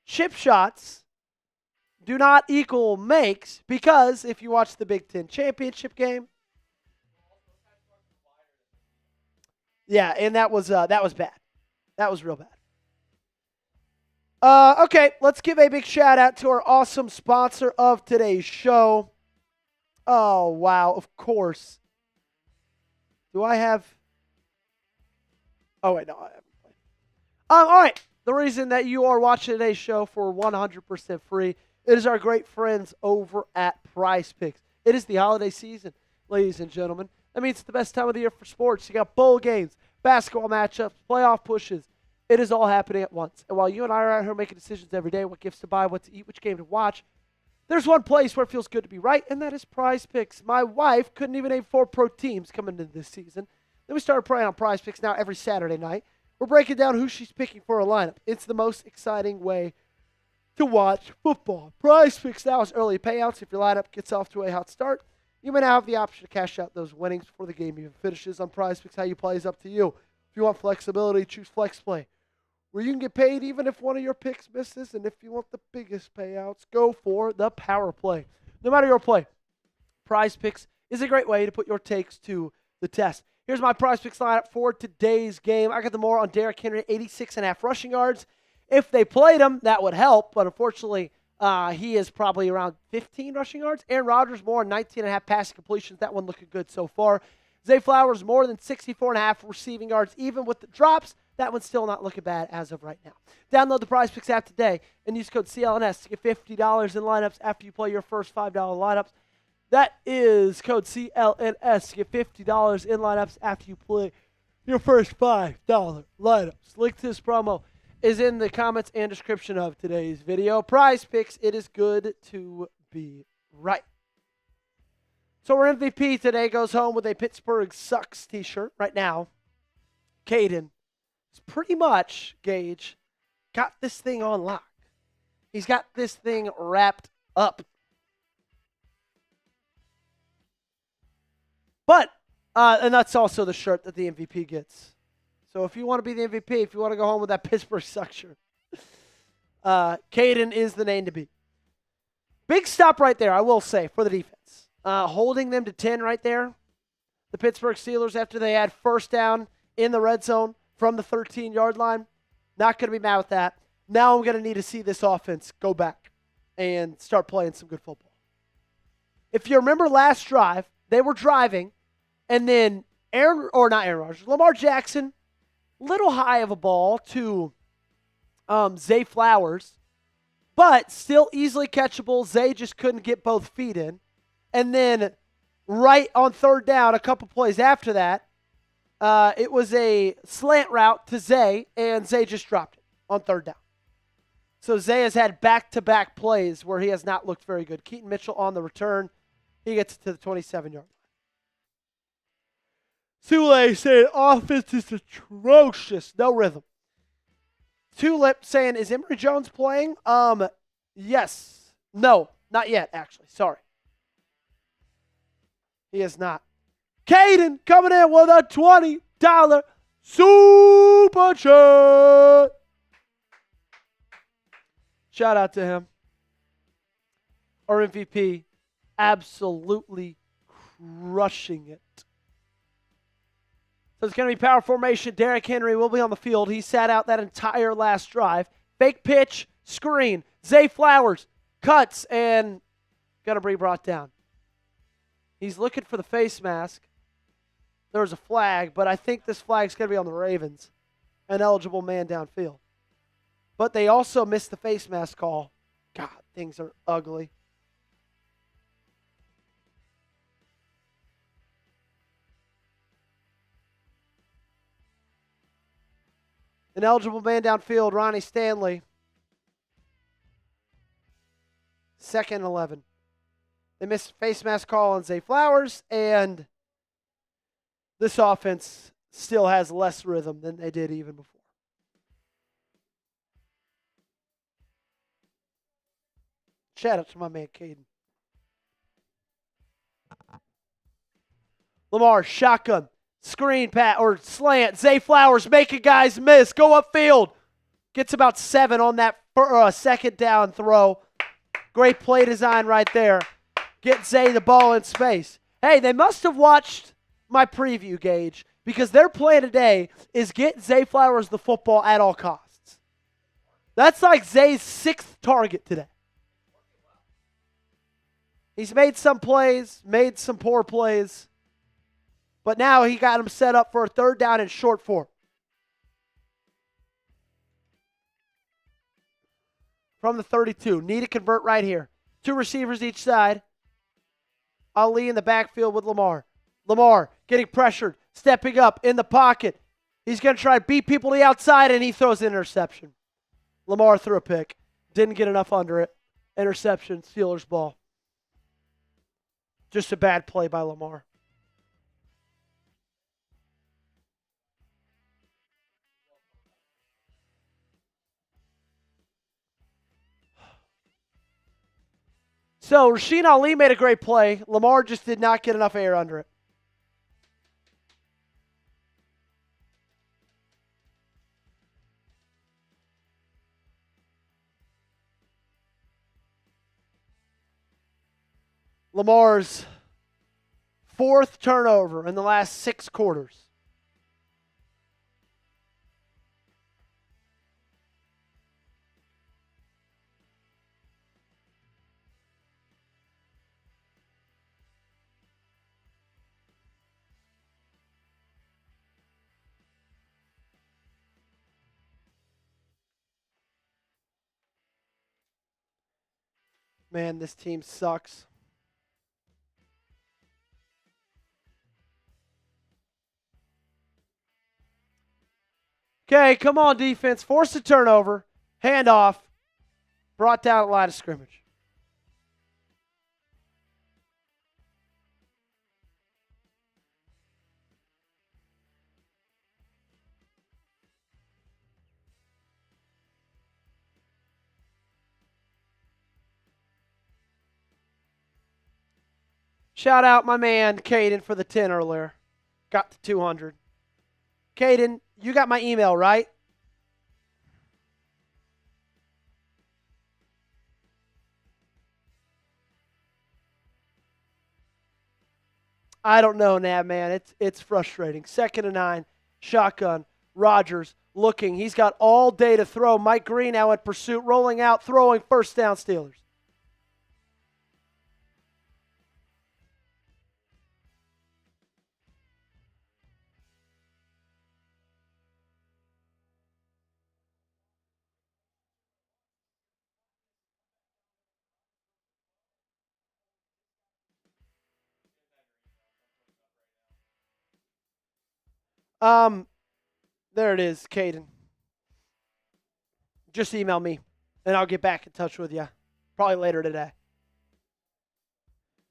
S1: chip shots do not equal makes because if you watch the Big Ten championship game, yeah, and that was bad. That was real bad. Okay, let's give a big shout out to our awesome sponsor of today's show. Oh, wow, of course. Do I have... Oh, wait, no, I haven't played. All right, the reason that you are watching today's show for 100% free, it is our great friends over at Prize Picks. It is the holiday season, ladies and gentlemen. That means it's the best time of the year for sports. You got bowl games, basketball matchups, playoff pushes. It is all happening at once. And while you and I are out here making decisions every day, what gifts to buy, what to eat, which game to watch, there's one place where it feels good to be right, and that is Prize Picks. My wife couldn't even name 4 pro teams coming into this season. Then we started playing on Prize Picks now every Saturday night. We're breaking down who she's picking for a lineup. It's the most exciting way to watch football. Prize Picks now has early payouts. If your lineup gets off to a hot start, you may now have the option to cash out those winnings before the game even finishes. On Prize Picks, how you play is up to you. If you want flexibility, choose Flex Play, where you can get paid even if one of your picks misses. And if you want the biggest payouts, go for the power play. No matter your play, Prize Picks is a great way to put your takes to the test. Here's my Prize Picks lineup for today's game. I got the more on Derrick Henry, 86.5 rushing yards. If they played him, that would help, but unfortunately, he is probably around 15 rushing yards. Aaron Rodgers more, 19.5 passing completions. That one looking good so far. Zay Flowers more than 64.5 receiving yards, even with the drops. That one's still not looking bad as of right now. Download the Prize Picks app today and use code CLNS to get $50 in lineups after you play your first $5 lineups. That is code CLNS to get $50 in lineups after you play your first $5 lineups. Link to this promo is in the comments and description of today's video. Prize Picks, it is good to be right. So our MVP today goes home with a Pittsburgh Sucks t-shirt right now. Caden is pretty much, Gage, got this thing on lock. He's got this thing wrapped up. But, and that's also the shirt that the MVP gets. So if you want to be the MVP, if you want to go home with that Pittsburgh Sucks shirt, Caden is the name to beat. Big stop right there, I will say, for the defense. Holding them to 10 right there. The Pittsburgh Steelers, after they had first down in the red zone from the 13-yard line, not going to be mad with that. Now I'm going to need to see this offense go back and start playing some good football. If you remember last drive, they were driving, and then Lamar Jackson, little high of a ball to Zay Flowers, but still easily catchable. Zay just couldn't get both feet in. And then right on third down, a couple plays after that, it was a slant route to Zay, and Zay just dropped it on third down. So Zay has had back-to-back plays where he has not looked very good. Keaton Mitchell on the return. He gets to the 27-yard line. Sule saying offense is atrocious. No rhythm. Tulip saying, is Emory Jones playing? Yes. No, not yet, actually. Sorry. He is not. Caden coming in with a $20 super chat. Shout out to him. Our MVP, absolutely crushing it. So it's going to be power formation. Derrick Henry will be on the field. He sat out that entire last drive. Fake pitch, screen. Zay Flowers cuts and going to be brought down. He's looking for the face mask. There was a flag, but I think this flag's going to be on the Ravens. An eligible man downfield. But they also missed the face mask call. God, things are ugly. An eligible man downfield, Ronnie Stanley. 2nd and 11. They missed face mask call on Zay Flowers, and this offense still has less rhythm than they did even before. Shout out to my man, Caden. Lamar, shotgun, screen pat or slant. Zay Flowers making guys miss. Go upfield. Gets about 7 on that second down throw. Great play design right there. Get Zay the ball in space. Hey, they must have watched my preview, Gage, because their plan today is get Zay Flowers the football at all costs. That's like Zay's 6th target today. He's made some plays, made some poor plays, but now he got him set up for a third down and short 4. From the 32, need to convert right here. 2 receivers each side. Ali in the backfield with Lamar. Lamar getting pressured, stepping up in the pocket. He's going to try to beat people to the outside, and he throws an interception. Lamar threw a pick. Didn't get enough under it. Interception, Steelers ball. Just a bad play by Lamar. So Rasheen Ali made a great play. Lamar just did not get enough air under it. Lamar's 4th turnover in the last 6 quarters. Man, this team sucks. Okay, come on, defense. Force a turnover. Handoff. Brought down at line of scrimmage. Shout out my man, Caden, for the 10 earlier. Got to 200. Caden, you got my email, right? I don't know, Nab, man. It's frustrating. 2nd and 9, shotgun. Rodgers looking. He's got all day to throw. Mike Green now in pursuit, rolling out, throwing, first down Steelers. There it is, Caden. Just email me, and I'll get back in touch with you. Probably later today.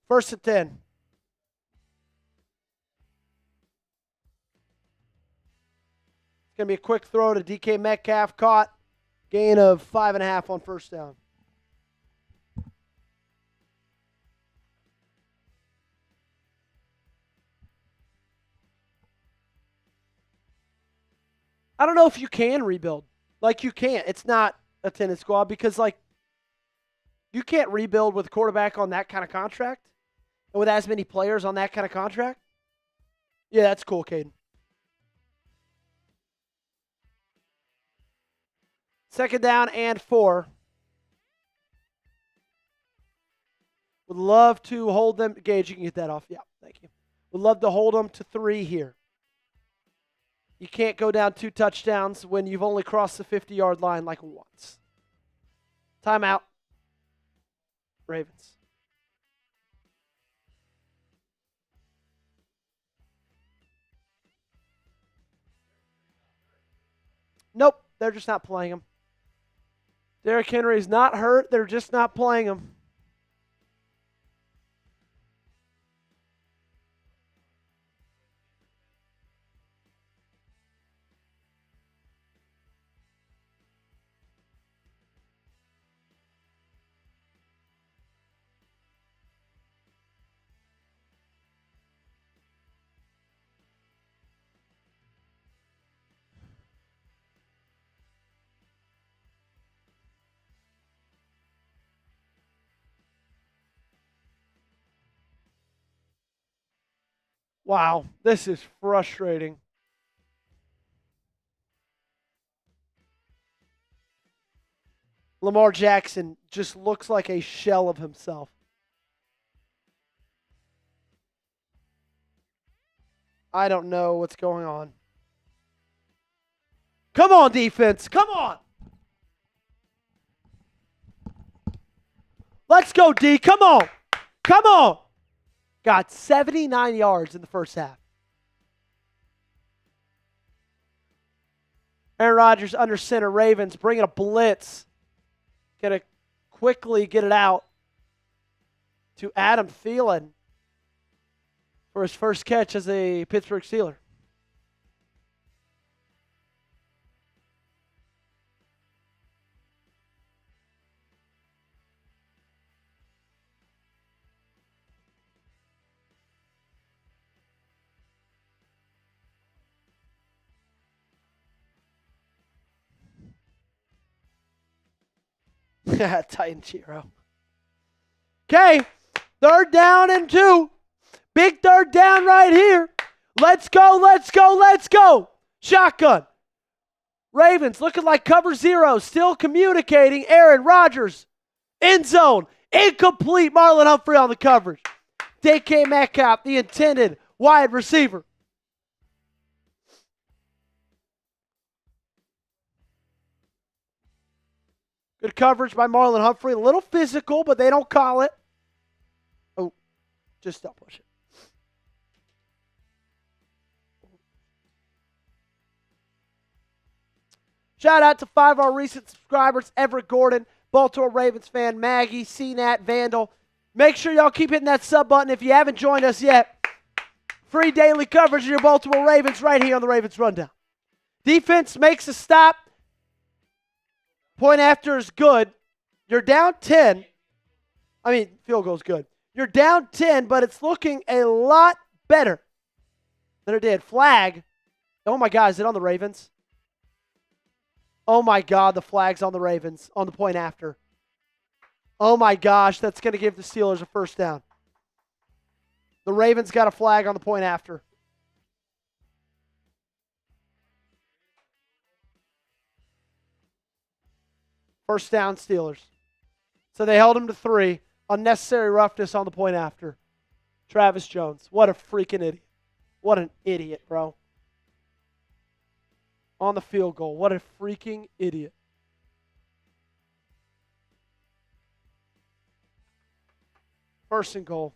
S1: 1st and 10. It's going to be a quick throw to DK Metcalf. Caught. Gain of 5.5 on 1st down. I don't know if you can rebuild. Like, you can't. It's not a tennis squad because, like, you can't rebuild with a quarterback on that kind of contract and with as many players on that kind of contract. Yeah, that's cool, Caden. 2nd down and 4. Would love to hold them. Gage, you can get that off. Yeah, thank you. Would love to hold them to 3 here. You can't go down 2 touchdowns when you've only crossed the 50-yard line like once. Timeout. Ravens. Nope, they're just not playing him. Derrick Henry's not hurt. They're just not playing him. Wow, this is frustrating. Lamar Jackson just looks like a shell of himself. I don't know what's going on. Come on, defense. Come on. Let's go, D. Come on. Come on. Got 79 yards in the first half. Aaron Rodgers under center. Ravens bringing a blitz. Going to quickly get it out to Adam Thielen for his first catch as a Pittsburgh Steeler. Titan Chiro. Okay, 3rd down and 2. Big 3rd down right here. Let's go, let's go, let's go. Shotgun. Ravens looking like cover 0. Still communicating. Aaron Rodgers. End zone. Incomplete. Marlon Humphrey on the coverage. DK Metcalf, the intended wide receiver. Good coverage by Marlon Humphrey. A little physical, but they don't call it. Oh, just don't push it. Shout out to 5 of our recent subscribers, Everett Gordon, Baltimore Ravens fan, Maggie, CNAT, Vandal. Make sure y'all keep hitting that sub button if you haven't joined us yet. Free daily coverage of your Baltimore Ravens right here on the Ravens Rundown. Defense makes a stop. Point after is good. You're down 10. Field goal's good. You're down 10, but it's looking a lot better than it did. Flag. Oh, my God. Is it on the Ravens? Oh, my God. The flag's on the Ravens on the point after. Oh, my gosh. That's going to give the Steelers a first down. The Ravens got a flag on the point after. First down, Steelers. So they held him to 3. Unnecessary roughness on the point after. Travis Jones. What a freaking idiot. What an idiot, bro. On the field goal. What a freaking idiot. First and goal.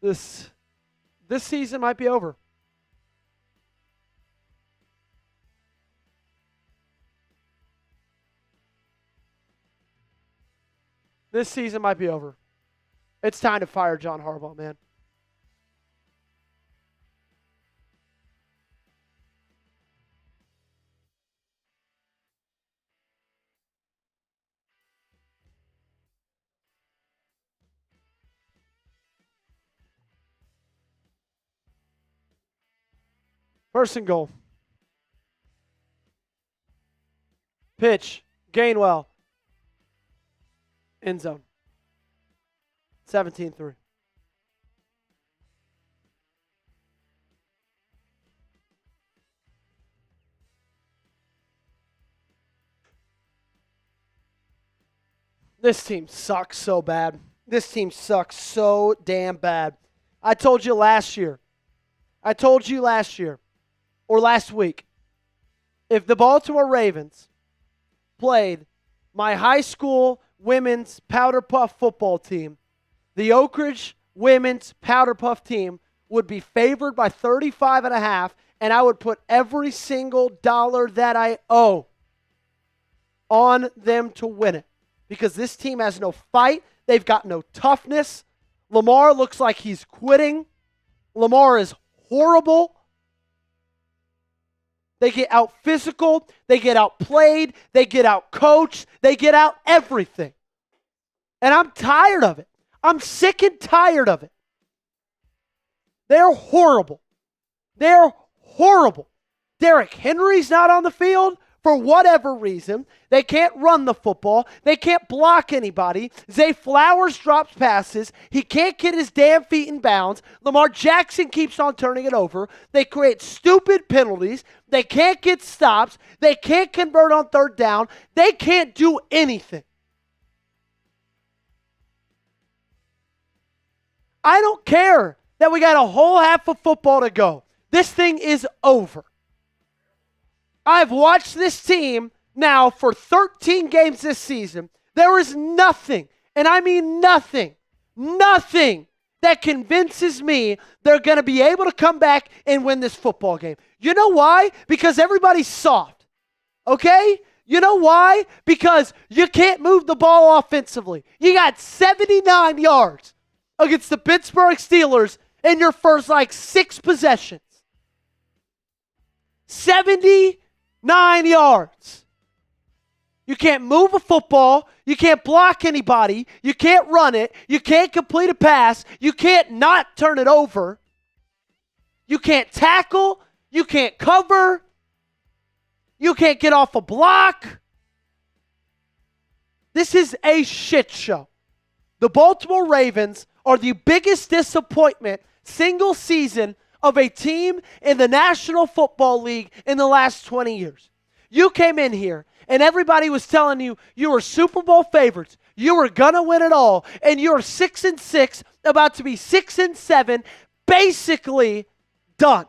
S1: This season might be over. This season might be over. It's time to fire John Harbaugh, man. First and goal. Pitch. Gainwell. End zone. 17-3. This team sucks so bad. This team sucks so damn bad. I told you last year, or last week, if the Baltimore Ravens played my high school women's powder puff football team, the Oak Ridge women's powder puff team would be favored by 35.5, and I would put every single dollar that I owe on them to win it. Because this team has no fight. They've got no toughness. Lamar looks like he's quitting. Lamar is horrible. They get out physical. They get outplayed. They get out coached. They get out everything. And I'm tired of it. I'm sick and tired of it. They're horrible. They're horrible. Derrick Henry's not on the field for whatever reason. They can't run the football. They can't block anybody. Zay Flowers drops passes. He can't get his damn feet in bounds. Lamar Jackson keeps on turning it over. They create stupid penalties. They can't get stops. They can't convert on third down. They can't do anything. I don't care that we got a whole half of football to go. This thing is over. I've watched this team now for 13 games this season. There is nothing, and I mean nothing that convinces me they're going to be able to come back and win this football game. You know why? Because everybody's soft, okay? You know why? Because you can't move the ball offensively. You got 79 yards against the Pittsburgh Steelers in your first, 6 possessions. 79 yards. You can't move a football. You can't block anybody. You can't run it. You can't complete a pass. You can't not turn it over. You can't tackle. You can't cover. You can't get off a block. This is a shit show. The Baltimore Ravens are the biggest disappointment single season of a team in the National Football League in the last 20 years. You came in here and everybody was telling you you were Super Bowl favorites. You were going to win it all. And you're 6-6, about to be 6-7, basically done.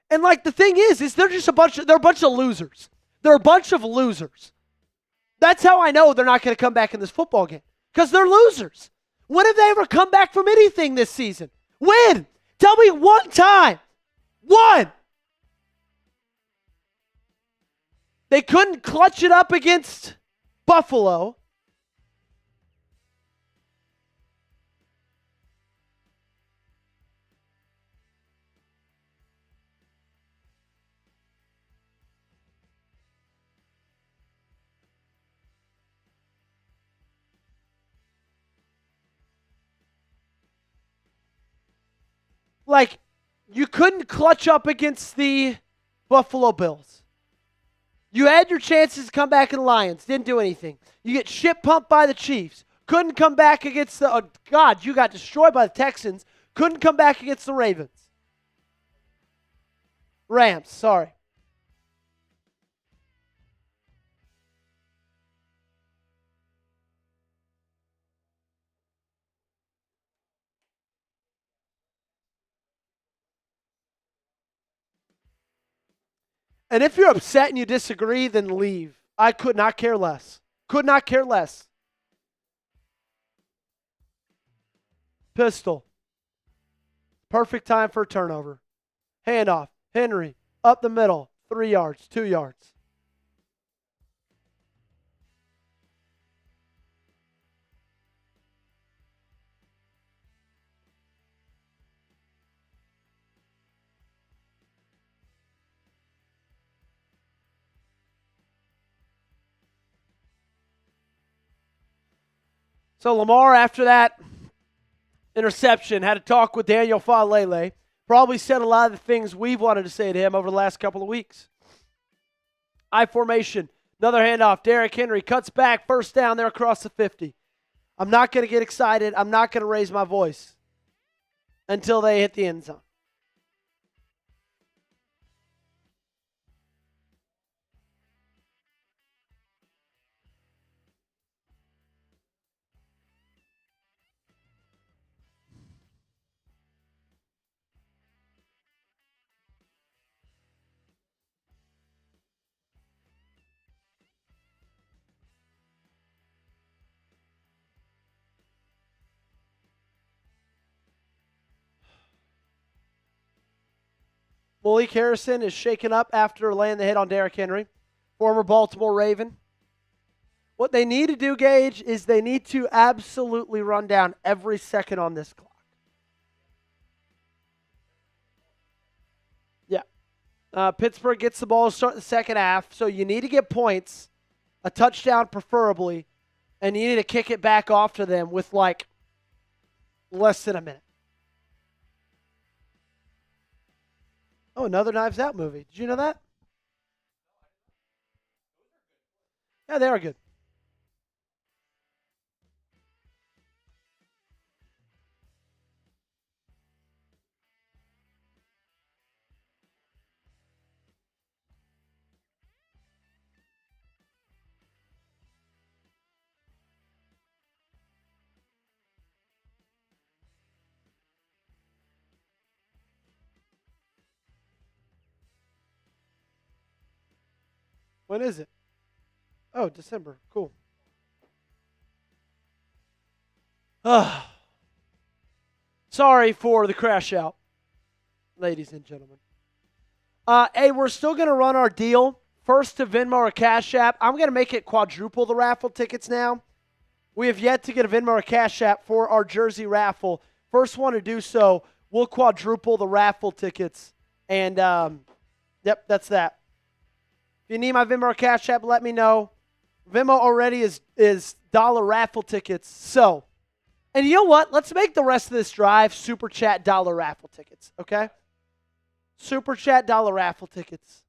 S1: And the thing is they're just a bunch of losers. They're a bunch of losers. That's how I know they're not going to come back in this football game. Because they're losers. When have they ever come back from anything this season? When? Tell me one time. One. They couldn't clutch it up against Buffalo. You couldn't clutch up against the Buffalo Bills. You had your chances to come back in the Lions. Didn't do anything. You get shit pumped by the Chiefs. Couldn't come back against the... you got destroyed by the Texans. Couldn't come back against the Ravens. Rams, sorry. And if you're upset and you disagree, then leave. I could not care less. Could not care less. Pistol. Perfect time for a turnover. Handoff. Henry. Up the middle. 3 yards. 2 yards. So Lamar, after that interception, had a talk with Daniel Falele. Probably said a lot of the things we've wanted to say to him over the last couple of weeks. I formation. Another handoff. Derrick Henry cuts back. First down there across the 50. I'm not going to get excited. I'm not going to raise my voice until they hit the end zone. Malik Harrison is shaken up after laying the hit on Derrick Henry, former Baltimore Raven. What they need to do, Gage, is they need to absolutely run down every second on this clock. Yeah. Pittsburgh gets the ball to start the second half, so you need to get points, a touchdown preferably, and you need to kick it back off to them with like less than a minute. Oh, another Knives Out movie. Did you know that? Yeah, they are good. When is it? Oh, December. Cool. Sorry for the crash out, ladies and gentlemen. Hey, we're still going to run our deal. First to Venmo or Cash App. I'm going to make it quadruple the raffle tickets now. We have yet to get a Venmo or Cash App for our jersey raffle. First one to do so, we'll quadruple the raffle tickets. And, yep, that's that. If you need my Venmo or Cash App, let me know. Venmo already is dollar raffle tickets. So, and you know what? Let's make the rest of this drive Super Chat dollar raffle tickets, okay? Super Chat dollar raffle tickets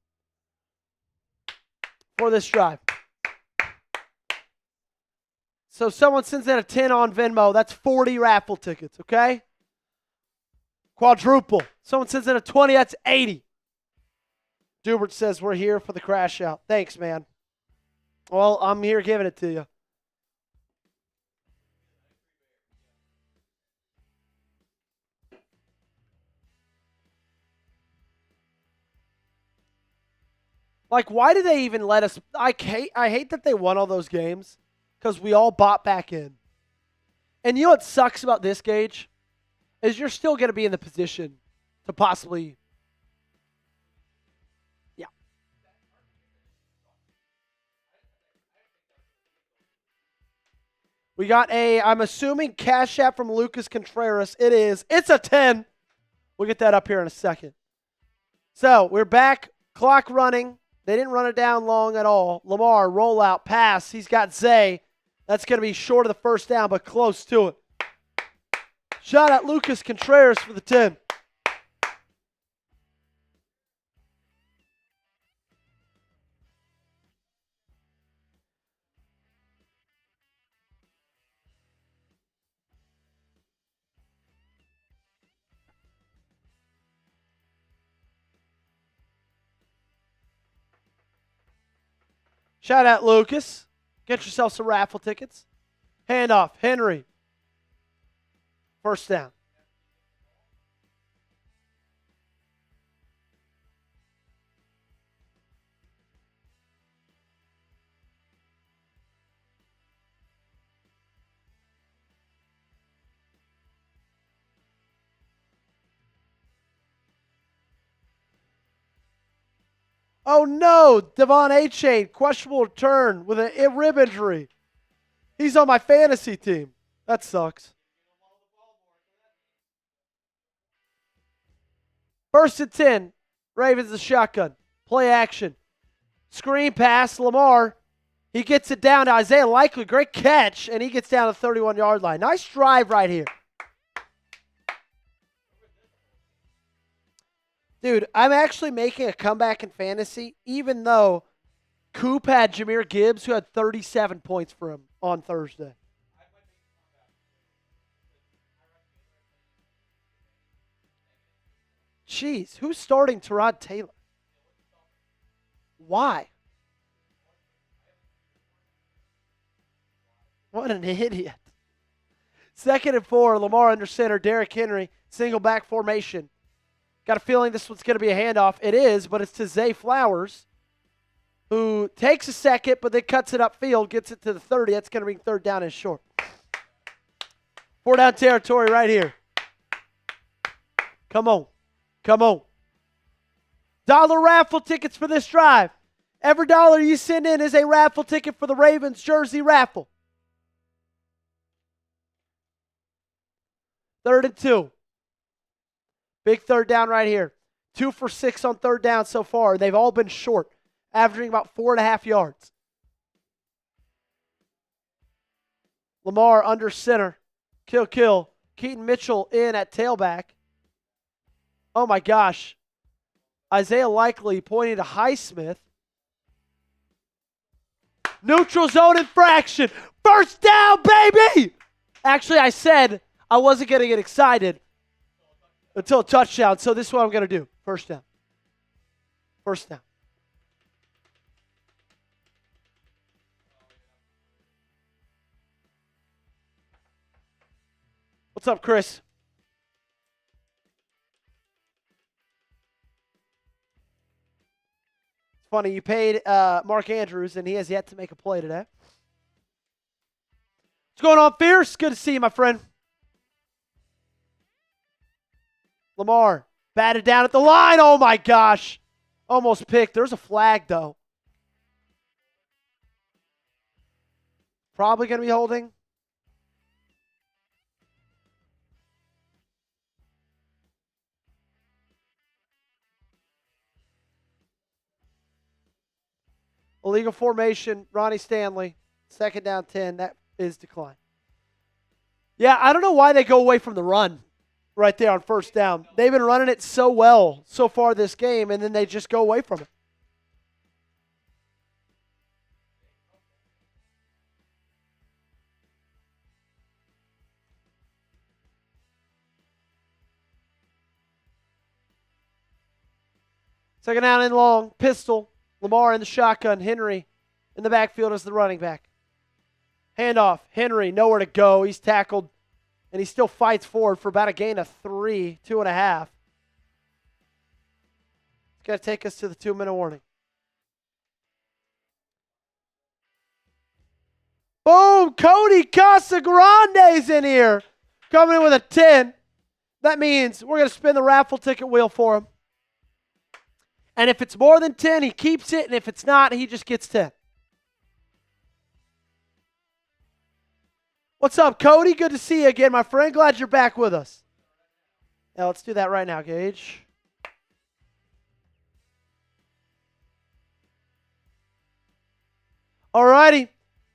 S1: for this drive. So someone sends in a 10 on Venmo. That's 40 raffle tickets, okay? Quadruple. Someone sends in a 20. That's 80. Dubert says we're here for the crash out. Thanks, man. Well, I'm here giving it to you. Like, why do they even let us? I hate that they won all those games because we all bought back in. And you know what sucks about this, Gage? Is you're still going to be in the position to possibly. Yeah. We got I'm assuming, Cash App from Lucas Contreras. It is. It's a 10. We'll get that up here in a second. So, we're back. Clock running. They didn't run it down long at all. Lamar, rollout, pass. He's got Zay. That's going to be short of the first down, but close to it. Shout out Lucas Contreras for the 10. Shout out Lucas. Get yourself some raffle tickets. Handoff, Henry. First down. Oh, no. Devon A-Chain, questionable return with a rib injury. He's on my fantasy team. That sucks. 1st and 10. Ravens the shotgun. Play action. Screen pass. Lamar. He gets it down to Isaiah Likely. Great catch. And he gets down to the 31-yard line. Nice drive right here. Dude, I'm actually making a comeback in fantasy, even though Coop had Jahmyr Gibbs, who had 37 points for him on Thursday. Jeez, who's starting Tyrod Taylor? Why? What an idiot. 2nd and 4, Lamar under center, Derrick Henry, single back formation. Got a feeling this one's going to be a handoff. It is, but it's to Zay Flowers, who takes a second, but then cuts it upfield, gets it to the 30. That's going to bring 3rd down and short. 4-down territory right here. Come on. Come on. Dollar raffle tickets for this drive. Every dollar you send in is a raffle ticket for the Ravens jersey raffle. 3rd and 2. Big 3rd down right here. 2 for 6 on 3rd down so far. They've all been short, averaging about 4.5 yards. Lamar under center. Kill. Keaton Mitchell in at tailback. Oh my gosh. Isaiah Likely pointing to Highsmith. Neutral zone infraction. 1st down, baby! Actually, I said I wasn't going to get excited until a touchdown. So this is what I'm going to do. 1st down. 1st down. What's up, Chris? It's funny, you paid Mark Andrews, and he has yet to make a play today. What's going on, Fierce? Good to see you, my friend. Lamar batted down at the line. Oh, my gosh. Almost picked. There's a flag, though. Probably going to be holding. Illegal formation, Ronnie Stanley. 2nd down 10. That is decline. Yeah, I don't know why they go away from the run right there on 1st down. They've been running it so well so far this game, and then they just go away from it. Second down and long, pistol. Lamar in the shotgun. Henry in the backfield as the running back. Handoff. Henry, nowhere to go. He's tackled, and he still fights forward for about a gain of 3, 2.5. It's going to take us to the 2-minute warning. Boom! Cody Casagrande's in here. Coming in with a 10. That means we're going to spin the raffle ticket wheel for him. And if it's more than 10, he keeps it. And if it's not, he just gets 10. What's up, Cody? Good to see you again, my friend. Glad you're back with us. Now, let's do that right now, Gage. All righty.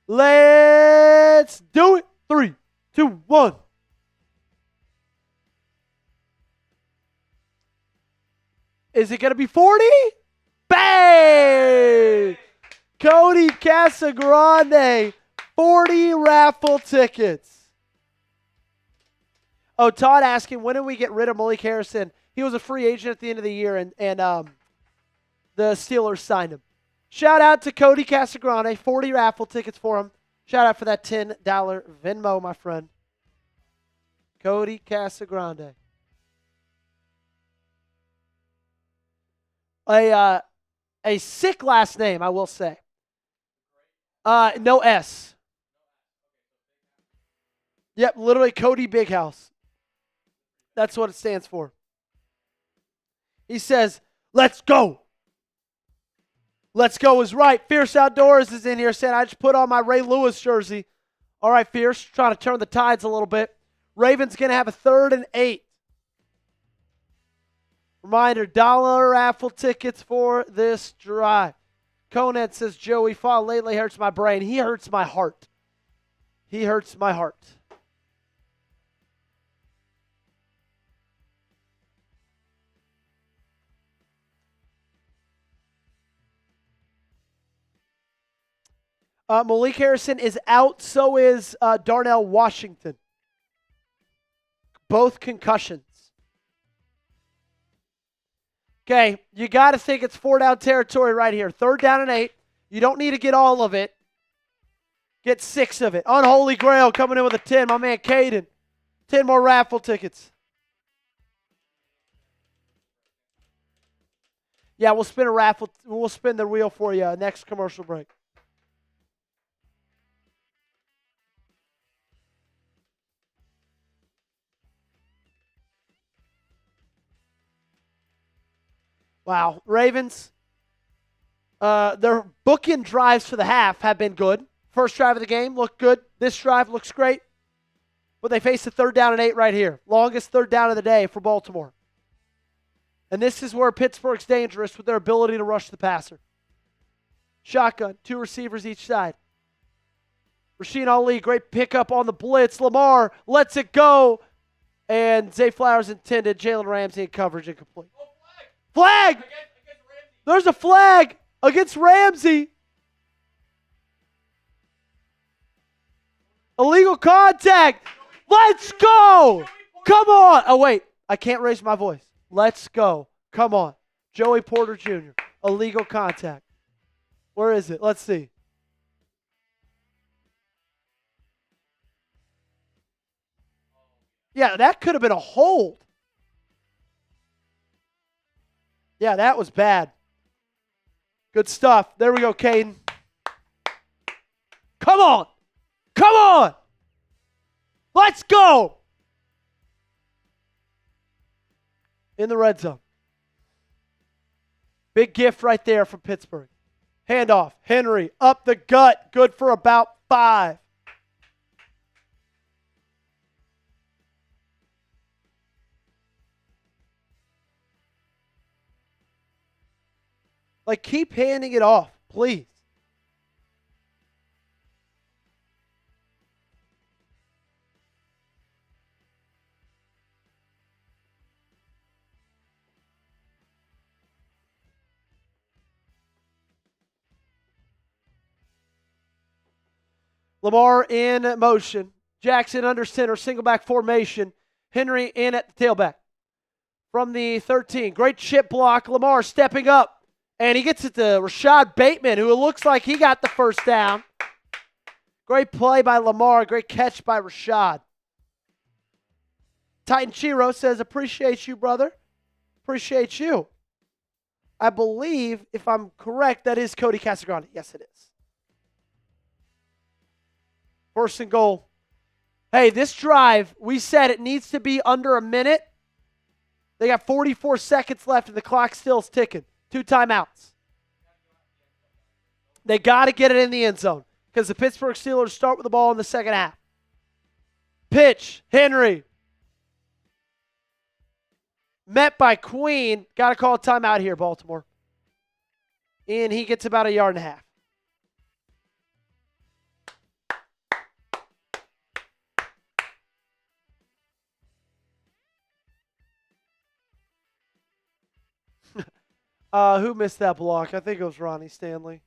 S1: Let's do it. 3, 2, 1. Is it going to be 40? Bang! Cody Casagrande, 40 raffle tickets. Oh, Todd asking, when did we get rid of Malik Harrison? He was a free agent at the end of the year, and the Steelers signed him. Shout out to Cody Casagrande, 40 raffle tickets for him. Shout out for that $10 Venmo, my friend. Cody Casagrande. A sick last name, I will say. No S. Yep, literally Cody Big House. That's what it stands for. He says, let's go. Let's go is right. Fierce Outdoors is in here saying, I just put on my Ray Lewis jersey. All right, Fierce, trying to turn the tides a little bit. Ravens going to have a 3rd and 8. Reminder, $1 raffle tickets for this drive. Conan says, Joey, fall lately hurts my brain. He hurts my heart. He hurts my heart. Malik Harrison is out. So is Darnell Washington. Both concussions. Okay, you got to think it's 4-down territory right here. 3rd down and 8. You don't need to get all of it. Get 6 of it. Unholy Grail coming in with a 10. My man Caden. 10 more raffle tickets. Yeah, we'll spin a raffle. We'll spin the wheel for you next commercial break. Wow. Ravens, their bookend drives for the half have been good. First drive of the game looked good. This drive looks great. But they face a 3rd down and 8 right here. Longest 3rd down of the day for Baltimore. And this is where Pittsburgh's dangerous with their ability to rush the passer. Shotgun, 2 receivers each side. Rasheen Ali, great pickup on the blitz. Lamar lets it go. And Zay Flowers intended. Jalen Ramsey in coverage incomplete. Flag! There's a flag against Ramsey. Illegal contact. Let's go. Come on. Oh, wait. I can't raise my voice. Let's go. Come on. Joey Porter Jr. Illegal contact. Where is it? Let's see. Yeah, that could have been a hold. Yeah, that was bad. Good stuff. There we go, Caden. Come on. Come on. Let's go. In the red zone. Big gift right there from Pittsburgh. Handoff. Henry up the gut. Good for about 5. Like, keep handing it off, please. Lamar in motion. Jackson under center, single back formation. Henry in at the tailback. From the 13. Great chip block. Lamar stepping up. And he gets it to Rashad Bateman, who looks like he got the first down. Great play by Lamar. Great catch by Rashad. Titan Chiro says, appreciate you, brother. Appreciate you. I believe, if I'm correct, that is Cody Casagrande. Yes, it is. 1st and goal. Hey, this drive, we said it needs to be under a minute. They got 44 seconds left, and the clock still's ticking. 2 timeouts. They got to get it in the end zone because the Pittsburgh Steelers start with the ball in the second half. Pitch, Henry. Met by Queen. Got to call a timeout here, Baltimore. And he gets about 1.5 yards. Who missed that block? I think it was Ronnie Stanley.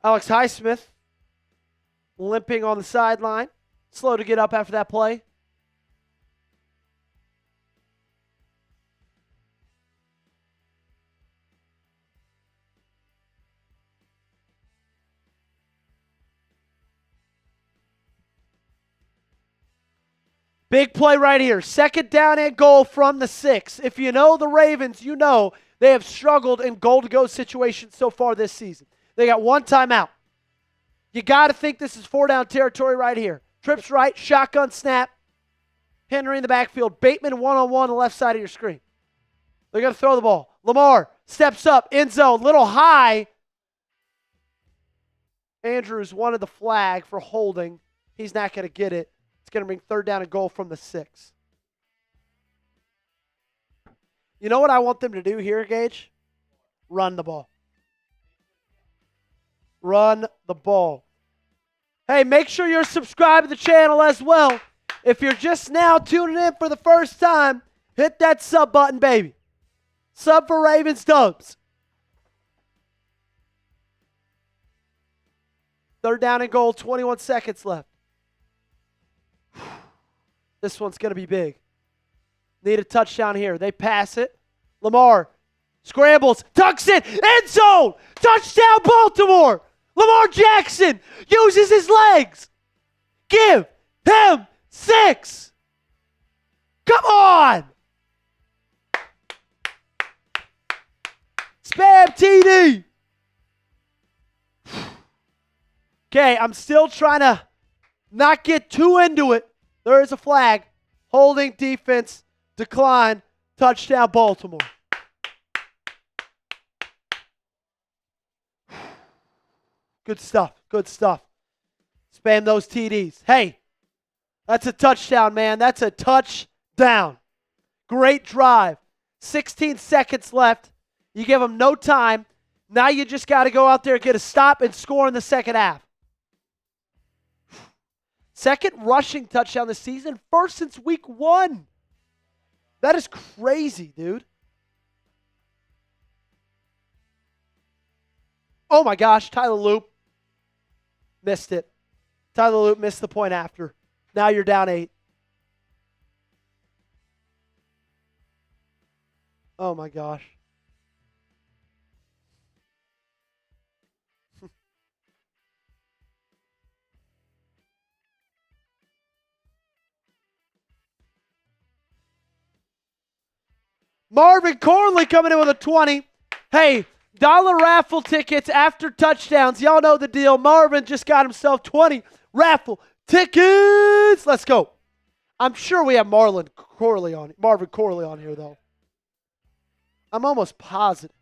S1: Alex Highsmith limping on the sideline. Slow to get up after that play. Big play right here. 2nd down and goal from the 6. If you know the Ravens, you know They have struggled in goal-to-go situations so far this season. They got one timeout. You got to think this is 4-down territory right here. Trips right, shotgun snap. Henry in the backfield. Bateman one-on-one on the left side of your screen. They're going to throw the ball. Lamar steps up, end zone, little high. Andrews wanted the flag for holding. He's not going to get it. It's going to bring 3rd down and goal from the 6. You know what I want them to do here, Gage? Run the ball. Run the ball. Hey, make sure you're subscribed to the channel as well. If you're just now tuning in for the first time, hit that sub button, baby. Sub for Ravens Dubs. 3rd down and goal, 21 seconds left. This one's going to be big. Need a touchdown here. They pass it. Lamar scrambles, tucks it, end zone, touchdown Baltimore. Lamar Jackson uses his legs. Give him 6. Come on. Spam TD. Okay, I'm still trying to not get too into it. There is a flag. Holding defense, decline, touchdown Baltimore. Good stuff, good stuff. Spam those TDs. Hey, that's a touchdown, man. That's a touchdown. Great drive. 16 seconds left. You give them no time. Now you just got to go out there, get a stop, and score in the second half. Second rushing touchdown this season, first since week 1. That is crazy, dude. Oh my gosh, Tyler Loop missed it. Tyler Loop missed the point after. Now you're down 8. Oh my gosh. Marvin Corley coming in with a 20. Hey, dollar raffle tickets after touchdowns. Y'all know the deal. Marvin just got himself 20 raffle tickets. Let's go. I'm sure we have Marvin Corley on here, though. I'm almost positive.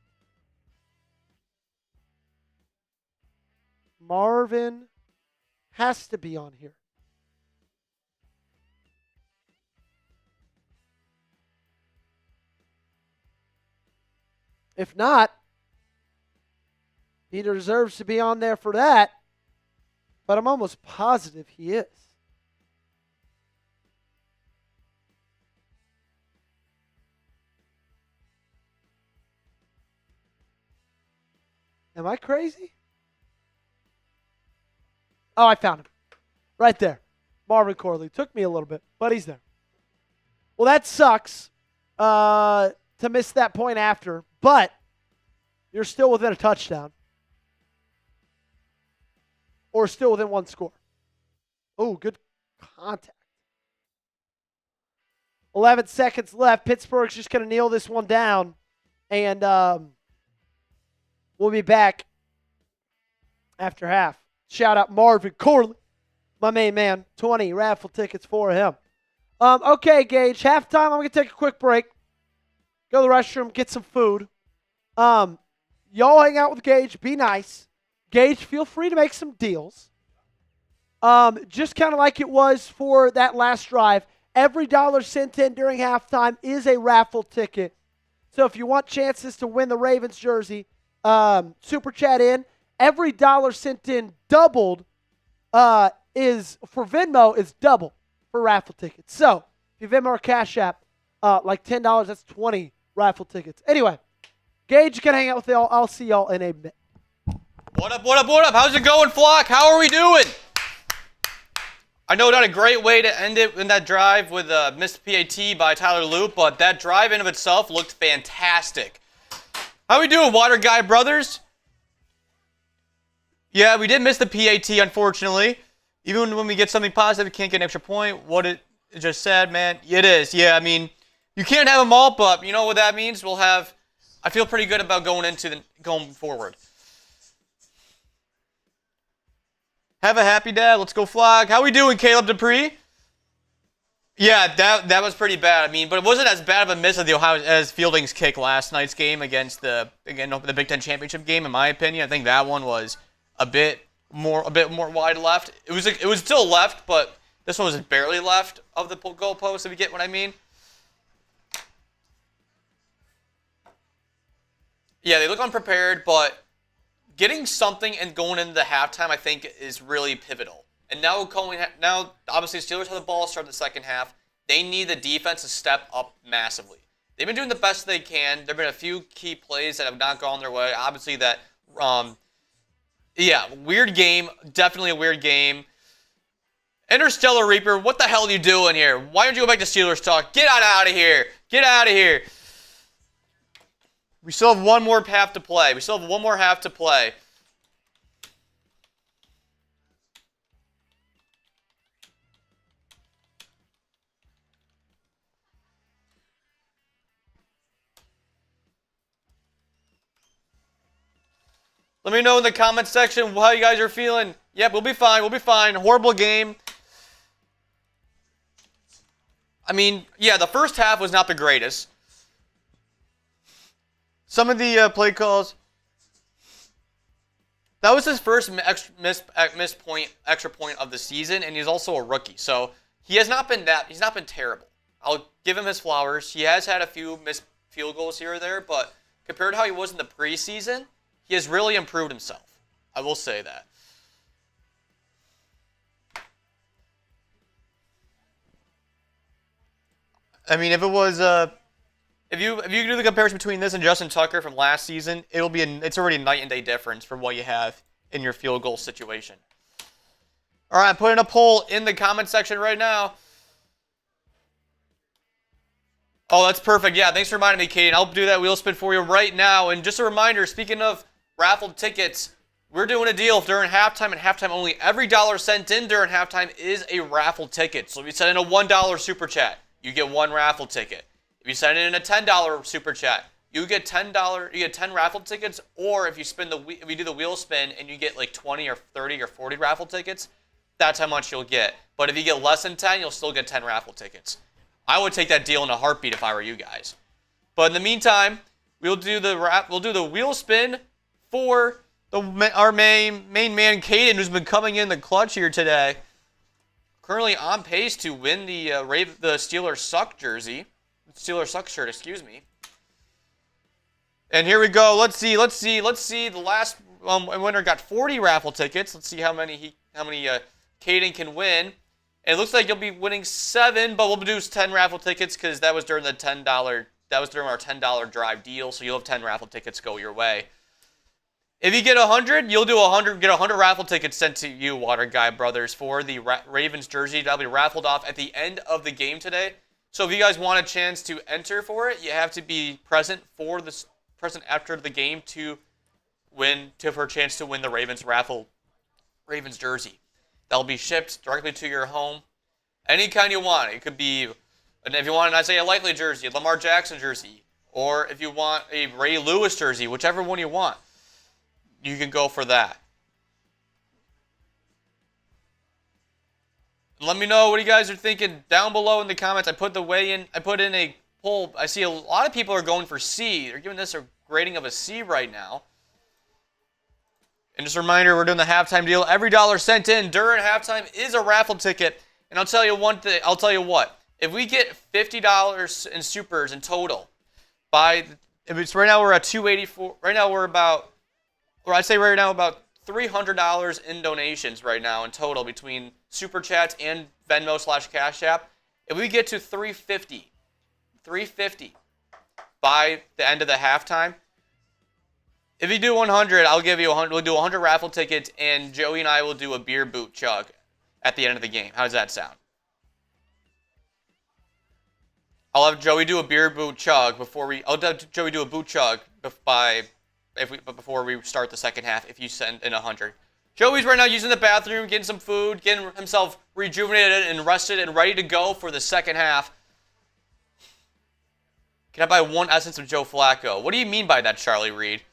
S1: Marvin has to be on here. If not, he deserves to be on there for that. But I'm almost positive he is. Am I crazy? Oh, I found him. Right there. Marvin Corley. Took me a little bit, but he's there. Well, that sucks to miss that point after, but you're still within a touchdown. Or still within one score. Oh, good contact. 11 seconds left. Pittsburgh's just going to kneel this one down. And we'll be back after half. Shout out Marvin Corley, my main man. 20 raffle tickets for him. Okay, Gage. Halftime, I'm going to take a quick break. Go to the restroom, get some food. Y'all hang out with Gage. Be nice. Gage, feel free to make some deals. Just kind of like it was for that last drive. Every dollar sent in during halftime is a raffle ticket. So if you want chances to win the Ravens jersey, super chat in. Every dollar sent in doubled is for Venmo is double for raffle tickets. So if you Venmo or Cash App, like $10, that's 20 raffle tickets. Anyway, Gage, you can hang out with y'all. I'll see y'all in a minute.
S2: What up, what up, what up? How's it going, Flock? How are we doing? I know not a great way to end it in that drive with a missed PAT by Tyler Loop, but that drive in of itself looked fantastic. How we doing, Water Guy Brothers? Yeah, we did miss the PAT, unfortunately. Even when we get something positive, we can't get an extra point. What it just said, man, it is. Yeah, I mean, you can't have them all, but you know what that means? We'll have I feel pretty good about going forward. Have a happy dad. Let's go Flag. How we doing, Caleb Dupree? Yeah, that was pretty bad. I mean, but it wasn't as bad of a miss as Fielding's kick last night's game against the Big Ten championship game. In my opinion, I think that one was a bit more wide left. It was still left, but this one was barely left of the goalpost. If you get what I mean. Yeah, they look unprepared, but getting something and going into the halftime, I think, is really pivotal. And now, obviously, Steelers have the ball to start the second half. They need the defense to step up massively. They've been doing the best they can. There have been a few key plays that have not gone their way. Obviously, weird game. Definitely a weird game. Interstellar Reaper, what the hell are you doing here? Why don't you go back to Steelers talk? Get out of here. Get out of here. We still have one more half to play. Let me know in the comment section how you guys are feeling. Yep, we'll be fine. Horrible game. I mean, yeah, the first half was not the greatest. Some of the play calls. That was his first extra point of the season, and he's also a rookie. So he's not been terrible. I'll give him his flowers. He has had a few missed field goals here or there, but compared to how he was in the preseason, he has really improved himself. I will say that. I mean, if it was if you do the comparison between this and Justin Tucker from last season, it's already a night and day difference from what you have in your field goal situation. All right, I'm putting a poll in the comment section right now. Oh, that's perfect. Yeah, thanks for reminding me, Katie. I'll do that wheel spin for you right now. And just a reminder, speaking of raffled tickets, we're doing a deal during halftime and halftime only. Every dollar sent in during halftime is a raffle ticket. So if you send in a $1 super chat, you get one raffle ticket. If you send in a $10 super chat, you get $10. You get 10 raffle tickets. Or if you do the wheel spin and you get like 20 or 30 or 40 raffle tickets, that's how much you'll get. But if you get less than 10, you'll still get 10 raffle tickets. I would take that deal in a heartbeat if I were you guys. But in the meantime, we'll do the wheel spin for our main man, Caden, who's been coming in the clutch here today. Currently on pace to win the Steelers Suck jersey. Steelers Suck shirt, excuse me. And here we go. Let's see. The last winner got 40 raffle tickets. Let's see how many Caden can win. And it looks like you'll be winning 7, but we'll do 10 raffle tickets because that was during the $10. That was during our $10 drive deal, so you'll have 10 raffle tickets go your way. If you get 100, you'll do 100. Get 100 raffle tickets sent to you, Water Guy Brothers, for the Ravens jersey. That'll be raffled off at the end of the game today. So if you guys want a chance to enter for it, you have to be present after the game for a chance to win the Ravens jersey. That'll be shipped directly to your home. Any kind you want. It could be, and if you want an Isaiah Likely jersey, a Lamar Jackson jersey, or if you want a Ray Lewis jersey, whichever one you want, you can go for that. Let me know what you guys are thinking down below in the comments. I put in a poll. I see a lot of people are going for C. They're giving this a rating of a C right now. And just a reminder, we're doing the halftime deal. Every dollar sent in during halftime is a raffle ticket. And I'll tell you one thing. I'll tell you what. If we get $50 in supers in total, right now we're at $284. Right now we're about $300 in donations right now in total between Super Chats and Venmo/Cash App. If we get to $350 by the end of the halftime, if you do 100, I'll give you 100. We'll do 100 raffle tickets, and Joey and I will do a beer boot chug at the end of the game. How does that sound? I'll have Joey do a beer boot chug before we start the second half. If you send in 100, Joey's right now using the bathroom, getting some food, getting himself rejuvenated and rested and ready to go for the second half. Can I buy one essence of Joe Flacco? What do you mean by that, Charlie Reed?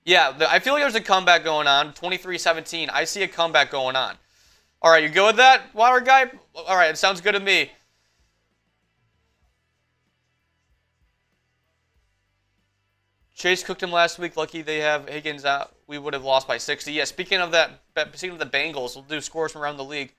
S2: Yeah, I feel like there's a comeback going on. 23-17. I see a comeback going on. All right, you good with that, water guy? All right, it sounds good to me. Chase cooked him last week. Lucky they have Higgins out. We would have lost by 60. Yeah, speaking of the Bengals, we'll do scores from around the league.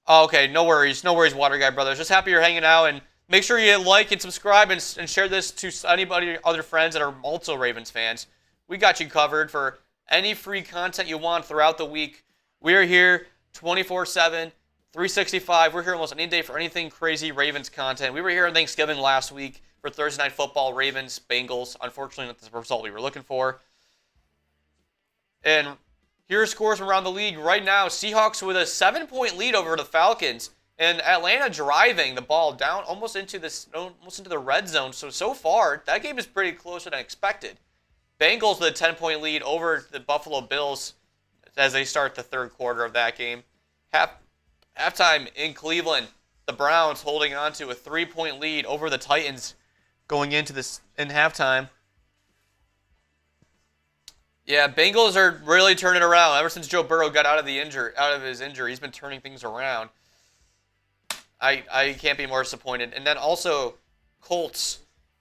S2: Oh, okay, no worries, water guy brothers. Just happy you're hanging out, and make sure you like and subscribe and share this to anybody, other friends that are also Ravens fans. We got you covered for any free content you want throughout the week. We are here 24/7, 365. We're here almost any day for anything crazy Ravens content. We were here on Thanksgiving last week for Thursday Night Football, Ravens, Bengals. Unfortunately, not the result we were looking for. And here are scores from around the league right now. Seahawks with a 7-point lead over the Falcons. And Atlanta driving the ball down almost into the red zone. So far, that game is pretty closer than expected. Bengals with a 10-point lead over the Buffalo Bills as they start the third quarter of that game. Halftime in Cleveland, the Browns holding on to a 3-point lead over the Titans going into this in halftime. Yeah, Bengals are really turning around. Ever since Joe Burrow got out of his injury, he's been turning things around. I can't be more disappointed. And then also, Colts,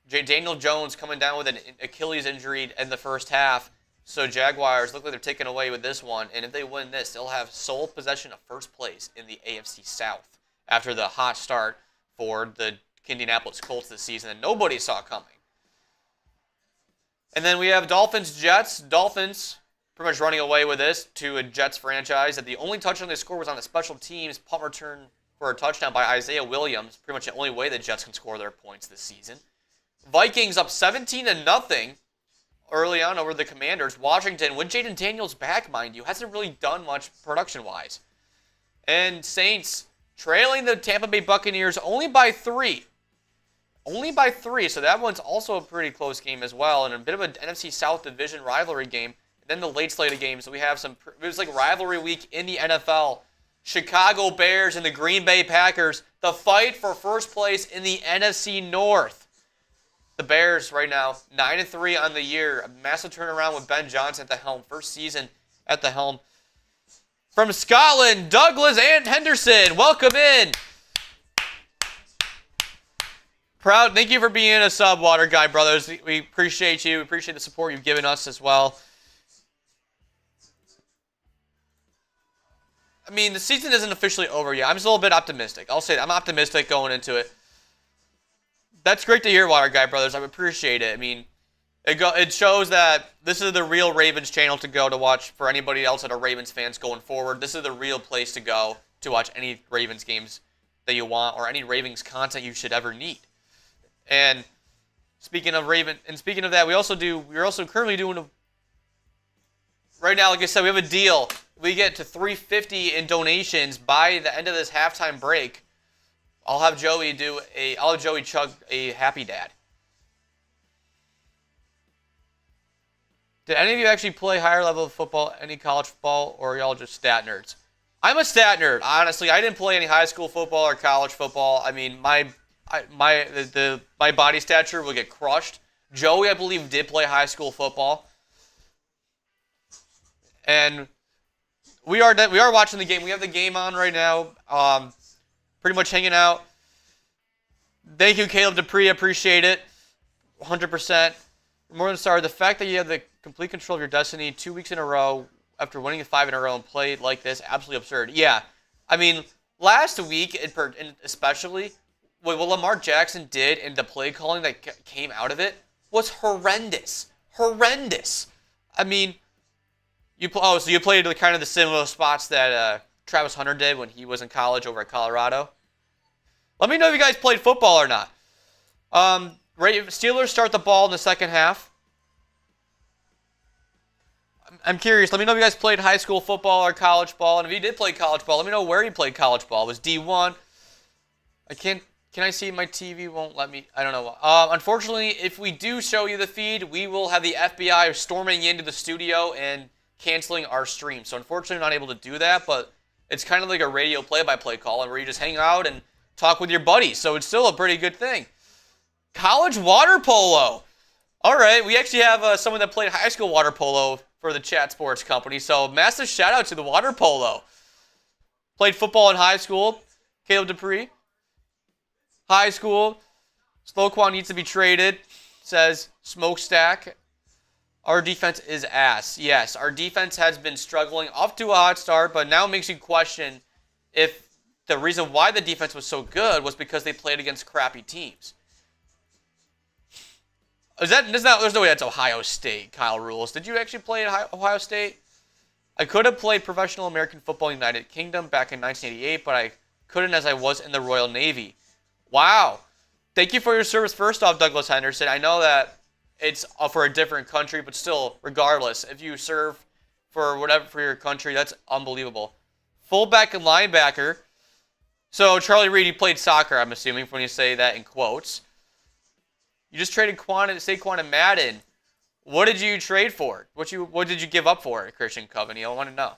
S2: Daniel Jones coming down with an Achilles injury in the first half. So Jaguars look like they're taking away with this one. And if they win this, they'll have sole possession of first place in the AFC South after the hot start for the Indianapolis Colts this season that nobody saw coming. And then we have Dolphins-Jets. Dolphins pretty much running away with this to a Jets franchise. That the only touchdown they scored was on the special teams punt return for a touchdown by Isaiah Williams. Pretty much the only way the Jets can score their points this season. Vikings up 17-0 early on over the Commanders. Washington, with Jaden Daniels back, mind you, hasn't really done much production-wise. And Saints trailing the Tampa Bay Buccaneers only by 3. Only by 3, so that one's also a pretty close game as well, and a bit of an NFC South division rivalry game. And then the late slate of games, we have it was like rivalry week in the NFL. Chicago Bears and the Green Bay Packers, the fight for first place in the NFC North. The Bears right now, 9-3 on the year. A massive turnaround with Ben Johnson at the helm. First season at the helm. From Scotland, Douglas and Henderson, welcome in. Proud, thank you for being a sub, Water Guy brothers. We appreciate you. We appreciate the support you've given us as well. I mean, the season isn't officially over yet. I'm just a little bit optimistic. I'll say that. I'm optimistic going into it. That's great to hear, Water Guy brothers. I appreciate it. I mean, it shows that this is the real Ravens channel to go to watch for anybody else that are Ravens fans going forward. This is the real place to go to watch any Ravens games that you want or any Ravens content you should ever need. And speaking of that, we're also currently doing right now, like I said, we have a deal. We get to $350 in donations by the end of this halftime break. I'll have Joey chug a Happy Dad. Did any of you actually play higher level of football, any college football, or are y'all just stat nerds? I'm a stat nerd, honestly. I didn't play any high school football or college football. I mean, my body stature will get crushed. Joey, I believe, did play high school football. And we are watching the game. We have the game on right now. Pretty much hanging out. Thank you, Caleb Dupree. I appreciate it. 100%. More than sorry. The fact that you have the complete control of your destiny 2 weeks in a row after winning 5 in a row and played like this, absolutely absurd. Yeah. I mean, last week, especially, what Lamar Jackson did and the play calling that came out of it was horrendous. Horrendous. I mean, you played kind of the similar spots that Travis Hunter did when he was in college over at Colorado. Let me know if you guys played football or not. Steelers start the ball in the second half. I'm curious. Let me know if you guys played high school football or college ball. And if you did play college ball, let me know where you played college ball. It was D1. Can I see my TV? Won't let me. I don't know. Unfortunately, if we do show you the feed, we will have the FBI storming into the studio and canceling our stream. So unfortunately, I'm not able to do that, but it's kind of like a radio play-by-play call where you just hang out and talk with your buddies. So it's still a pretty good thing. College water polo. All right, we actually have someone that played high school water polo for the Chat Sports Company, so massive shout out to the water polo. Played football in high school. Caleb Dupree. High school. Sloquan needs to be traded. Says Smokestack. Our defense is ass. Yes, our defense has been struggling off to a hot start, but now makes you question if the reason why the defense was so good was because they played against crappy teams. There's no way that's Ohio State, Kyle Rules. Did you actually play at Ohio State? I could have played Professional American Football in the United Kingdom back in 1988, but I couldn't as I was in the Royal Navy. Wow. Thank you for your service first off, Douglas Henderson. I know that it's for a different country, but still, regardless, if you serve for your country, that's unbelievable. Fullback and linebacker. So Charlie Reed, you played soccer, I'm assuming, when you say that in quotes. You just traded Saquon and Madden. What did you trade for? What did you give up for it, Christian Coveney? I want to know.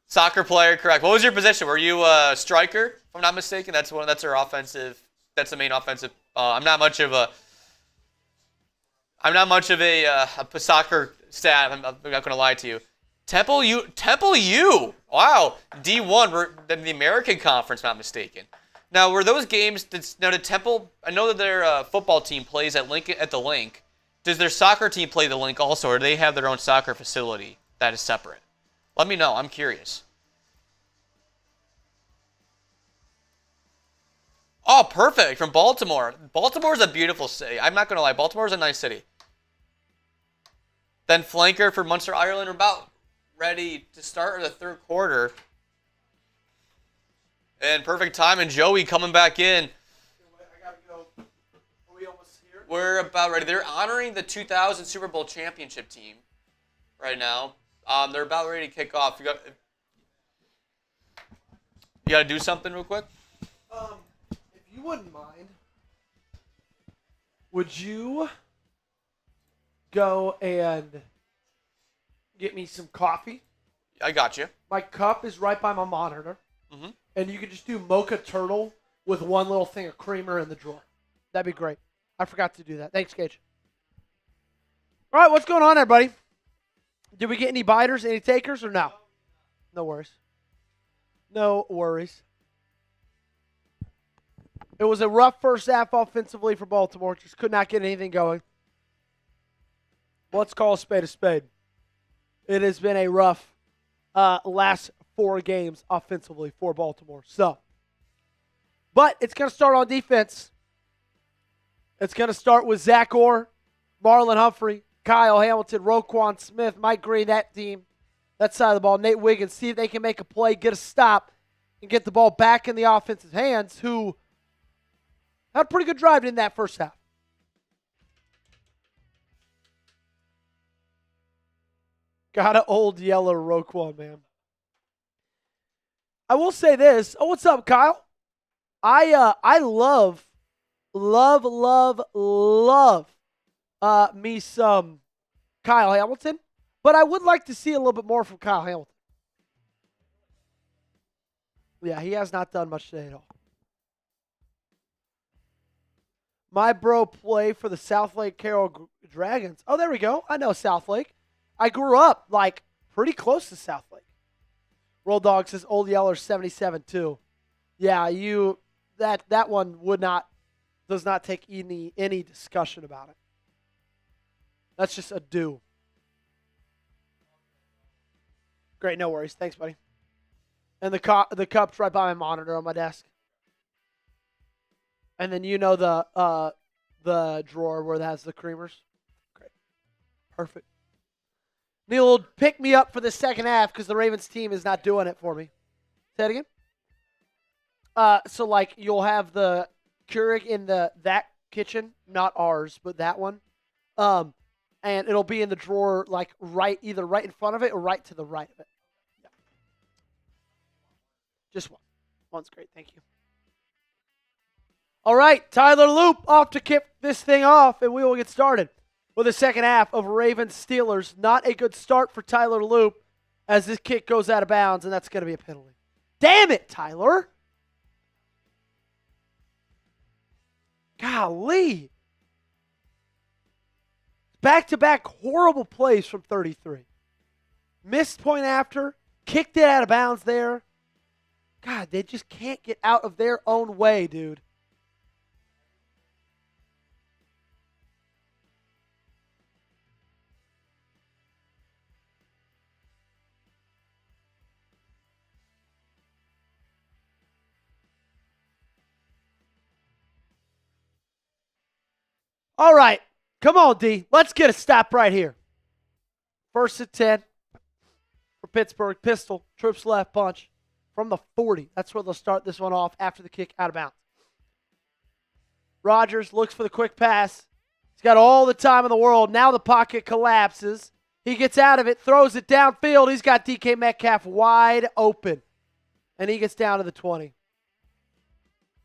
S2: Soccer player, correct. What was your position? Were you a striker? If I'm not mistaken, that's their offensive. That's the main offensive. I'm not much of a soccer stat. I'm not going to lie to you. Temple U. Wow. D1. The American Conference, not mistaken. Now, were those games? Did Temple? I know that their football team plays at the Link. Does their soccer team play the Link also, or do they have their own soccer facility that is separate? Let me know. I'm curious. Oh, perfect. From Baltimore. Baltimore's a beautiful city. I'm not going to lie. Baltimore's a nice city. Then flanker for Munster, Ireland. We're about ready to start the third quarter. And perfect time. And Joey coming back in.
S1: I got to go. Are we almost here?
S2: We're about ready. They're honoring the 2000 Super Bowl championship team right now. They're about ready to kick off. You got to do something real quick?
S1: If you wouldn't mind, would you go and get me some coffee?
S2: I got you.
S1: My cup is right by my monitor.
S2: Mm-hmm.
S1: And you could just do mocha turtle with one little thing of creamer in the drawer. That'd be great. I forgot to do that. Thanks, Gage. All right, what's going on, everybody? Did we get any biters, any takers, or no? No worries. No worries. It was a rough first half offensively for Baltimore. Just could not get anything going. Let's call a spade a spade. It has been a rough last 4 games offensively for Baltimore. But it's going to start on defense. It's going to start with Zach Orr, Marlon Humphrey, Kyle Hamilton, Roquan Smith, Mike Green, that team, that side of the ball, Nate Wiggins, see if they can make a play, get a stop, and get the ball back in the offense's hands, who had a pretty good drive in that first half. Got an old yellow Roquan, man. I will say this. Oh, what's up, Kyle? I love me some Kyle Hamilton, but I would like to see a little bit more from Kyle Hamilton. Yeah, he has not done much today at all. My bro play for the Southlake Carroll Dragons. Oh, there we go. I know Southlake. I grew up, pretty close to Southlake. Roll Dog says Old Yeller 77 too. Yeah, that one does not take any discussion about it. That's just a do. Great, no worries. Thanks, buddy. And the cup's right by my monitor on my desk. And then the drawer where it has the creamers. Great. Perfect. Neil, pick me up for the second half because the Ravens team is not doing it for me. Say it again. So you'll have the Keurig in that kitchen, not ours, but that one. And it'll be in the drawer either right in front of it or right to the right of it. Yeah. Just one. One's great. Thank you. All right, Tyler Loop off to kick this thing off, and we will get started with the second half of Ravens Steelers. Not a good start for Tyler Loop as this kick goes out of bounds, and that's going to be a penalty. Damn it, Tyler. Golly. Back-to-back horrible plays from 33. Missed point after. Kicked it out of bounds there. God, they just can't get out of their own way, dude. All right. Come on, D. Let's get a stop right here. First and 10 for Pittsburgh. Pistol. Trips left punch from the 40. That's where they'll start this one off after the kick out of bounds. Rodgers looks for the quick pass. He's got all the time in the world. Now the pocket collapses. He gets out of it, throws it downfield. He's got DK Metcalf wide open. And he gets down to the 20.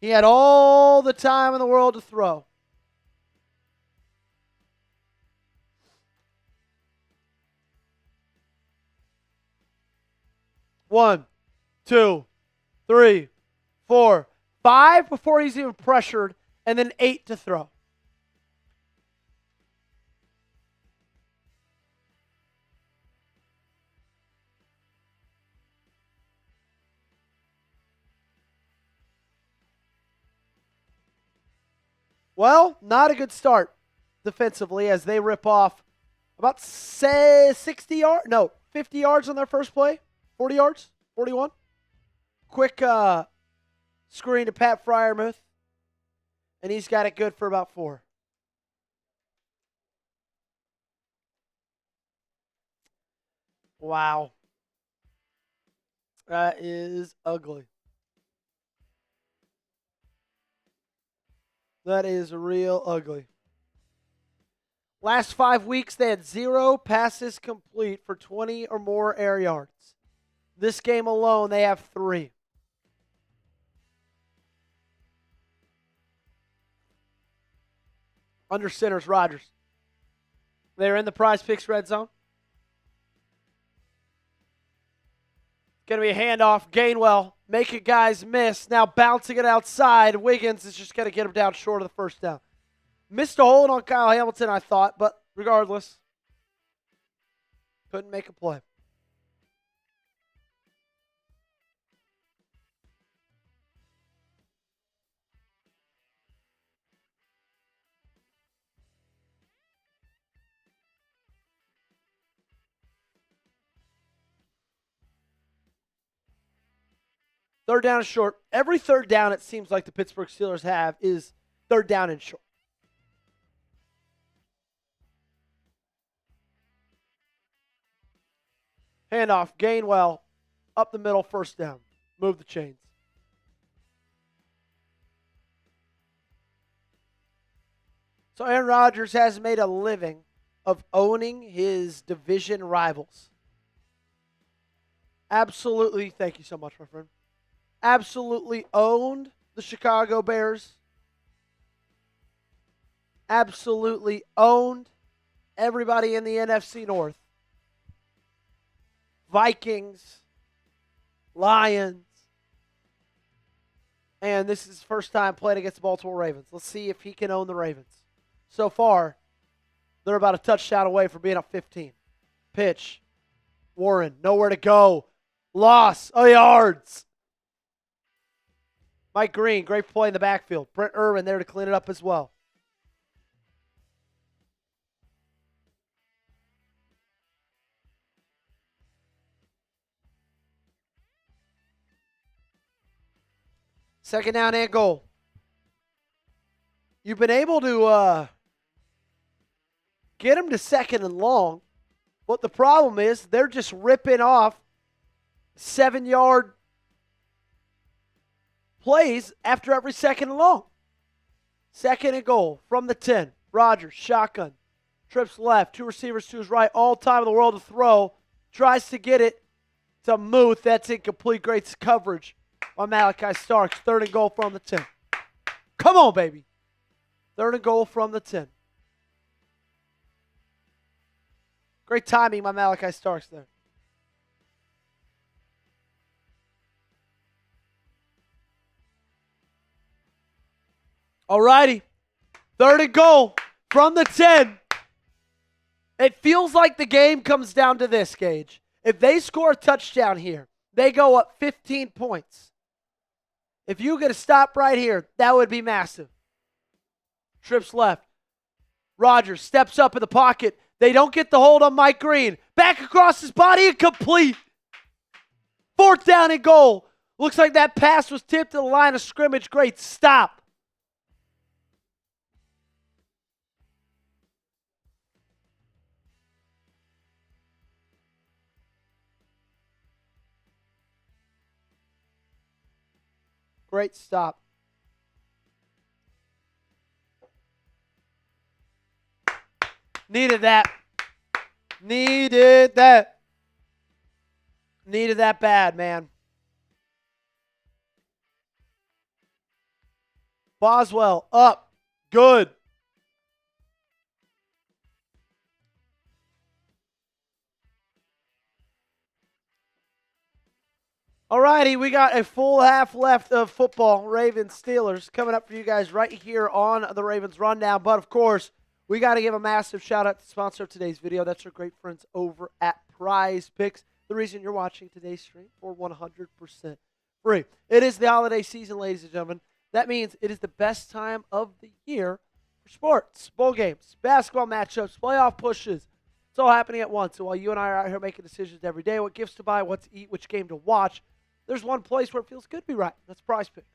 S1: He had all the time in the world to throw. One, two, three, 4, 5 before he's even pressured, and then 8 to throw. Well, not a good start defensively as they rip off about 60 yards, no, 50 yards on their first play, 40 yards, 41. Quick screen to Pat Freiermuth, and he's got it good for about 4. Wow. That is ugly. That is real ugly. Last 5 weeks, they had 0 passes complete for 20 or more air yards. This game alone, they have 3. Under center's Rodgers. They're in the Prize Picks red zone. Going to be a handoff. Gainwell, make it guys miss. Now bouncing it outside. Wiggins is just going to get him down short of the first down. Missed a hold on Kyle Hamilton, I thought, but regardless, couldn't make a play. Third down is short. Every third down it seems like the Pittsburgh Steelers have is third down and short. Handoff, Gainwell, up the middle, first down. Move the chains. So Aaron Rodgers has made a living of owning his division rivals. Absolutely, thank you so much, my friend. Absolutely owned the Chicago Bears. Absolutely owned everybody in the NFC North. Vikings, Lions, and this is his first time playing against the Baltimore Ravens. Let's see if he can own the Ravens. So far, they're about a touchdown away from being up 15. Pitch. Warren, nowhere to go. Loss of yards. Mike Green, great play in the backfield. Brent Irvin there to clean it up as well. Second down and goal. You've been able to get them to second and long, but the problem is they're just ripping off 7-yard plays after every second and long. Second and goal from the 10. Rodgers, shotgun. Trips left. 2 receivers to his right. All time in the world to throw. Tries to get it to Muth. That's incomplete. Great coverage on Malachi Starks. Third and goal from the 10. Come on, baby. Third and goal from the 10. Great timing by Malachi Starks there. All righty. 3rd and goal from the 10. It feels like the game comes down to this, Gage. If they score a touchdown here, they go up 15 points. If you get a stop right here, that would be massive. Trips left. Rodgers steps up in the pocket. They don't get the hold on Mike Green. Back across his body, incomplete. 4th down and goal. Looks like that pass was tipped to the line of scrimmage. Great stop. Great stop. Needed that. Needed that. Needed that bad, man. Boswell up. Good. All righty, we got a full half left of football. Ravens Steelers coming up for you guys right here on the Ravens Rundown. But, of course, we got to give a massive shout-out to the sponsor of today's video. That's our great friends over at Prize Picks. The reason you're watching today's stream for 100% free. It is the holiday season, ladies and gentlemen. That means it is the best time of the year for sports, bowl games, basketball matchups, playoff pushes. It's all happening at once. So while you and I are out here making decisions every day, what gifts to buy, what to eat, which game to watch, there's one place where it feels good to be right. That's Prize Picks.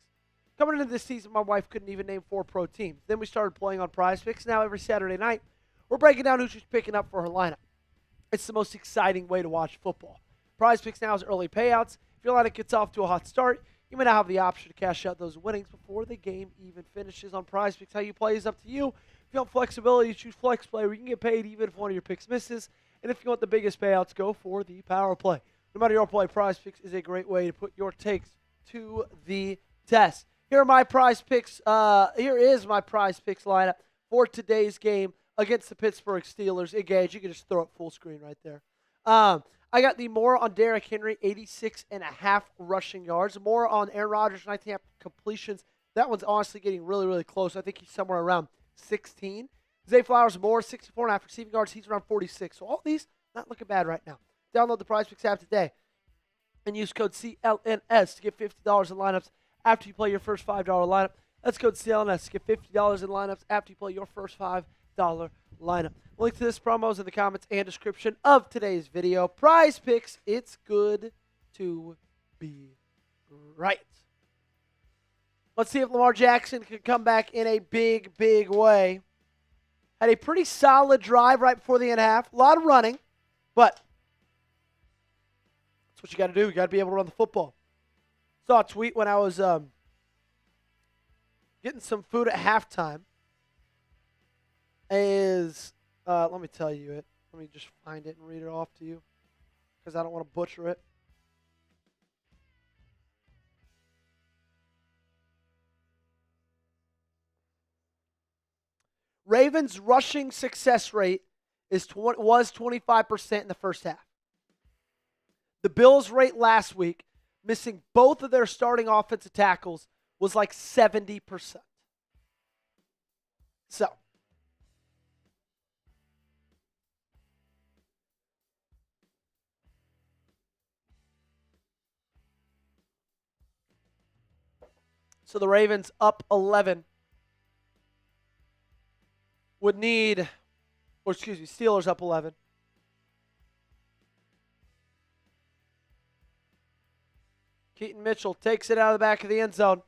S1: Coming into this season, my wife couldn't even name 4 pro teams. Then we started playing on Prize Picks. Now every Saturday night, we're breaking down who she's picking up for her lineup. It's the most exciting way to watch football. Prize Picks now has early payouts. If your lineup gets off to a hot start, you may now have the option to cash out those winnings before the game even finishes on Prize Picks. How you play is up to you. If you want flexibility, you choose Flex Play, where you can get paid even if one of your picks misses. And if you want the biggest payouts, go for the Power Play. No matter your play, Prize Picks is a great way to put your takes to the test. Here is my Prize Picks lineup for today's game against the Pittsburgh Steelers. Engage. You can just throw it full screen right there. I got the more on Derrick Henry, 86.5 rushing yards. More on Aaron Rodgers, 19.5 completions. That one's honestly getting really, really close. I think he's somewhere around 16. Zay Flowers more, 64.5 receiving yards. He's around 46. So all these, not looking bad right now. Download the Prize Picks app today and use code CLNS to get $50 in lineups after you play your first $5 lineup. That's code CLNS to get $50 in lineups after you play your first $5 lineup. Link to this promo is in the comments and description of today's video. Prize Picks, it's good to be right. Let's see if Lamar Jackson can come back in a big, big way. Had a pretty solid drive right before the end of half. A lot of running, but that's what you got to do. You got to be able to run the football. Saw a tweet when I was getting some food at halftime. Let me tell you it. Let me just find it and read it off to you because I don't want to butcher it. Ravens' rushing success rate was 25% in the first half. The Bills' rate last week, missing both of their starting offensive tackles, was like 70%. So the Ravens up 11 would need, Steelers up 11. Keaton Mitchell takes it out of the back of the end zone,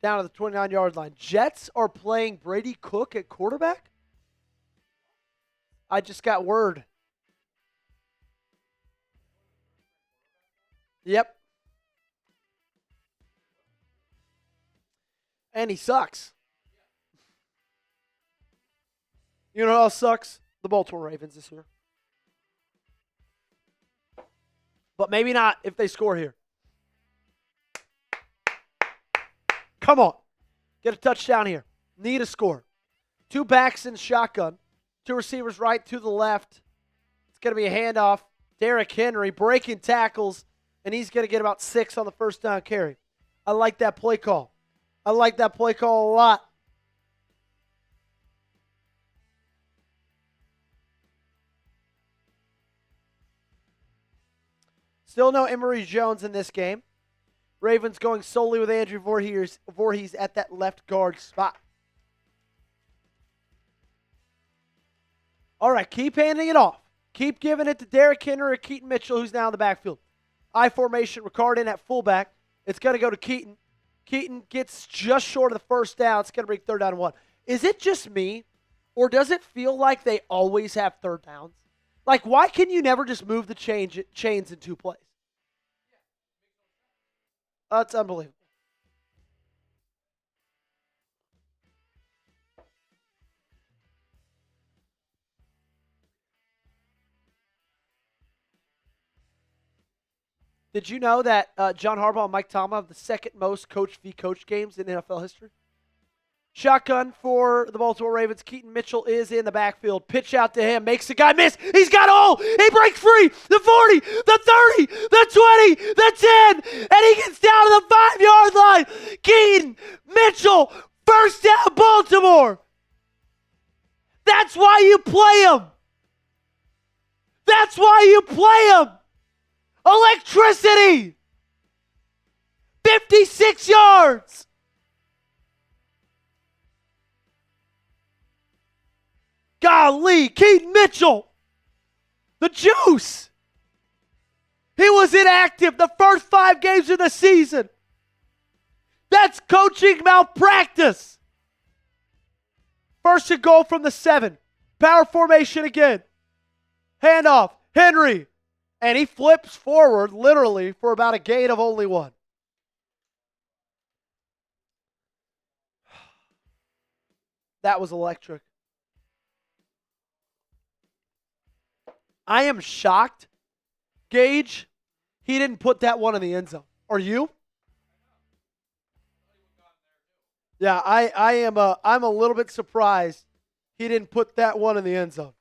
S1: down to the 29-yard line. Jets are playing Brady Cook at quarterback? I just got word. Yep. And he sucks. You know who else sucks? The Baltimore Ravens this year. But maybe not if they score here. Come on. Get a touchdown here. Need a score. 2 backs in shotgun. 2 receivers right to the left. It's going to be a handoff. Derrick Henry breaking tackles, and he's going to get about 6 on the first down carry. I like that play call. I like that play call a lot. Still no Emory Jones in this game. Ravens going solely with Andrew Voorhees at that left guard spot. All right, keep handing it off. Keep giving it to Derrick Henry or Keaton Mitchell, who's now in the backfield. I formation, Ricard in at fullback. It's going to go to Keaton. Keaton gets just short of the first down. It's going to bring 3rd down and 1. Is it just me, or does it feel like they always have 3rd downs? Like, why can you never just move the chains in 2 plays? That's unbelievable. Did you know that John Harbaugh and Mike Tomlin have the 2nd most coach v. coach games in NFL history? Shotgun for the Baltimore Ravens. Keaton Mitchell is in the backfield. Pitch out to him. Makes the guy miss. He's got a hole. He breaks free. The 40, the 30, the 20, the 10. And he gets down to the 5-yard line. Keaton Mitchell, 1st down Baltimore. That's why you play him. That's why you play him. Electricity. 56 yards. Golly, Keaton Mitchell. The juice. He was inactive the first 5 games of the season. That's coaching malpractice. 1st and goal from the 7. Power formation again. Handoff. Henry. And he flips forward literally for about a gain of only 1. That was electric. I am shocked, Gage, he didn't put that one in the end zone. Are you? Yeah, I'm a little bit surprised he didn't put that one in the end zone.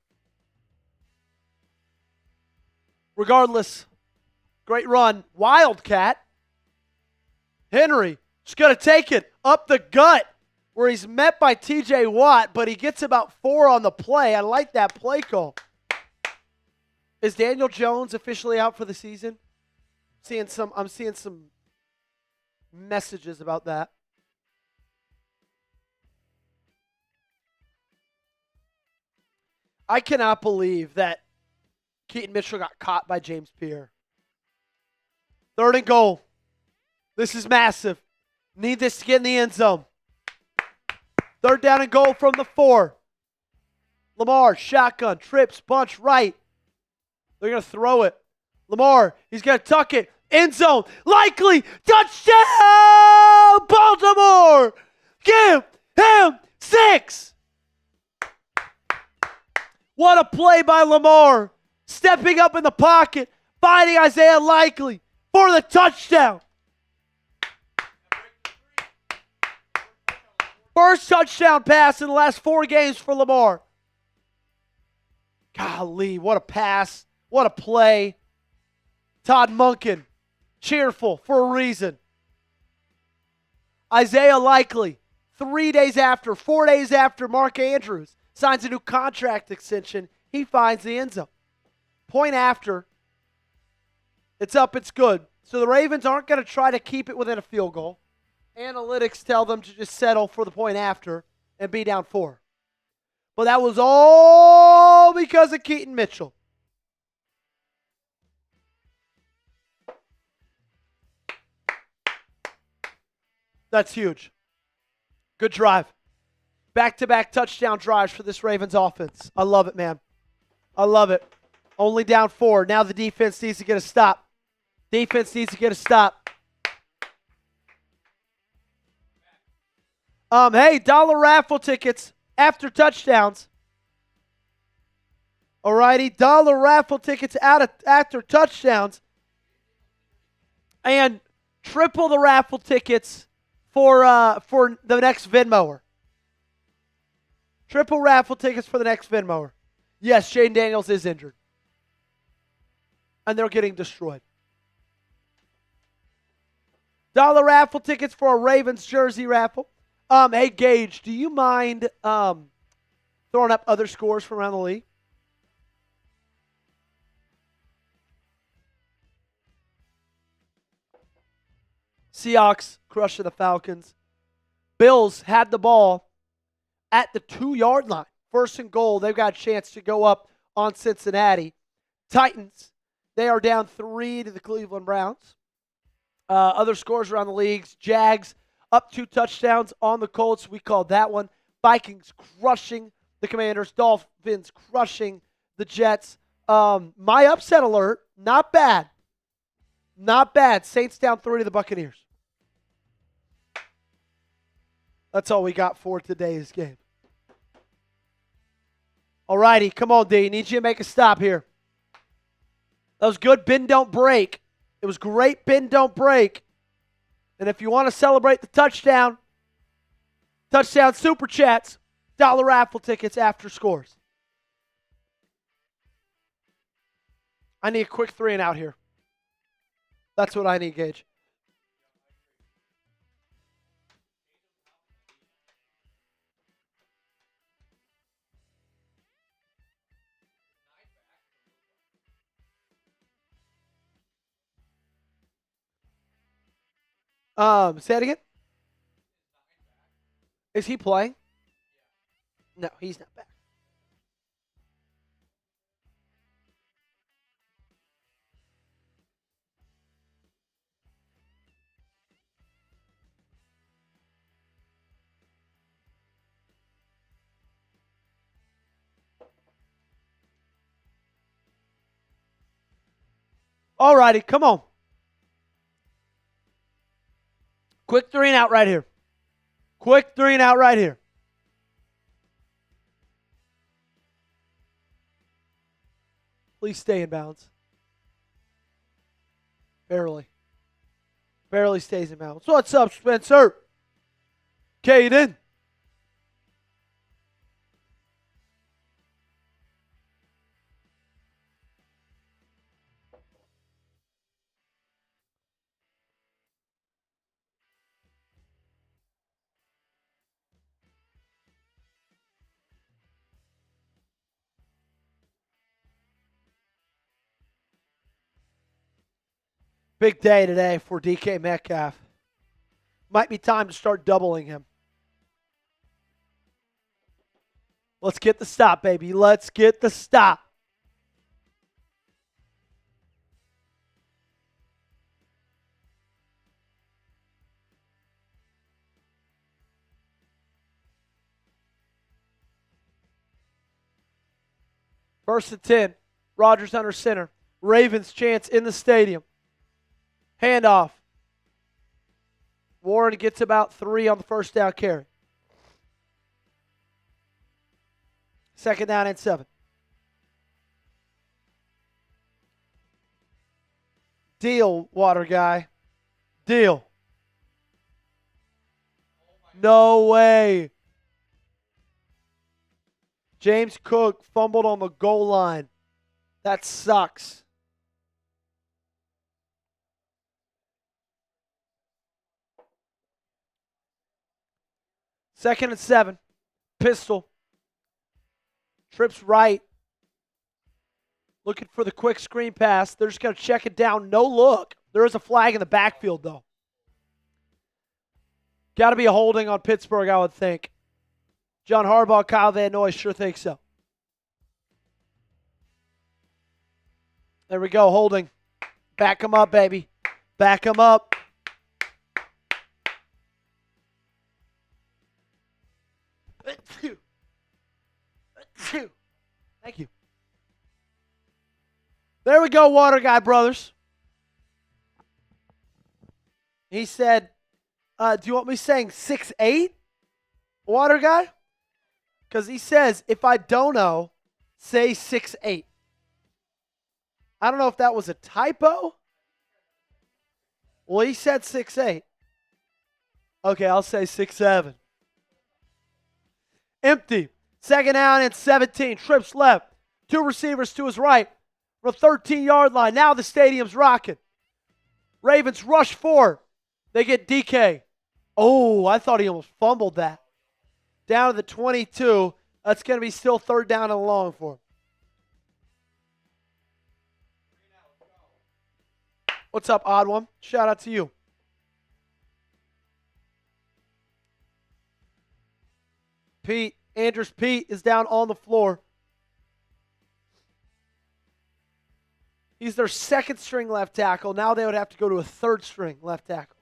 S1: Regardless, great run. Wildcat. Henry just going to take it up the gut where he's met by TJ Watt, but he gets about 4 on the play. I like that play call. Is Daniel Jones officially out for the season? I'm seeing some messages about that. I cannot believe that Keaton Mitchell got caught by James Pierre. 3rd and goal. This is massive. Need this to get in the end zone. 3rd down and goal from the 4. Lamar, shotgun, trips, bunch right. They're going to throw it. Lamar, he's going to tuck it. End zone. Likely. Touchdown, Baltimore. Give him 6. What a play by Lamar. Stepping up in the pocket. Finding Isaiah Likely for the touchdown. First touchdown pass in the last 4 games for Lamar. Golly, what a pass. What a play. Todd Monken, cheerful for a reason. Isaiah Likely, 4 days after Mark Andrews signs a new contract extension, he finds the end zone. Point after. It's up, it's good. So the Ravens aren't going to try to keep it within a field goal. Analytics tell them to just settle for the point after and be down 4. But that was all because of Keaton Mitchell. That's huge. Good drive. Back-to-back touchdown drives for this Ravens offense. I love it, man. I love it. Only down 4. Now the defense needs to get a stop. Hey, dollar raffle tickets after touchdowns. Alrighty, dollar raffle tickets after touchdowns. And triple the raffle tickets for the next Venmoer. Triple raffle tickets for the next Venmoer. Yes, Shane Daniels is injured. And they're getting destroyed. Dollar raffle tickets for a Ravens jersey raffle. Hey, Gage, do you mind throwing up other scores from around the league? Seahawks crushing the Falcons. Bills had the ball at the 2-yard line. First and goal. They've got a chance to go up on Cincinnati. Titans, they are down 3 to the Cleveland Browns. Other scores around the leagues. Jags up 2 touchdowns on the Colts. We called that one. Vikings crushing the Commanders. Dolphins crushing the Jets. My upset alert, not bad. Not bad. Saints down 3 to the Buccaneers. That's all we got for today's game. All righty, come on, D. Need you to make a stop here. That was good. Bend, don't break. It was great. Bend, don't break. And if you want to celebrate the touchdown super chats, dollar raffle tickets after scores. I need a quick 3 and out here. That's what I need, Gage. Say it again. Is he playing? No, he's not back. All righty, come on. Quick 3 and out right here. Quick 3 and out right here. Please stay in bounds. Barely. Barely stays in bounds. What's up, Spencer? Caden. Big day today for DK Metcalf. Might be time to start doubling him. Let's get the stop, baby. Let's get the stop. First and 10. Rodgers under center. Ravens chance in the stadium. Handoff. Warren gets about 3 on the first down carry. Second down and 7. Deal, water guy. Deal. No way. James Cook fumbled on the goal line. That sucks. Second and 7. Pistol. Trips right. Looking for the quick screen pass. They're just going to check it down. No look. There is a flag in the backfield, though. Got to be a holding on Pittsburgh, I would think. John Harbaugh, Kyle Van Noy, sure think so. There we go, holding. Back him up, baby. Back him up. Thank you. There we go, Water Guy Brothers. He said, do you want me saying 6'8", Water Guy? Because he says, if I don't know, say 6'8". I don't know if that was a typo. Well, he said 6'8". Okay, I'll say 6'7". Empty. Second down and 17. Trips left. 2 receivers to his right. From the 13-yard line. Now the stadium's rocking. Ravens rush 4. They get DK. Oh, I thought he almost fumbled that. Down to the 22. That's going to be still third down and long for him. What's up, odd one? Shout out to you. Andrews Pete is down on the floor. He's their second string left tackle. Now they would have to go to a third string left tackle.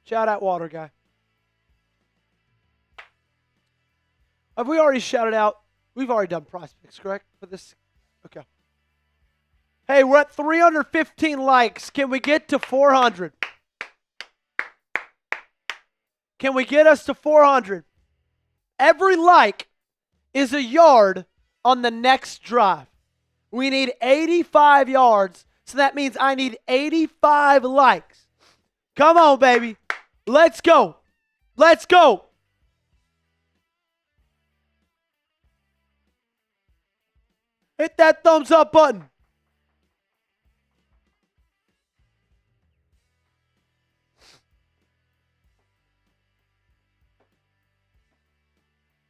S1: Shout out Water Guy. Have we already shouted out? We've already done prospects, correct? For this? Okay. Hey, we're at 315 likes. Can we get to 400? Can we get us to 400? Every like is a yard on the next drive. We need 85 yards, so that means I need 85 likes. Come on, baby. Let's go. Let's go. Hit that thumbs up button.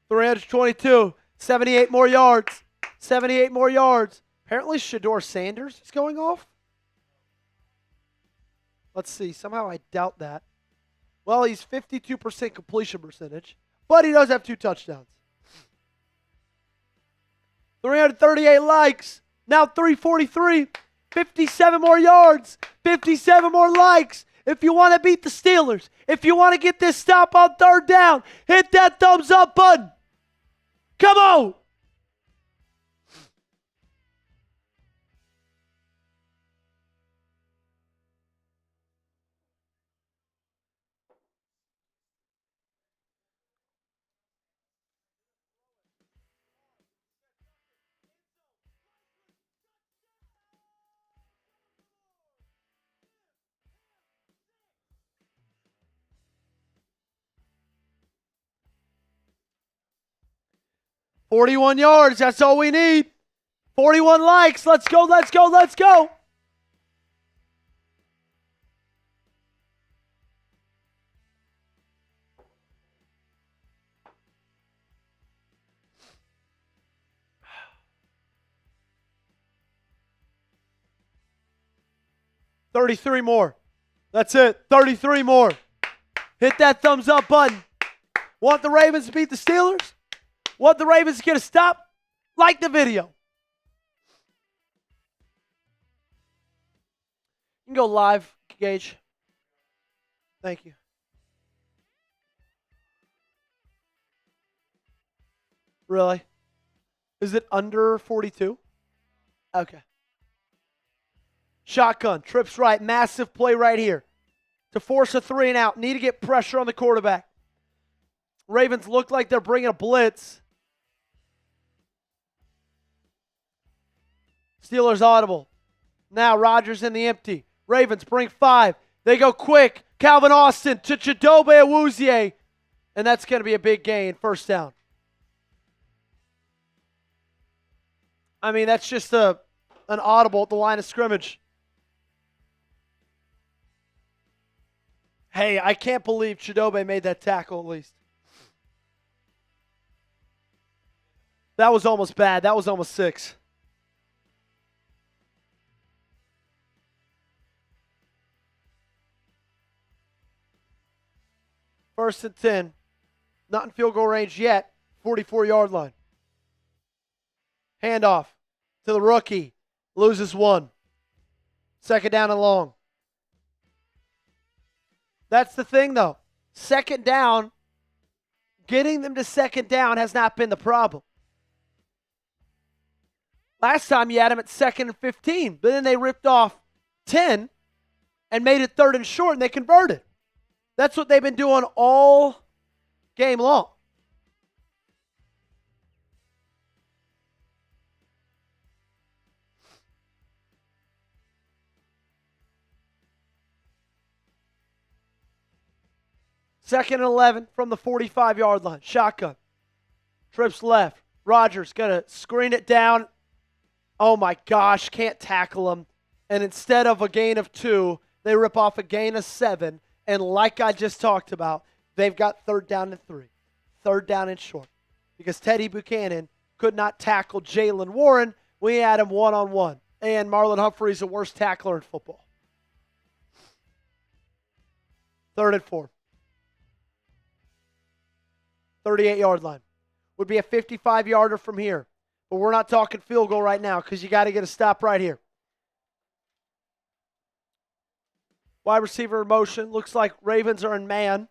S1: $322, 78 more yards. 78 more yards. Apparently Shedeur Sanders is going off. Let's see. Somehow I doubt that. Well, he's 52% completion percentage, but he does have 2 touchdowns. 338 likes. Now 343. 57 more yards. 57 more likes. If you want to beat the Steelers, if you want to get this stop on third down, hit that thumbs up button. Come on. $41 yards. That's all we need. 41 likes. Let's go, let's go, let's go. $33 more. That's it. 33 more. Hit that thumbs up button. Want the Ravens to beat the Steelers? Want the Ravens to get a stop? Like the video. You can go live, Gage. Thank you. Really? Is it under 42? Okay. Shotgun, trips right, massive play right here to force a 3 and out. Need to get pressure on the quarterback. Ravens look like they're bringing a blitz. Steelers audible. Now Rodgers in the empty. Ravens bring 5. They go quick. Calvin Austin to Chidobe Awuzie. And that's going to be a big gain. First down. I mean, that's just an audible at the line of scrimmage. Hey, I can't believe Chidobe made that tackle at least. That was almost bad. That was almost 6. First and 10. Not in field goal range yet. 44-yard line. Handoff to the rookie. Loses 1. Second down and long. That's the thing, though. Second down, getting them to second down has not been the problem. Last time you had them at 2nd and 15, but then they ripped off 10 and made it 3rd and short, and they converted. That's what they've been doing all game long. Second and 11 from the 45-yard line. Shotgun. Trips left. Rodgers going to screen it down. Oh, my gosh. Can't tackle him. And instead of a gain of 2, they rip off a gain of 7. And like I just talked about, they've got 3rd down and 3. 3rd down and short. Because Teddy Buchanan could not tackle Jalen Warren. We had him one-on-one. And Marlon Humphrey's the worst tackler in football. 3rd and 4. 38-yard line. Would be a 55-yarder from here. But we're not talking field goal right now because you got to get a stop right here. Wide receiver motion. Looks like Ravens are in man.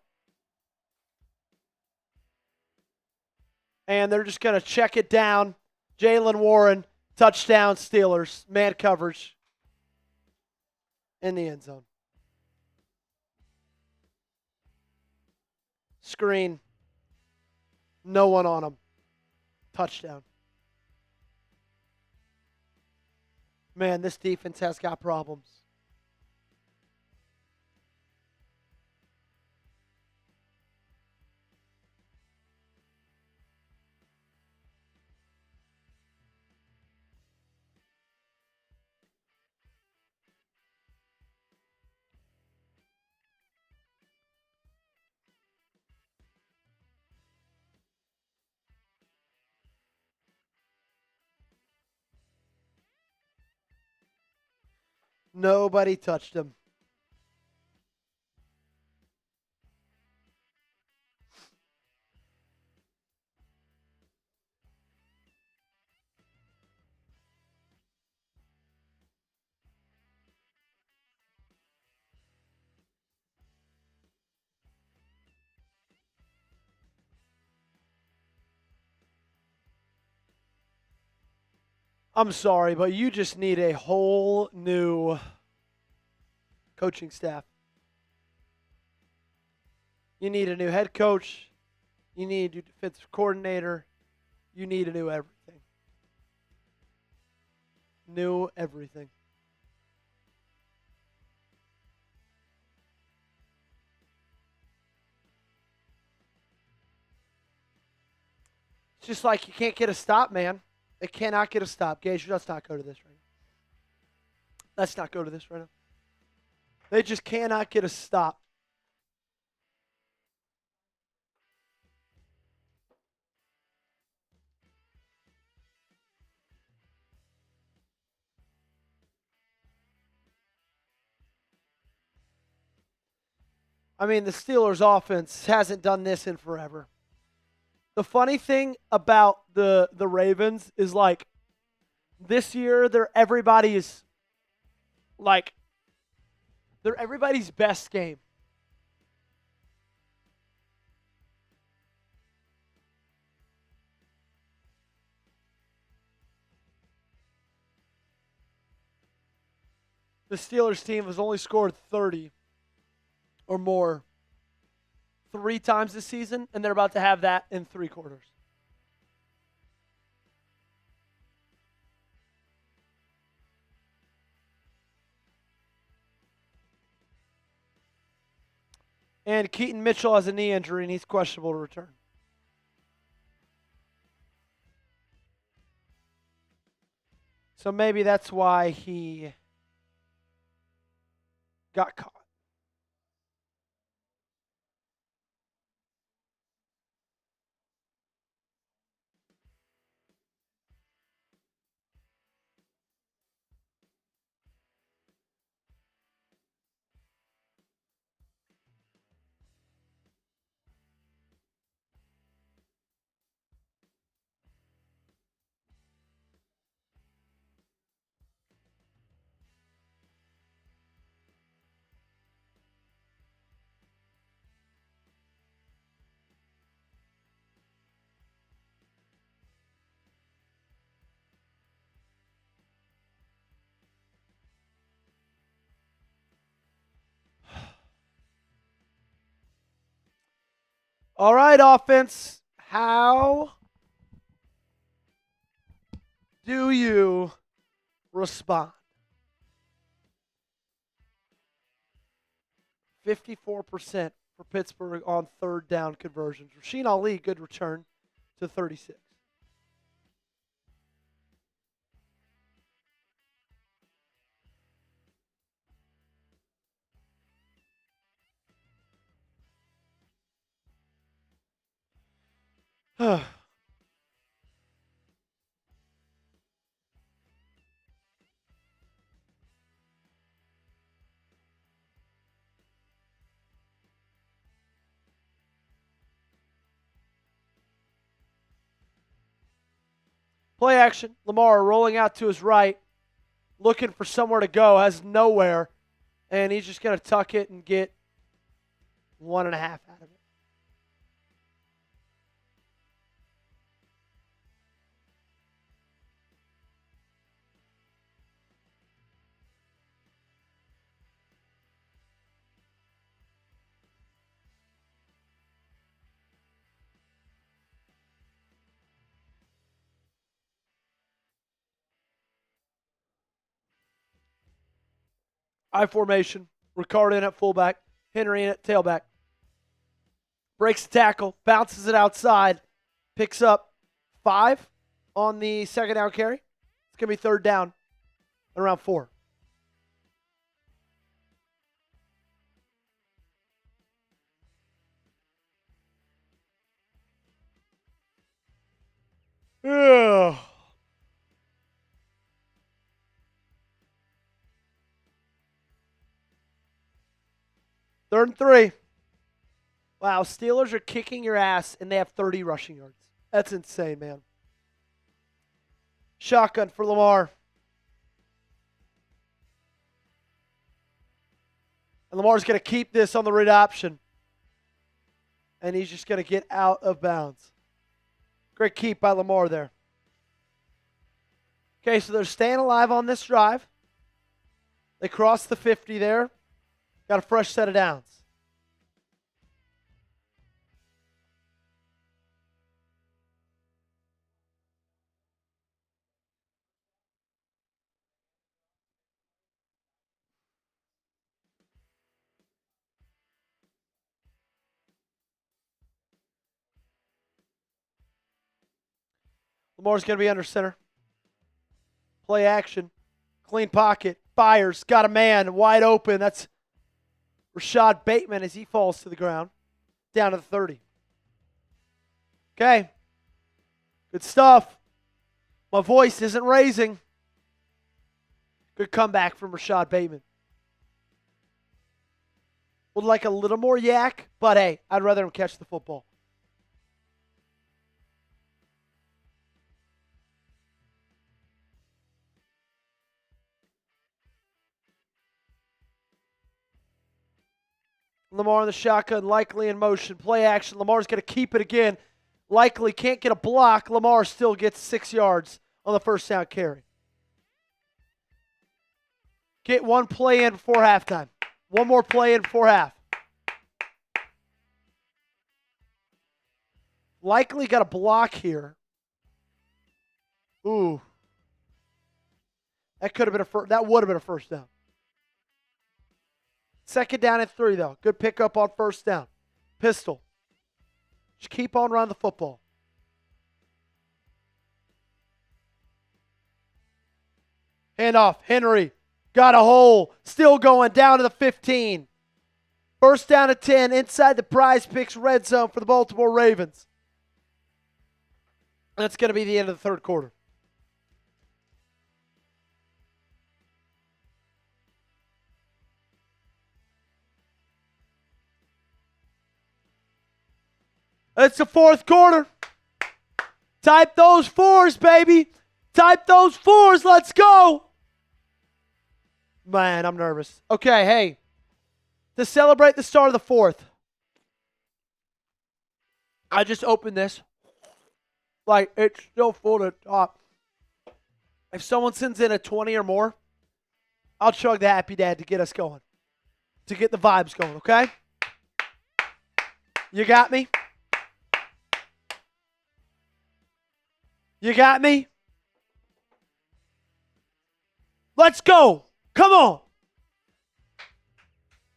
S1: And they're just going to check it down. Jaylen Warren, touchdown Steelers. Man coverage in the end zone. Screen. No one on him. Touchdown. Man, this defense has got problems. Nobody touched him. I'm sorry, but you just need a whole new coaching staff. You need a new head coach. You need a new defensive coordinator. You need a new everything. New everything. It's just like you can't get a stop, man. They cannot get a stop. Gage, let's not go to this right now. Let's not go to this right now. They just cannot get a stop. I mean, the Steelers' offense hasn't done this in forever. The funny thing about the Ravens is, like, this year they're everybody's best game. The Steelers team has only scored 30 or more 3 times this season, and they're about to have that in 3 quarters. And Keaton Mitchell has a knee injury, and he's questionable to return. So maybe that's why he got caught. All right, offense. How do you respond? 54% for Pittsburgh on 3rd down conversions. Rasheen Ali, good return to 36. Play action. Lamar rolling out to his right, looking for somewhere to go, has nowhere, and he's just going to tuck it and get 1.5 out of it. I formation. Ricard in at fullback. Henry in at tailback. Breaks the tackle. Bounces it outside. Picks up 5 on the second down carry. It's going to be third down around 4. Ugh. Third and 3. Wow, Steelers are kicking your ass, and they have 30 rushing yards. That's insane, man. Shotgun for Lamar. And Lamar's going to keep this on the read option. And he's just going to get out of bounds. Great keep by Lamar there. Okay, so they're staying alive on this drive. They crossed the 50 there. Got a fresh set of downs. Lamar's going to be under center. Play action. Clean pocket. Fires. Got a man wide open. That's Rashad Bateman as he falls to the ground. Down to the 30. Okay. Good stuff. My voice isn't raising. Good comeback from Rashad Bateman. Would like a little more yak, but hey, I'd rather him catch the football. Lamar in the shotgun, likely in motion. Play action. Lamar's going to keep it again. Likely can't get a block. Lamar still gets 6 yards on the first down carry. Get one play in before halftime. One more play in before half. Likely got a block here. Ooh. That could have been that would have been a first down. Second down and 3, though. Good pickup on first down. Pistol. Just keep on running the football. Hand off. Henry. Got a hole. Still going down to the 15. First down and 10 inside the Prize Picks red zone for the Baltimore Ravens. That's going to be the end of the third quarter. It's the fourth quarter. Type those 4s, baby. Type those 4s. Let's go. Man, I'm nervous. Okay, hey. To celebrate the start of the fourth, I just opened this. Like, it's still full to the top. If someone sends in a 20 or more, I'll chug the Happy Dad to get us going. To get the vibes going, okay? You got me? You got me? Let's go. Come on.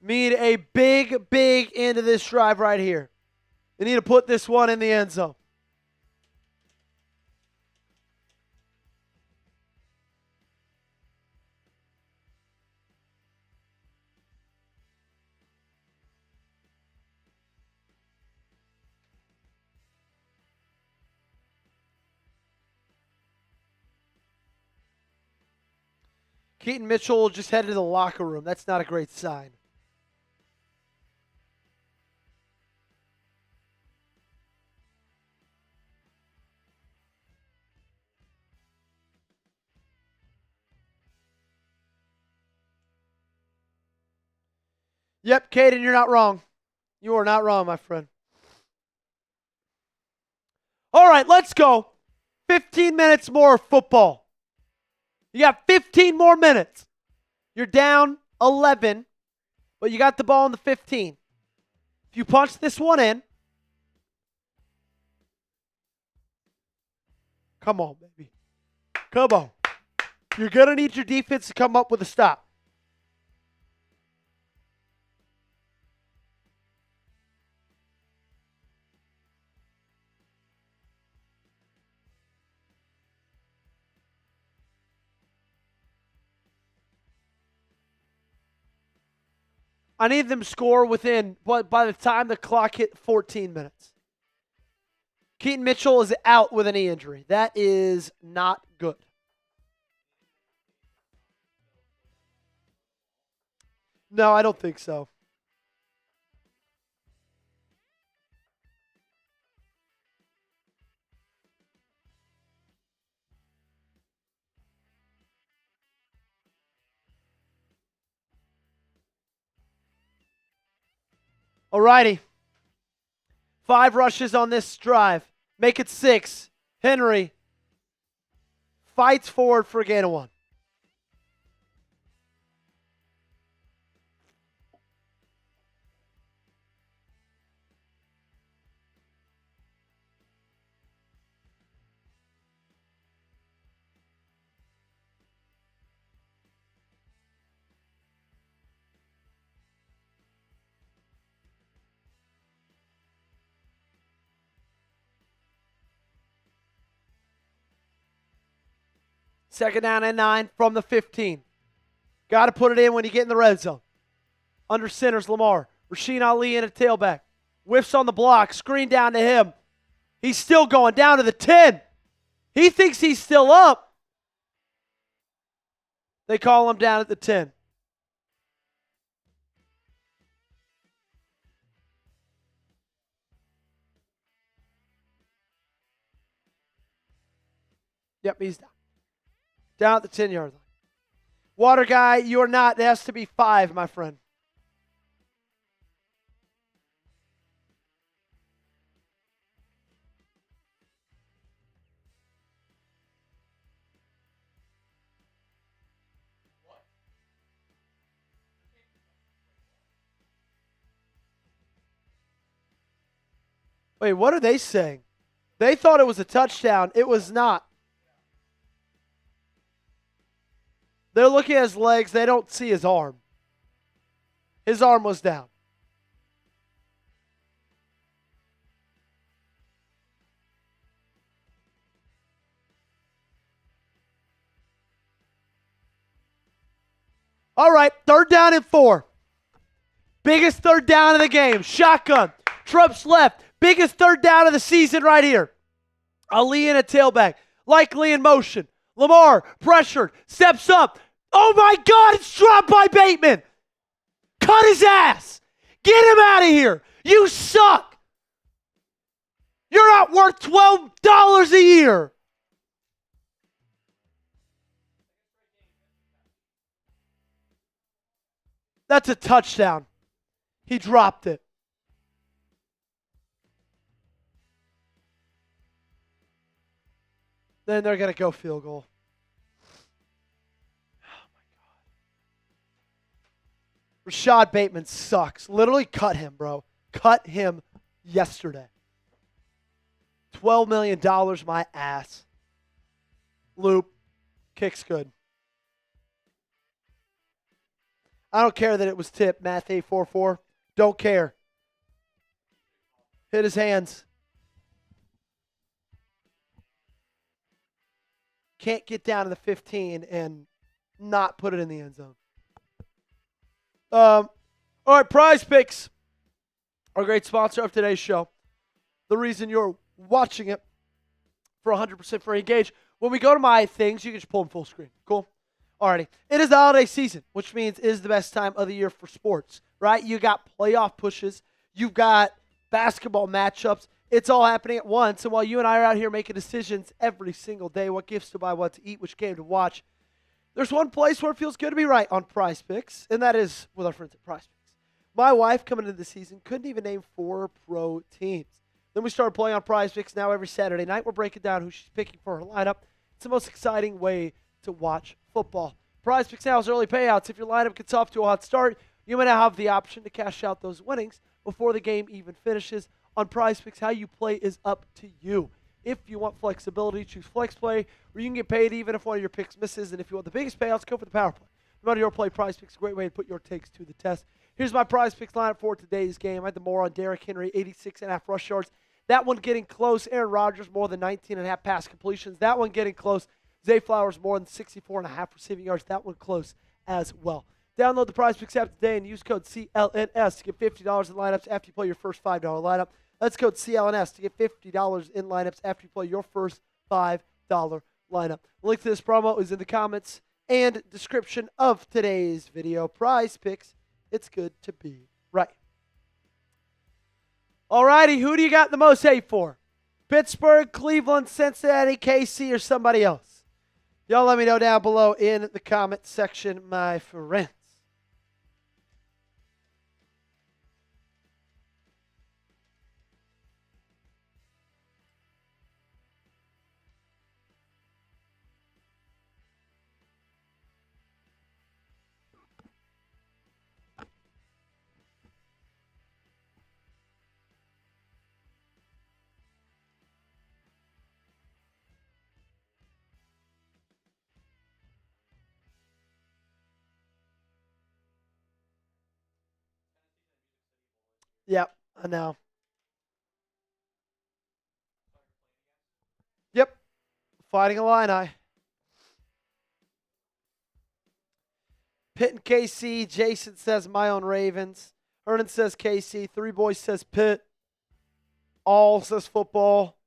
S1: Need a big, big end to this drive right here. They need to put this one in the end zone. Keaton Mitchell just headed to the locker room. That's not a great sign. Yep, Caden, you're not wrong. You are not wrong, my friend. All right, let's go. 15 minutes more of football. You got 15 more minutes. You're down 11, but you got the ball in the 15. If you punch this one in, come on, baby. Come on. You're going to need your defense to come up with a stop. I need them to score within, by the time the clock hit 14 minutes. Keaton Mitchell is out with a knee injury. That is not good. No, I don't think so. Alrighty. 5 rushes on this drive. Make it 6. Henry fights forward for a gain of 1. Second down and 9 from the 15. Got to put it in when you get in the red zone. Under center's Lamar. Rasheen Ali in a tailback. Whiffs on the block. Screen down to him. He's still going down to the 10. He thinks he's still up. They call him down at the 10. Yep, he's down. Down at the 10-yard line. Water guy, you're not. It has to be 5, my friend. Wait, what are they saying? They thought it was a touchdown. It was not. They're looking at his legs. They don't see his arm. His arm was down. All right, 3rd down and 4. Biggest 3rd down of the game. Shotgun. Trump's left. Biggest 3rd down of the season right here. Ali in a tailback. Likely in motion. Lamar pressured. Steps up. Oh my God, it's dropped by Bateman. Cut his ass. Get him out of here. You suck. You're not worth $12 a year. That's a touchdown. He dropped it. Then they're going to go field goal. Oh, my God. Rashad Bateman sucks. Literally cut him, bro. Cut him yesterday. $12 million, my ass. Loop. Kick's good. I don't care that it was tipped, Math 844. Don't care. Hit his hands. Can't get down to the 15 and not put it in the end zone. All right, Prize Picks, our great sponsor of today's show. The reason you're watching it for 100% free engage. When we go to my things, you can just pull them full screen. Cool? Alrighty. It is the holiday season, which means it is the best time of the year for sports, right? You got playoff pushes. You've got basketball matchups. It's all happening at once. And while you and I are out here making decisions every single day, what gifts to buy, what to eat, which game to watch, there's one place where it feels good to be right on Prize Picks, and that is with our friends at Prize Picks. My wife coming into the season couldn't even name 4 pro teams. Then we started playing on Prize Picks. Now every Saturday night we're breaking down who she's picking for her lineup. It's the most exciting way to watch football. Prize Picks now has early payouts. If your lineup gets off to a hot start, you may now have the option to cash out those winnings before the game even finishes. On Prize Picks, how you play is up to you. If you want flexibility, choose Flex Play, where you can get paid even if one of your picks misses. And if you want the biggest payouts, go for the Power Play. No matter your play, Prize Picks is a great way to put your takes to the test. Here's my Prize Picks lineup for today's game. I had the more on Derrick Henry, 86.5 rush yards. That one getting close. Aaron Rodgers, more than 19.5 pass completions. That one getting close. Zay Flowers, more than 64.5 receiving yards. That one close as well. Download the Prize Picks app today and use code CLNS to get $50 in lineups after you play your first $5 lineup. That's code CLNS to get $50 in lineups after you play your first $5 lineup. The link to this promo is in the comments and description of today's video. Prize Picks, it's good to be right. Alrighty, who do you got the most hate for? Pittsburgh, Cleveland, Cincinnati, KC, or somebody else? Y'all let me know down below in the comment section, my friends. Yep, I know. Yep, Fighting Illini. Pitt and KC. Jason says my own Ravens. Hernan says KC. Three Boys says Pitt. All says football.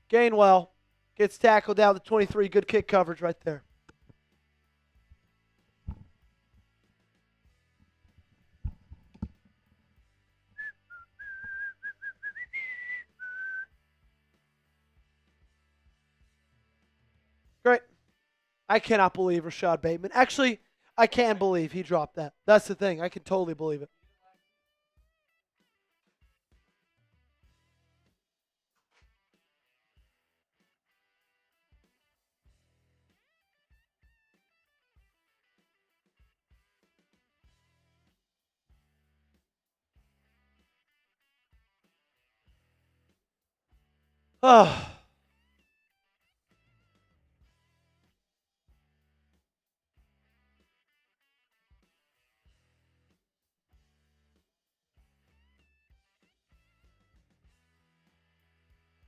S1: Gainwell gets tackled down to 23. Good kick coverage right there. Great. I cannot believe Rashad Bateman. Actually, I can believe he dropped that. That's the thing. I can totally believe it. Oh.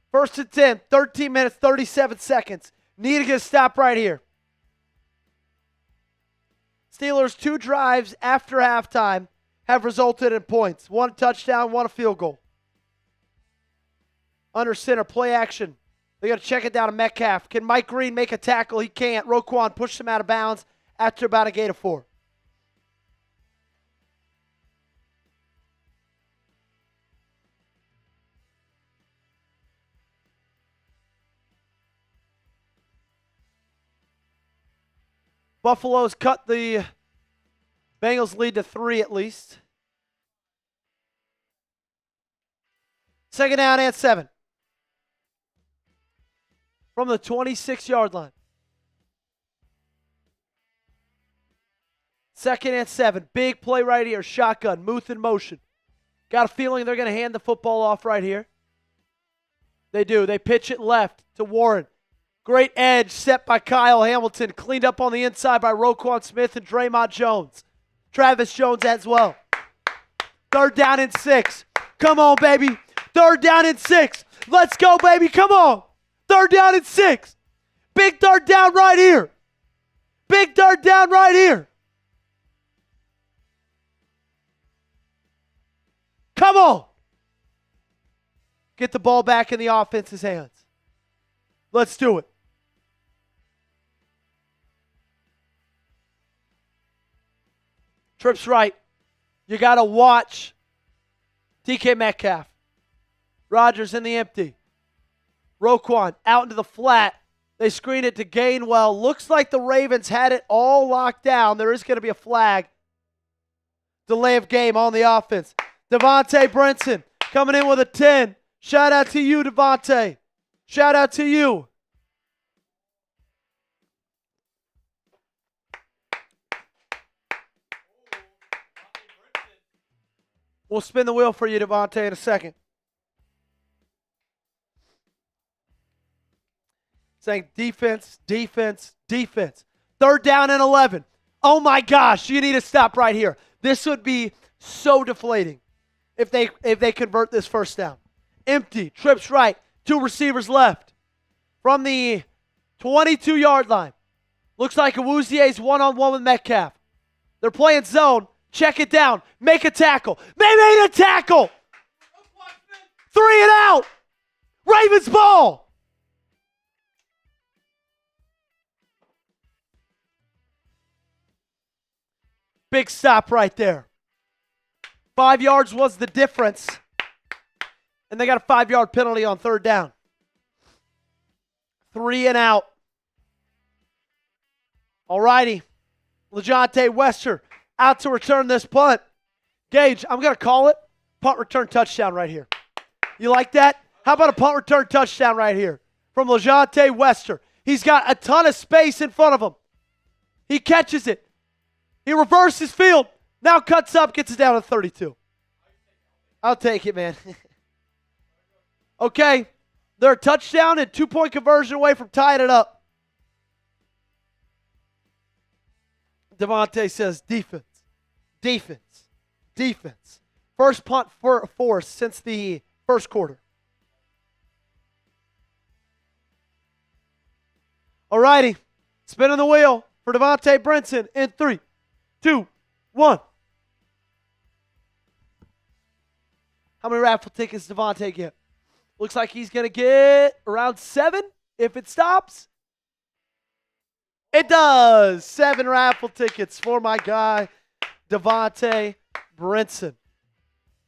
S1: First and 10, 13 minutes, 37 seconds. Need to get a stop right here. Steelers' 2 drives after halftime have resulted in points. 1 touchdown, 1 a field goal. Under center, play action. They got to check it down to Metcalf. Can Mike Green make a tackle? He can't. Roquan pushed him out of bounds after about a gain of 4. Buffalo's cut the Bengals lead to 3 at least. Second down and 7. From the 26-yard line. Second and 7. Big play right here. Shotgun. Muth in motion. Got a feeling they're going to hand the football off right here. They do. They pitch it left to Warren. Great edge set by Kyle Hamilton. Cleaned up on the inside by Roquan Smith and Draymond Jones. Travis Jones as well. Third down and 6. Come on, baby. Third down and 6. Let's go, baby. Come on. Third down and 6. Big third down right here. Big third down right here. Come on. Get the ball back in the offense's hands. Let's do it. Trips right. You got to watch DK Metcalf. Rodgers in the empty. Roquan out into the flat. They screen it to Gainwell. Looks like the Ravens had it all locked down. There is going to be a flag. Delay of game on the offense. Devontae Brinson coming in with a 10. Shout out to you, Devontae. Shout out to you. We'll spin the wheel for you, Devontae, in a second. Saying defense, defense, defense. 3rd down and 11. Oh my gosh, you need to stop right here. This would be so deflating if they convert this 1st down. Empty, trips right, 2 receivers left. From the 22-yard line. Looks like Awuzie's one-on-one with Metcalf. They're playing zone. Check it down. Make a tackle. They made a tackle. 3 and out. Ravens ball. Big stop right there. 5 yards was the difference. And they got a 5-yard penalty on 3rd down. 3 and out. All righty. LeJohntay Wester out to return this punt. Gage, I'm going to call it punt return touchdown right here. You like that? How about a punt return touchdown right here from LeJohntay Wester? He's got a ton of space in front of him. He catches it. He reverses field. Now cuts up, gets it down to 32. I'll take it, man. Okay. They're a touchdown and 2-point conversion away from tying it up. Devontae says defense, defense, defense. First punt force since the 1st quarter. All righty. Spinning the wheel for Devontae Brinson in 3, 2, 1. How many raffle tickets does Devontae get? Looks like he's going to get around 7 if it stops. It does. 7 raffle tickets for my guy, Devontae Brinson.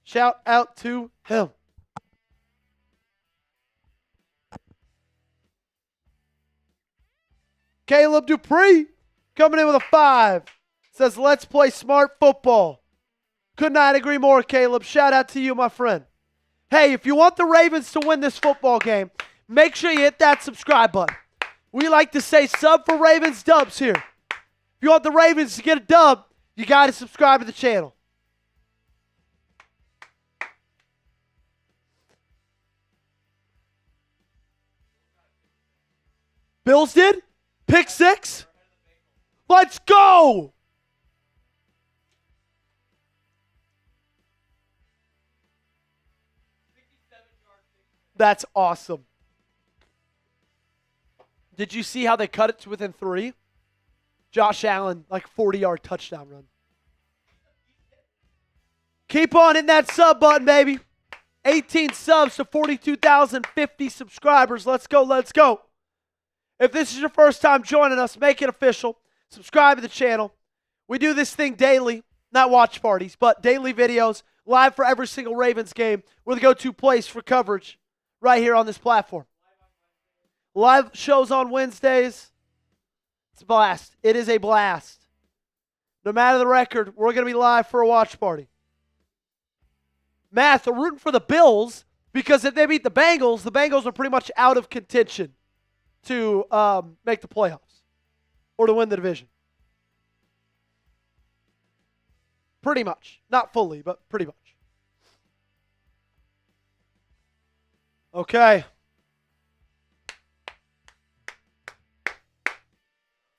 S1: Shout out to him. Caleb Dupree coming in with a 5. Says, let's play smart football. Could not agree more, Caleb. Shout out to you, my friend. Hey, if you want the Ravens to win this football game, make sure you hit that subscribe button. We like to say sub for Ravens, dubs here. If you want the Ravens to get a dub, you got to subscribe to the channel. Bills did? Pick 6? Let's go! That's awesome. Did you see how they cut it to within 3? Josh Allen, like 40-yard touchdown run. Keep on hitting that sub button, baby. 18 subs to 42,050 subscribers. Let's go, let's go. If this is your first time joining us, make it official. Subscribe to the channel. We do this thing daily, not watch parties, but daily videos, live for every single Ravens game. We're the go-to place for coverage right here on this platform. Live shows on Wednesdays. It's a blast. It is a blast. No matter the record, we're going to be live for a watch party. Math, we're rooting for the Bills because if they beat the Bengals are pretty much out of contention to make the playoffs or to win the division. Pretty much. Not fully, but pretty much. Okay.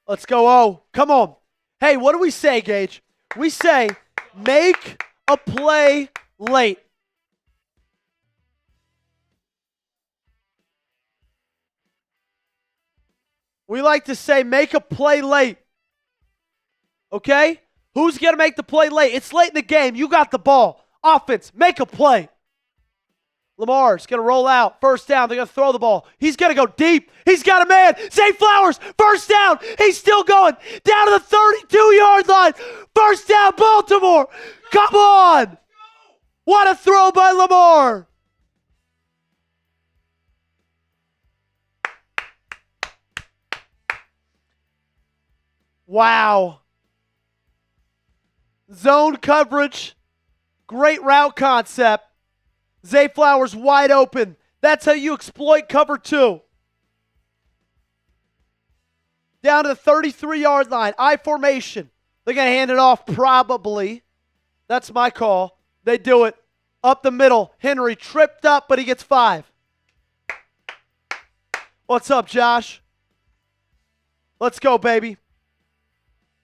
S1: Let's go, O. Come on. Hey, what do we say, Gage? We say make a play late. We like to say make a play late. Okay? Who's going to make the play late? It's late in the game. You got the ball. Offense, make a play. Lamar's going to roll out. First down. They're going to throw the ball. He's going to go deep. He's got a man. Zay Flowers. First down. He's still going. Down to the 32-yard line. First down, Baltimore. Come on. What a throw by Lamar. Wow. Zone coverage. Great route concept. Zay Flowers wide open. That's how you exploit cover 2. Down to the 33-yard line. I formation. They're going to hand it off probably. That's my call. They do it. Up the middle. Henry tripped up, but he gets 5. What's up, Josh? Let's go, baby.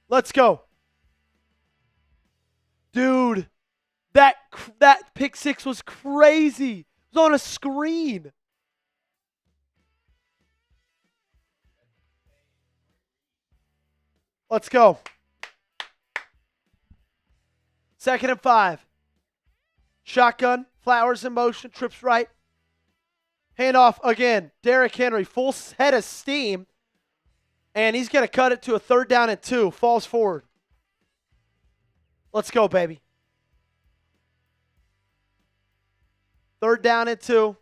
S1: Let's go. Dude, that pick 6 was crazy. It was on a screen. Let's go. 2nd and 5. Shotgun. Flowers in motion. Trips right. Handoff again. Derrick Henry. Full head of steam. And he's going to cut it to a 3rd down and 2. Falls forward. Let's go, baby. 3rd down and 2.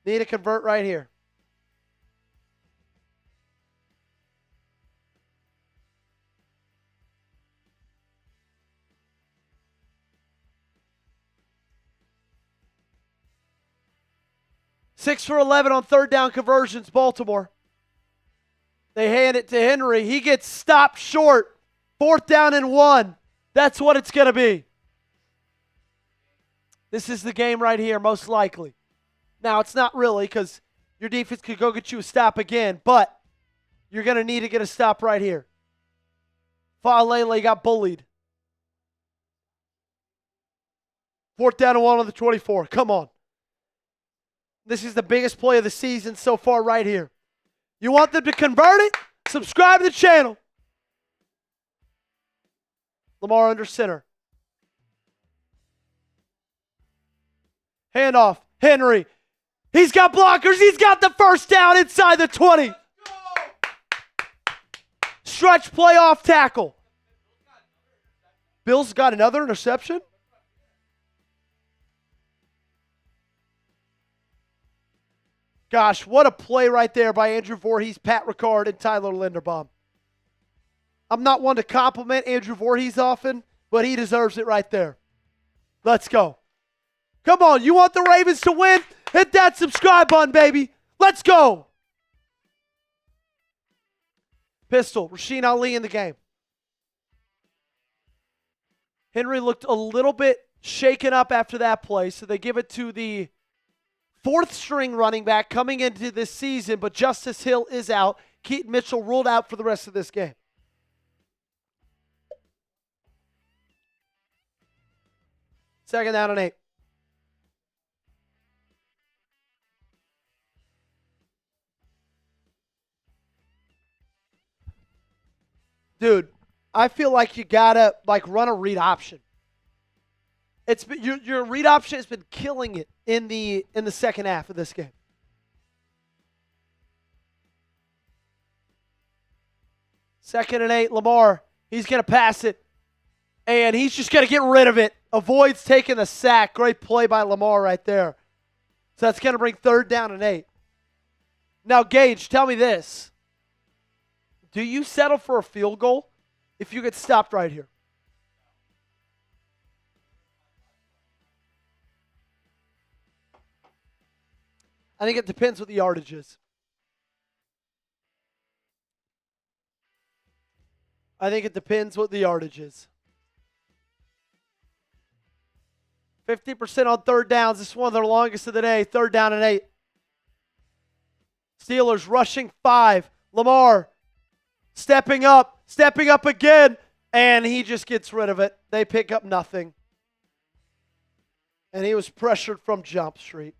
S1: Need to convert right here. Six for 11 on 3rd down conversions, Baltimore. They hand it to Henry. He gets stopped short. 4th down and 1. That's what it's going to be. This is the game right here, most likely. Now, it's not really because your defense could go get you a stop again, but you're going to need to get a stop right here. Faalele got bullied. 4th down and 1 on the 24. Come on. This is the biggest play of the season so far right here. You want them to convert it? Subscribe to the channel. Lamar under center. Handoff. Henry. He's got blockers. He's got the 1st down inside the 20. Stretch play off tackle. Bill's got another interception? Gosh, what a play right there by Andrew Voorhees, Pat Ricard, and Tyler Linderbaum. I'm not one to compliment Andrew Voorhees often, but he deserves it right there. Let's go. Come on, you want the Ravens to win? Hit that subscribe button, baby. Let's go. Pistol, Rasheen Ali in the game. Henry looked a little bit shaken up after that play, so they give it to the 4th string running back coming into this season, but Justice Hill is out. Keaton Mitchell ruled out for the rest of this game. Second down and 8. Dude, I feel like you gotta run a read option. It's been, your read option has been killing it in the second half of this game. Second and 8, Lamar. He's going to pass it, and he's just going to get rid of it. Avoids taking the sack. Great play by Lamar right there. So that's going to bring 3rd down and 8. Now, Gage, tell me this. Do you settle for a field goal if you get stopped right here? I think it depends what the yardage is. I think it depends what the yardage is. 50% on 3rd downs. This is one of their longest of the day. 3rd down and 8. Steelers rushing 5. Lamar stepping up again, and he just gets rid of it. They pick up nothing. And he was pressured from Jump Street.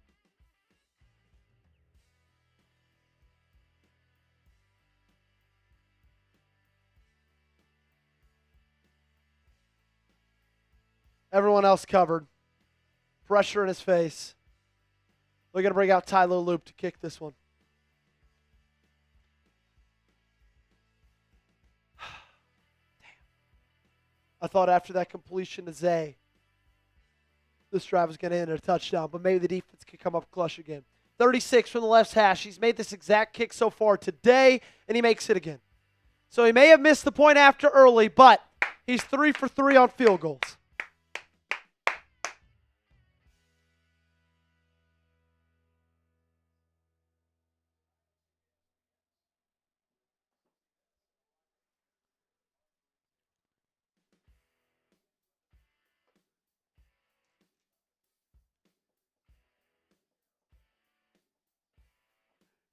S1: Everyone else covered. Pressure in his face. We're going to bring out Tyler Loop to kick this one. I thought after that completion to Zay, this drive was going to end in a touchdown, but maybe the defense could come up clutch again. 36 from the left hash. He's made this exact kick so far today, and he makes it again. So he may have missed the point after early, but he's 3 for 3 on field goals.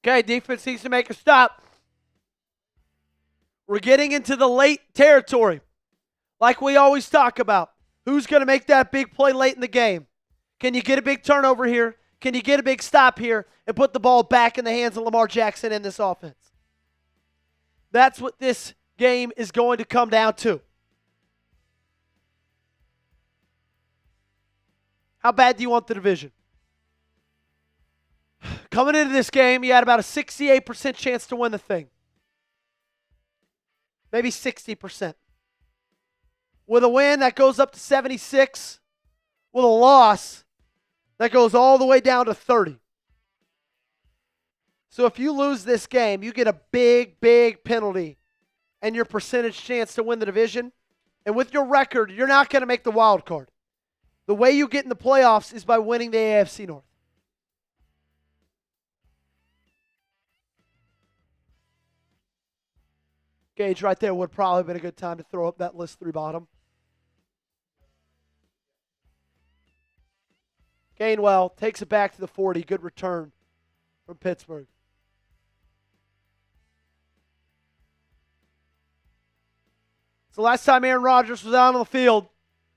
S1: Okay, defense needs to make a stop. We're getting into the late territory, like we always talk about. Who's going to make that big play late in the game? Can you get a big turnover here? Can you get a big stop here and put the ball back in the hands of Lamar Jackson in this offense? That's what this game is going to come down to. How bad do you want the division? Coming into this game, you had about a 68% chance to win the thing. Maybe 60%. With a win, that goes up to 76. With a loss, that goes all the way down to 30. So if you lose this game, you get a big, big penalty and your percentage chance to win the division. And with your record, you're not going to make the wild card. The way you get in the playoffs is by winning the AFC North. Gage right there would probably have been a good time to throw up that list 3 bottom. Gainwell takes it back to the 40. Good return from Pittsburgh. It's the last time Aaron Rodgers was out on the field.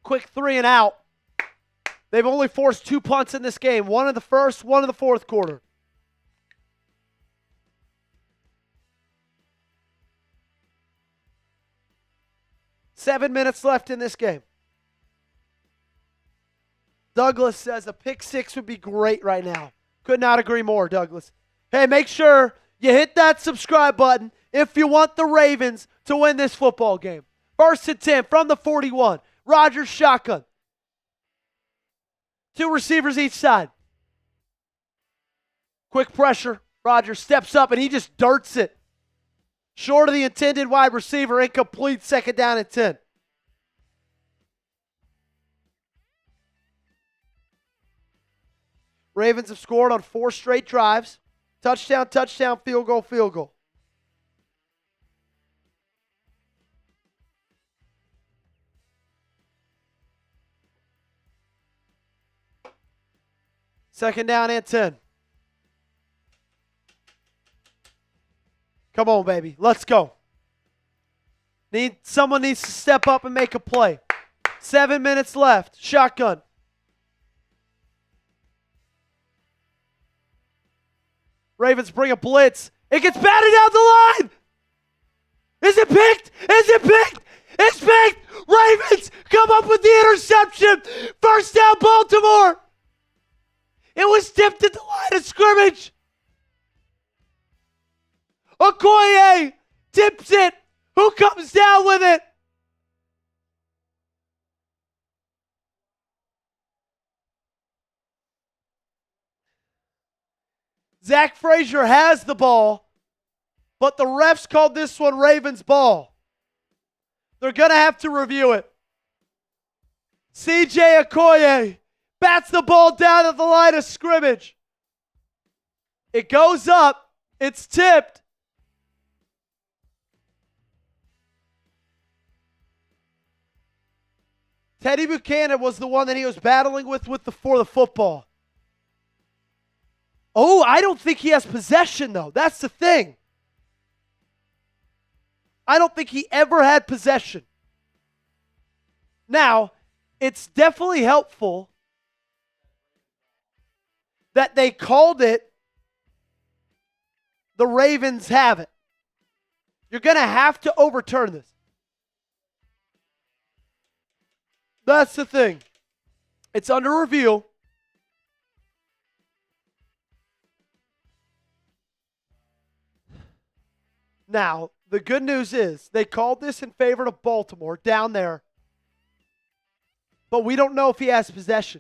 S1: Quick 3 and out. They've only forced 2 punts in this game. One in the first, one in the fourth quarter. Seven minutes left in this game. Douglas says a pick 6 would be great right now. Could not agree more, Douglas. Hey, make sure you hit that subscribe button if you want the Ravens to win this football game. 1st and 10 from the 41. Rodgers shotgun. 2 receivers each side. Quick pressure. Rodgers steps up and he just darts it. Short of the intended wide receiver, incomplete, 2nd down and 10. Ravens have scored on 4 straight drives. Touchdown, touchdown, field goal, field goal. Second down and 10. Come on, baby. Let's go. Someone needs to step up and make a play. 7 minutes left. Shotgun. Ravens bring a blitz. It gets batted down the line. Is it picked? Is it picked? It's picked. Ravens come up with the interception. 1st down, Baltimore. It was tipped at the line of scrimmage. Okoye tips it. Who comes down with it? Zach Frazier has the ball, but the refs called this one Ravens ball. They're going to have to review it. CJ Okoye bats the ball down at the line of scrimmage. It goes up. It's tipped. Teddy Buchanan was the one that he was battling with for the football. Oh, I don't think he has possession, though. That's the thing. I don't think he ever had possession. Now, it's definitely helpful that they called it the Ravens have it. You're going to have to overturn this. That's the thing. It's under review. Now, the good news is they called this in favor of Baltimore down there, but we don't know if he has possession.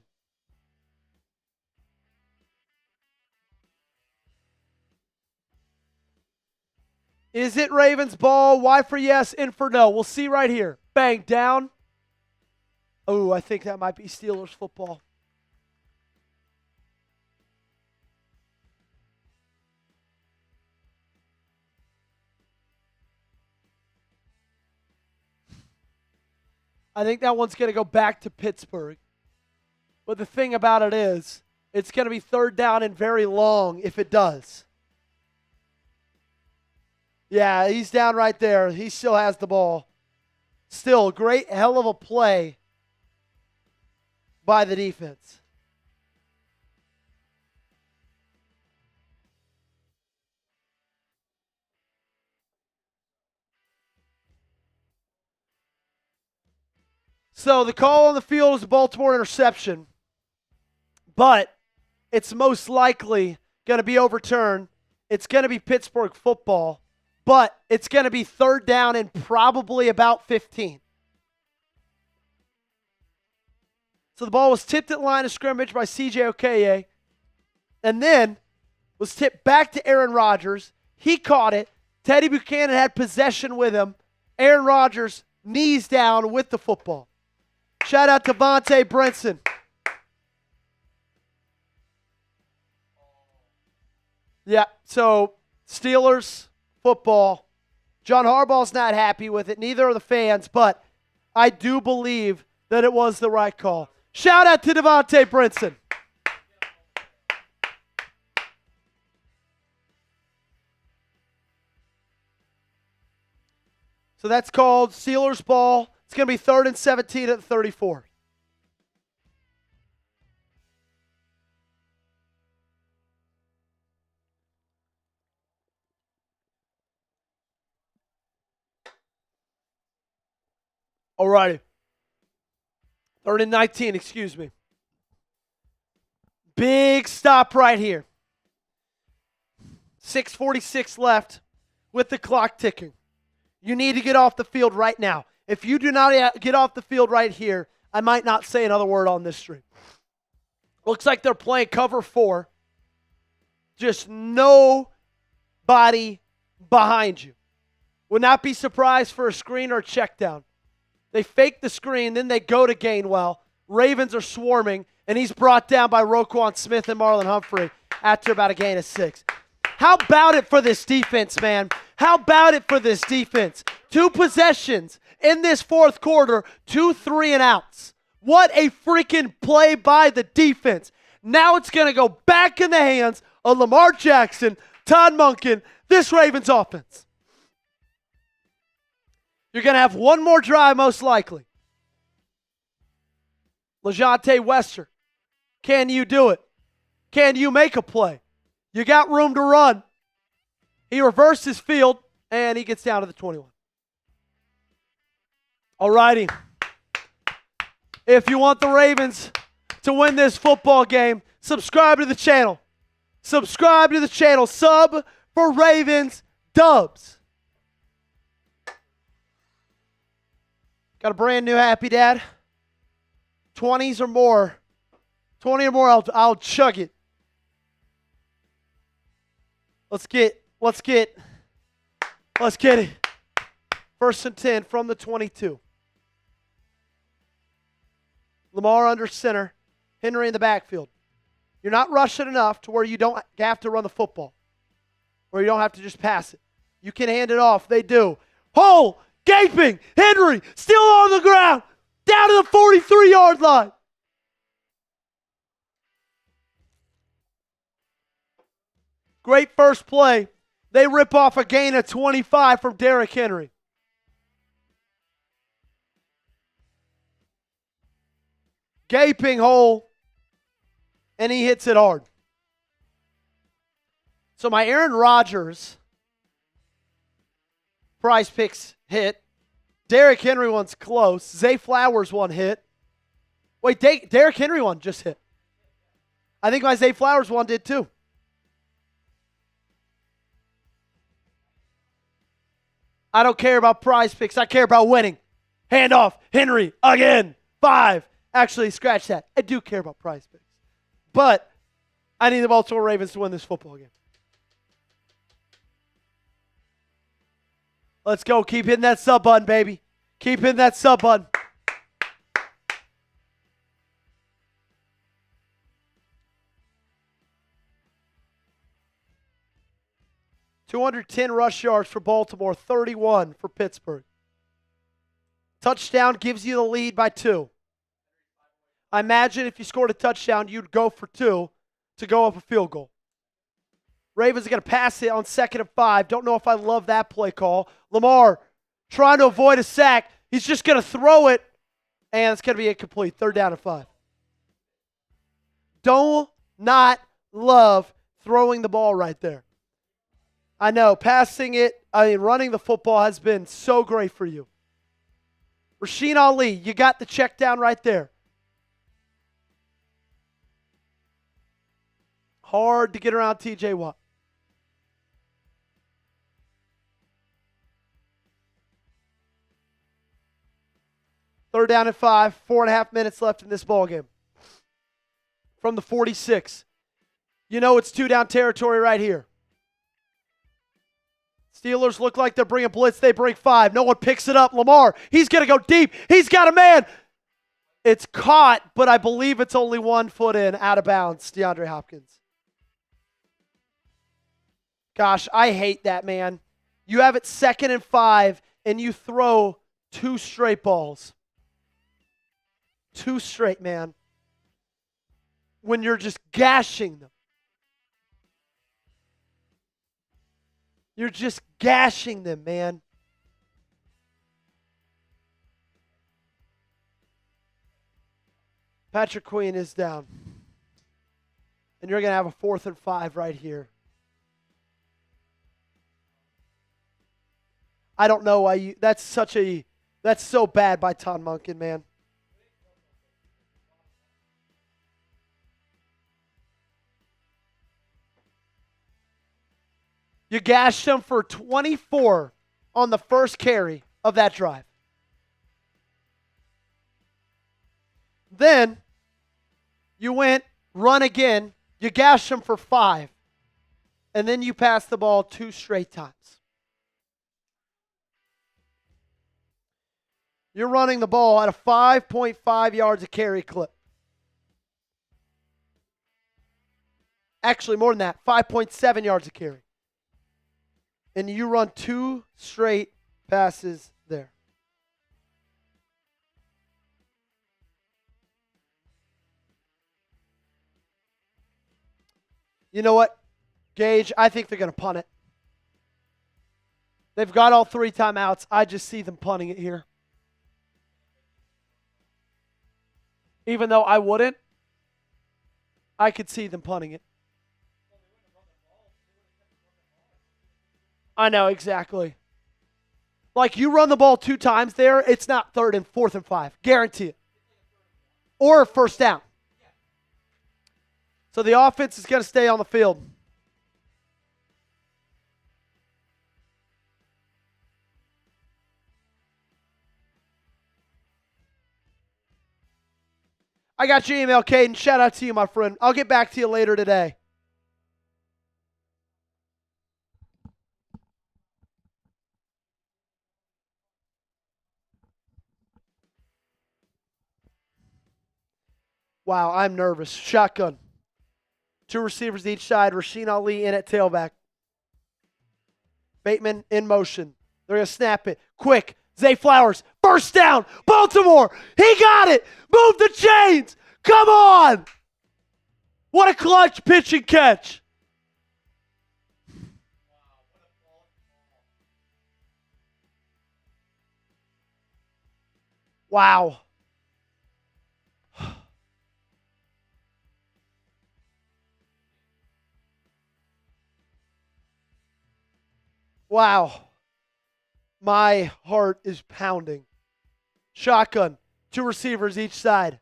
S1: Is it Ravens ball? Y for yes, in for no. We'll see right here. Bang, down. Oh, I think that might be Steelers football. I think that one's going to go back to Pittsburgh. But the thing about it is, it's going to be third down and very long if it does. Yeah, he's down right there. He still has the ball. Still, great hell of a play by the defense. So the call on the field is a Baltimore interception, but it's most likely going to be overturned. It's going to be Pittsburgh football, but it's going to be third down and probably about 15. So the ball was tipped at line of scrimmage by C.J. Okoye, and then was tipped back to Aaron Rodgers. He caught it. Teddy Buchanan had possession with him. Aaron Rodgers knees down with the football. Shout out to Vontae Brinson. Yeah, so Steelers football. John Harbaugh's not happy with it. Neither are the fans, but I do believe that it was the right call. Shout out to Devontae Brinson. So that's called Steelers ball. It's going to be 3rd and 17 at the 34. All righty. 3rd and 19, excuse me. Big stop right here. 6:46 left with the clock ticking. You need to get off the field right now. If you do not get off the field right here, I might not say another word on this stream. Looks like they're playing cover 4. Just nobody behind you. Would not be surprised for a screen or a check down. They fake the screen, then they go to Gainwell. Ravens are swarming, and he's brought down by Roquan Smith and Marlon Humphrey after about a gain of 6. How about it for this defense, man? How about it for this defense? 2 possessions in this fourth quarter, 2 3-and-outs. What a freaking play by the defense. Now it's going to go back in the hands of Lamar Jackson, Todd Monken, this Ravens offense. You're going to have one more drive most likely. LaJohntay Wester, can you do it? Can you make a play? You got room to run. He reversed his field, and he gets down to the 21. All righty. If you want the Ravens to win this football game, subscribe to the channel. Subscribe to the channel. Sub for Ravens Dubs. Got a brand new Happy Dad. 20s or more. 20 or more, I'll chug it. Let's get it. 1st and 10 from the 22. Lamar under center. Henry in the backfield. You're not rushing enough to where you don't have to run the football. Or you don't have to just pass it. You can hand it off. They do. Hole! Gaping! Henry still on the ground! Down to the 43-yard line! Great first play. They rip off a gain of 25 from Derrick Henry. Gaping hole, and he hits it hard. So my Aaron Rodgers Prize Picks hit. Derrick Henry one's close. Zay Flowers one hit. Wait, Derrick Henry one just hit. I think my Zay Flowers one did too. I don't care about Prize Picks. I care about winning. Hand off. Henry again. 5. Actually, scratch that. I do care about Prize Picks. But I need the Baltimore Ravens to win this football game. Let's go. Keep hitting that sub button, baby. Keep hitting that sub button. $210 rush yards for Baltimore, 31 for Pittsburgh. Touchdown gives you the lead by 2. I imagine if you scored a touchdown, you'd go for 2 to go up a field goal. Ravens are going to pass it on 2nd and 5. Don't know if I love that play call. Lamar trying to avoid a sack. He's just going to throw it, and it's going to be incomplete. 3rd down and 5. Do not love throwing the ball right there. I know, running the football has been so great for you. Rasheen Ali, you got the check down right there. Hard to get around TJ Watt. Third down and 5, 4.5 minutes left in this ballgame. From the 46. You know it's 2-down territory right here. Steelers look like they're bringing blitz. They bring 5. No one picks it up. Lamar, he's going to go deep. He's got a man. It's caught, but I believe it's only 1 foot in, out of bounds. DeAndre Hopkins. Gosh, I hate that, man. You have it 2nd and 5, and you throw 2 straight balls. 2 straight, man. When you're just gashing them. You're just gashing them, man. Patrick Queen is down. And you're going to have a 4th and 5 right here. I don't know why you... That's so bad by Todd Monken, man. You gashed him for 24 on the first carry of that drive. Then you went, run again. You gashed him for 5. And then you passed the ball 2 straight times. You're running the ball at a 5.5 yards a carry clip. Actually, more than that, 5.7 yards a carry. And you run 2 straight passes there. You know what, Gage? I think they're going to punt it. They've got all 3 timeouts. I just see them punting it here. Even though I wouldn't, I could see them punting it. I know, exactly. Like, you run the ball 2 times there, it's not 3rd and 4th and 5. Guarantee it. Or 1st down. So the offense is going to stay on the field. I got your email, Caden. Shout out to you, my friend. I'll get back to you later today. Wow, I'm nervous. Shotgun. 2 receivers each side. Rasheen Ali in at tailback. Bateman in motion. They're going to snap it. Quick. Zay Flowers. First down. Baltimore. He got it. Move the chains. Come on. What a clutch pitch and catch. Wow. Wow. My heart is pounding. Shotgun. 2 receivers each side.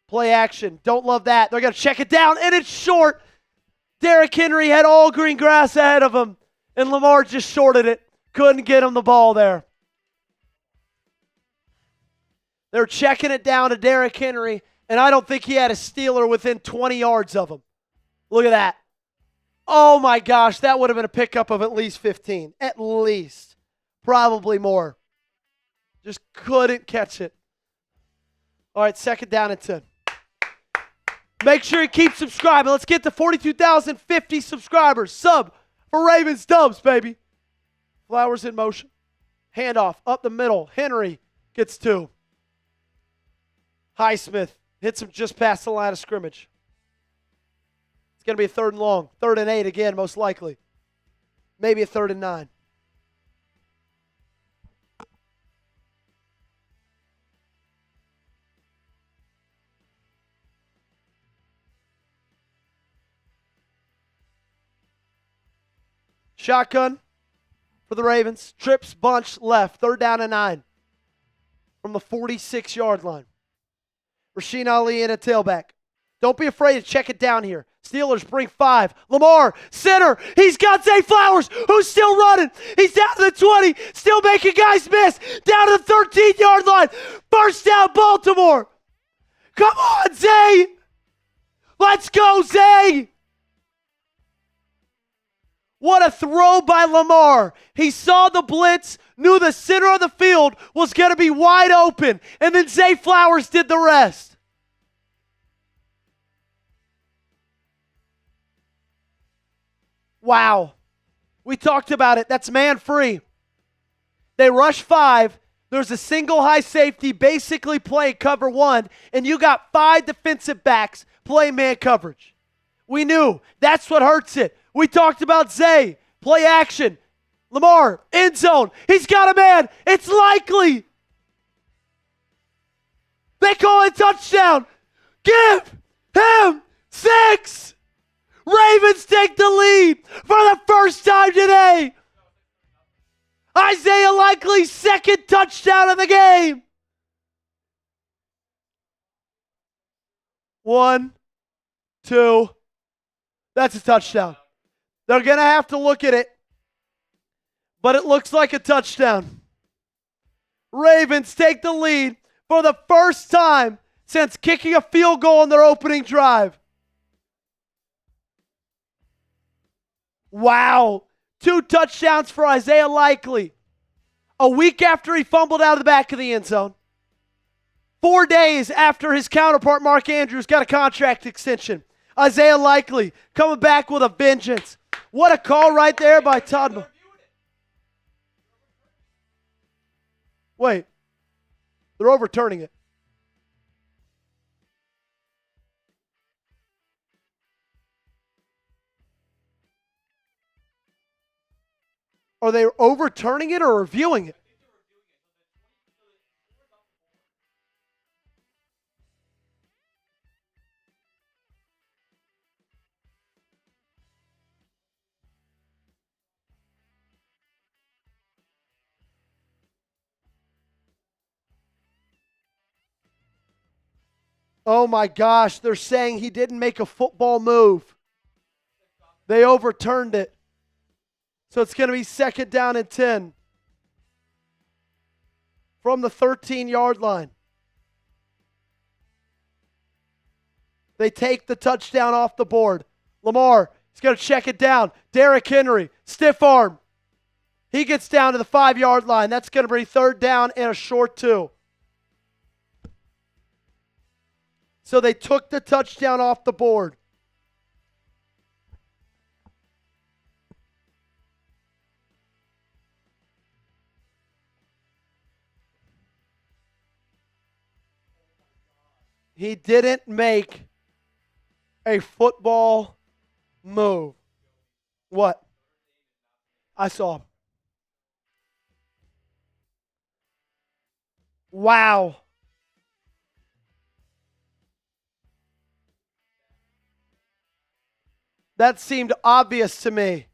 S1: Play action. Don't love that. They're going to check it down, and it's short. Derrick Henry had all green grass ahead of him, and Lamar just shorted it. Couldn't get him the ball there. They're checking it down to Derrick Henry, and I don't think he had a Steeler within 20 yards of him. Look at that. Oh, my gosh. That would have been a pickup of at least 15. At least. Probably more. Just couldn't catch it. All right, second down and 10. Make sure you keep subscribing. Let's get to 42,050 subscribers. Sub for Ravens Dubs, baby. Flowers in motion. Handoff up the middle. Henry gets 2. Highsmith hits him just past the line of scrimmage. It's going to be a 3rd and long. 3rd and 8 again, most likely. Maybe a 3rd and 9. Shotgun for the Ravens. Trips bunch left. 3rd down and 9 from the 46-yard line. Rasheen Ali in a tailback. Don't be afraid to check it down here. Steelers bring 5. Lamar, center. He's got Zay Flowers, who's still running. He's down to the 20, still making guys miss. Down to the 13-yard line. First down, Baltimore. Come on, Zay. Let's go, Zay. What a throw by Lamar. He saw the blitz, knew the center of the field was going to be wide open, and then Zay Flowers did the rest. Wow. We talked about it. That's man free. They rush 5. There's a single high safety basically playing cover 1, and you got 5 defensive backs playing man coverage. We knew. That's what hurts it. We talked about Zay. Play action. Lamar, end zone. He's got a man. It's likely. They call it touchdown. Give him 6. Ravens take the lead for the first time today. Isaiah Likely's 2nd touchdown of the game. 1, 2. That's a touchdown. They're going to have to look at it, but it looks like a touchdown. Ravens take the lead for the first time since kicking a field goal on their opening drive. Wow. 2 touchdowns for Isaiah Likely. A week after he fumbled out of the back of the end zone. 4 days after his counterpart Mark Andrews got a contract extension. Isaiah Likely coming back with a vengeance. What a call right there by Todd. Wait. They're overturning it. Are they overturning it or reviewing it? Oh my gosh, they're saying he didn't make a football move. They overturned it. So it's going to be 2nd down and 10 from the 13-yard line. They take the touchdown off the board. Lamar, he's going to check it down. Derrick Henry, stiff arm. He gets down to the 5-yard line. That's going to be 3rd down and a short 2. So they took the touchdown off the board. He didn't make a football move. What? I saw him. Wow. That seemed obvious to me.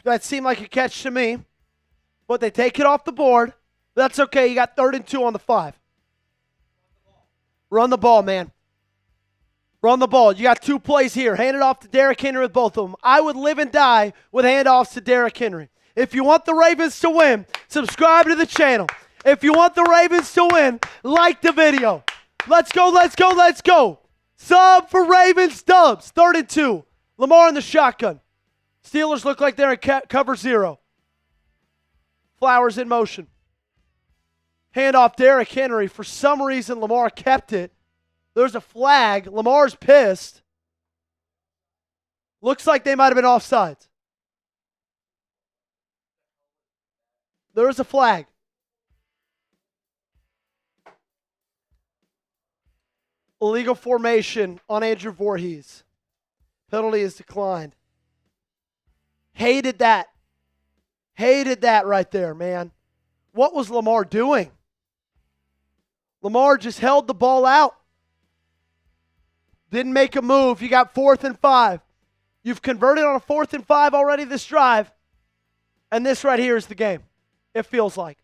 S1: That seemed like a catch to me. But they take it off the board. That's okay. You got 3rd and 2 on the 5. Run the ball, man. Run the ball. You got 2 plays here. Hand it off to Derrick Henry with both of them. I would live and die with handoffs to Derrick Henry. If you want the Ravens to win, subscribe to the channel. If you want the Ravens to win, like the video. Let's go, let's go, let's go. Sub for Ravens Dubs. 3rd and 2. Lamar in the shotgun. Steelers look like they're in cover 0. Flowers in motion. Handoff Derrick Henry. For some reason, Lamar kept it. There's a flag. Lamar's pissed. Looks like they might have been offsides. There's a flag. Illegal formation on Andrew Voorhees. Penalty is declined. Hated that. Hated that right there, man. What was Lamar doing? Lamar just held the ball out. Didn't make a move. You got 4th and 5. You've converted on a 4th and 5 already this drive. And this right here is the game. It feels like.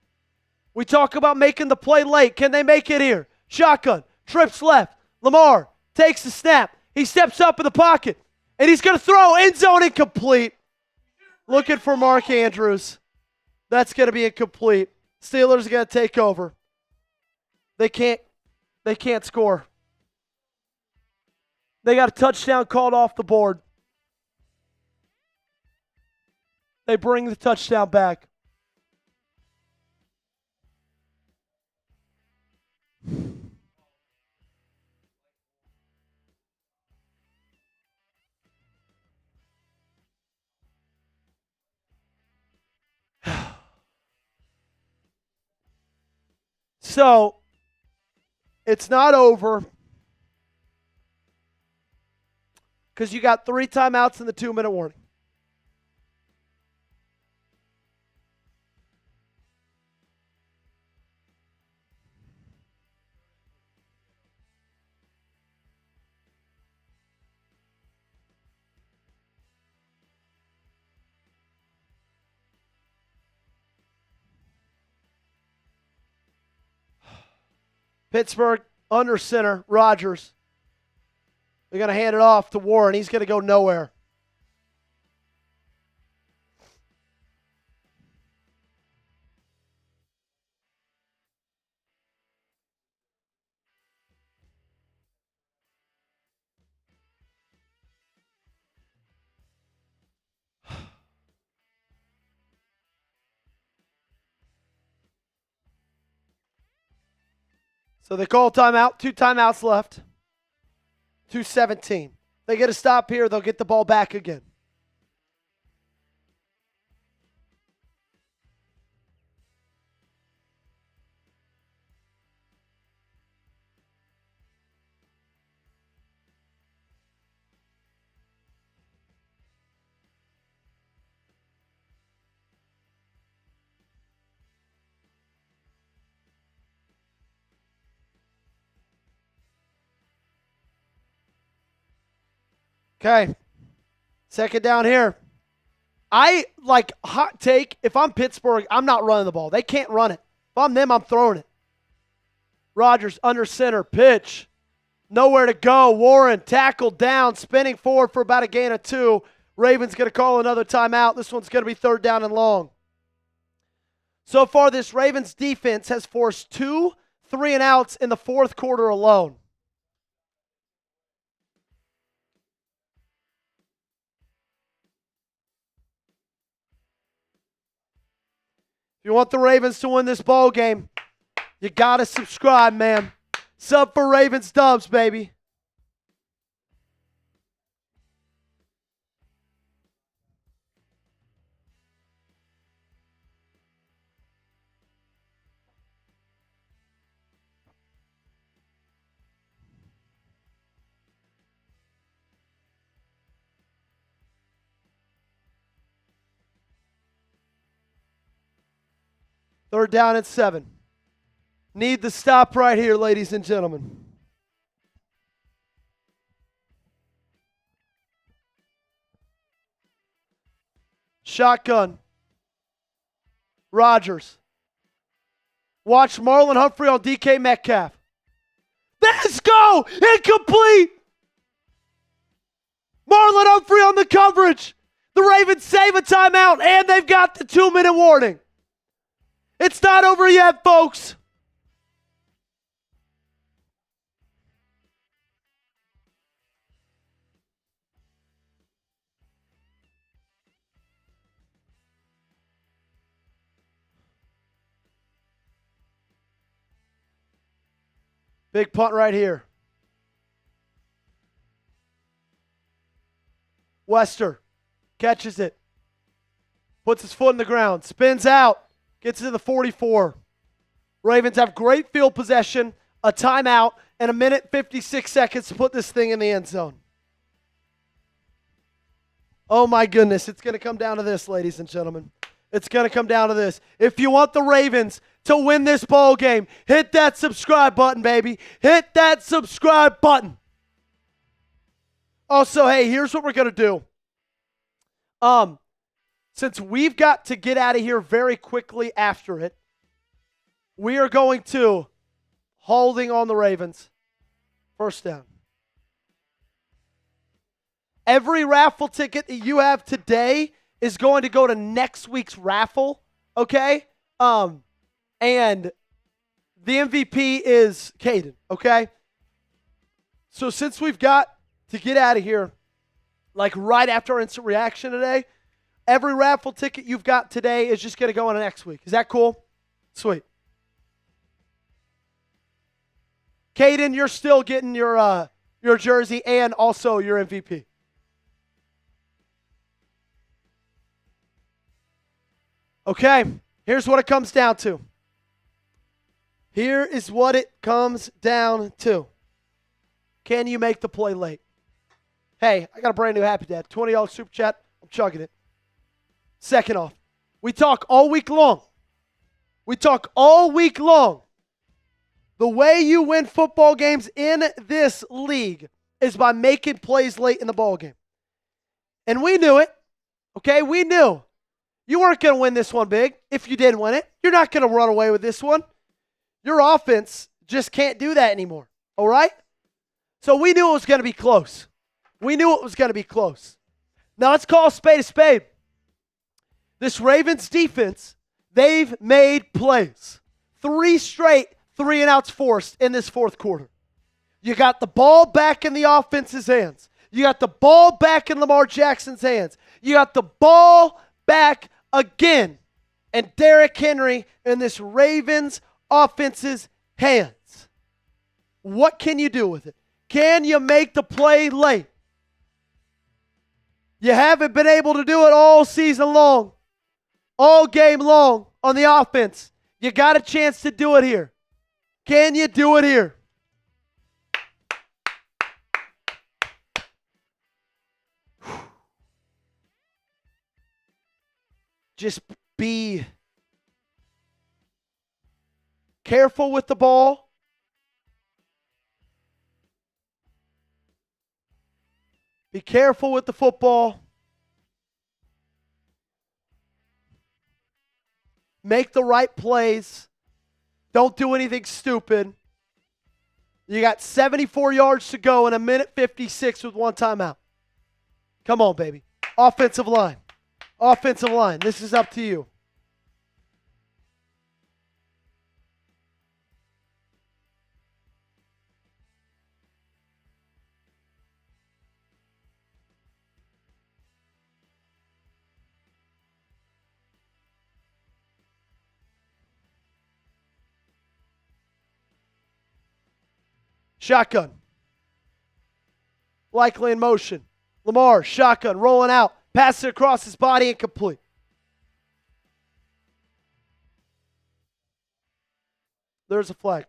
S1: We talk about making the play late. Can they make it here? Shotgun. Trips left. Lamar takes the snap. He steps up in the pocket. And he's going to throw. End zone incomplete. Looking for Mark Andrews. That's going to be incomplete. Steelers are going to take over. They can't score. They got a touchdown called off the board. They bring the touchdown back. So, it's not over. Because you got 3 timeouts in the 2-minute warning. Pittsburgh under center, Rodgers. They're going to hand it off to Warren. He's going to go nowhere. So they call timeout. 2 timeouts left. 2:17. They get a stop here. They'll get the ball back again. Okay. 2nd down here. I like hot take. If I'm Pittsburgh, I'm not running the ball. They can't run it. If I'm them, I'm throwing it. Rodgers under center. Pitch. Nowhere to go. Warren tackled down. Spinning forward for about a gain of 2. Ravens going to call another timeout. This one's going to be 3rd down and long. So far, this Ravens defense has forced 2 3-and-outs in the 4th quarter alone. If you want the Ravens to win this ball game, you got to subscribe, man. Sub for Ravens Dubs, baby. Third down and 7. Need the stop right here, ladies and gentlemen. Shotgun. Rodgers. Watch Marlon Humphrey on DK Metcalf. Let's go! Incomplete! Marlon Humphrey on the coverage. The Ravens save a timeout, and they've got the 2-minute warning. It's not over yet, folks. Big punt right here. Wester catches it. Puts his foot in the ground. Spins out. Gets to the 44. Ravens have great field possession, a timeout, and 1:56 to put this thing in the end zone. Oh, my goodness. It's going to come down to this, ladies and gentlemen. It's going to come down to this. If you want the Ravens to win this ball game, hit that subscribe button, baby. Hit that subscribe button. Also, hey, here's what we're going to do. Since we've got to get out of here very quickly after it, we are going to holding on the Ravens. First down. Every raffle ticket that you have today is going to go to next week's raffle, okay? And the MVP is Caden, okay? So since we've got to get out of here, like right after our instant reaction today, every raffle ticket you've got today is just going to go into next week. Is that cool? Sweet. Caden, you're still getting your jersey and also your MVP. Okay, here's what it comes down to. Here is what it comes down to. Can you make the play late? Hey, I got a brand new Happy Dad. $20 super chat. I'm chugging it. Second off, we talk all week long. The way you win football games in this league is by making plays late in the ball game. And we knew it. Okay, we knew. You weren't going to win this one big if you didn't win it. You're not going to run away with this one. Your offense just can't do that anymore. All right? So we knew it was going to be close. Now let's call a spade a spade. This Ravens defense, they've made plays. 3 straight 3-and-outs forced in this fourth quarter. You got the ball back in the offense's hands. You got the ball back in Lamar Jackson's hands. You got the ball back again and Derrick Henry in this Ravens offense's hands. What can you do with it? Can you make the play late? You haven't been able to do it all season long, all game long on the offense. You got a chance to do it here. Can you do it here? Just be careful with the ball. Be careful with the football. Make the right plays. Don't do anything stupid. You got 74 yards to go in 1:56 with one timeout. Come on, baby. Offensive line. This is up to you. Shotgun. Likely in motion. Lamar, shotgun, rolling out. Pass it across his body, incomplete. There's a flag.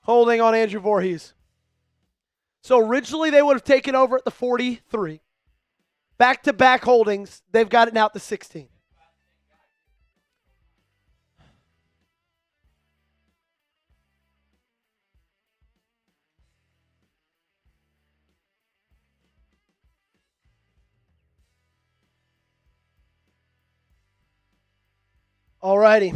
S1: Holding on Andrew Voorhees. So originally they would have taken over at the 43. Back-to-back holdings. They've got it now at the 16. All righty.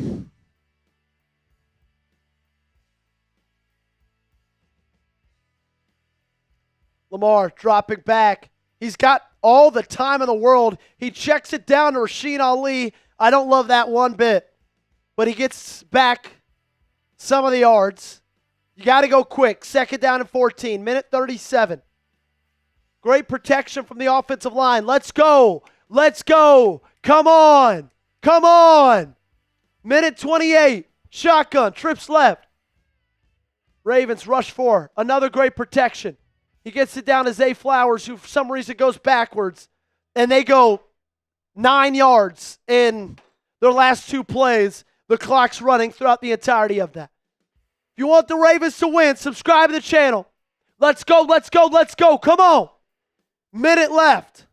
S1: Lamar dropping back. He's got all the time in the world. He checks it down to Rasheen Ali. I don't love that one bit, but he gets back some of the yards. You got to go quick. 2nd down and 14, minute 37. Great protection from the offensive line. Let's go. Let's go. Come on. Come on. Minute 28. Shotgun. Trips left. Ravens rush 4. Another great protection. He gets it down to Zay Flowers, who for some reason goes backwards. And they go 9 yards in their last 2 plays. The clock's running throughout the entirety of that. If you want the Ravens to win, subscribe to the channel. Let's go, let's go, let's go. Come on. Minute left.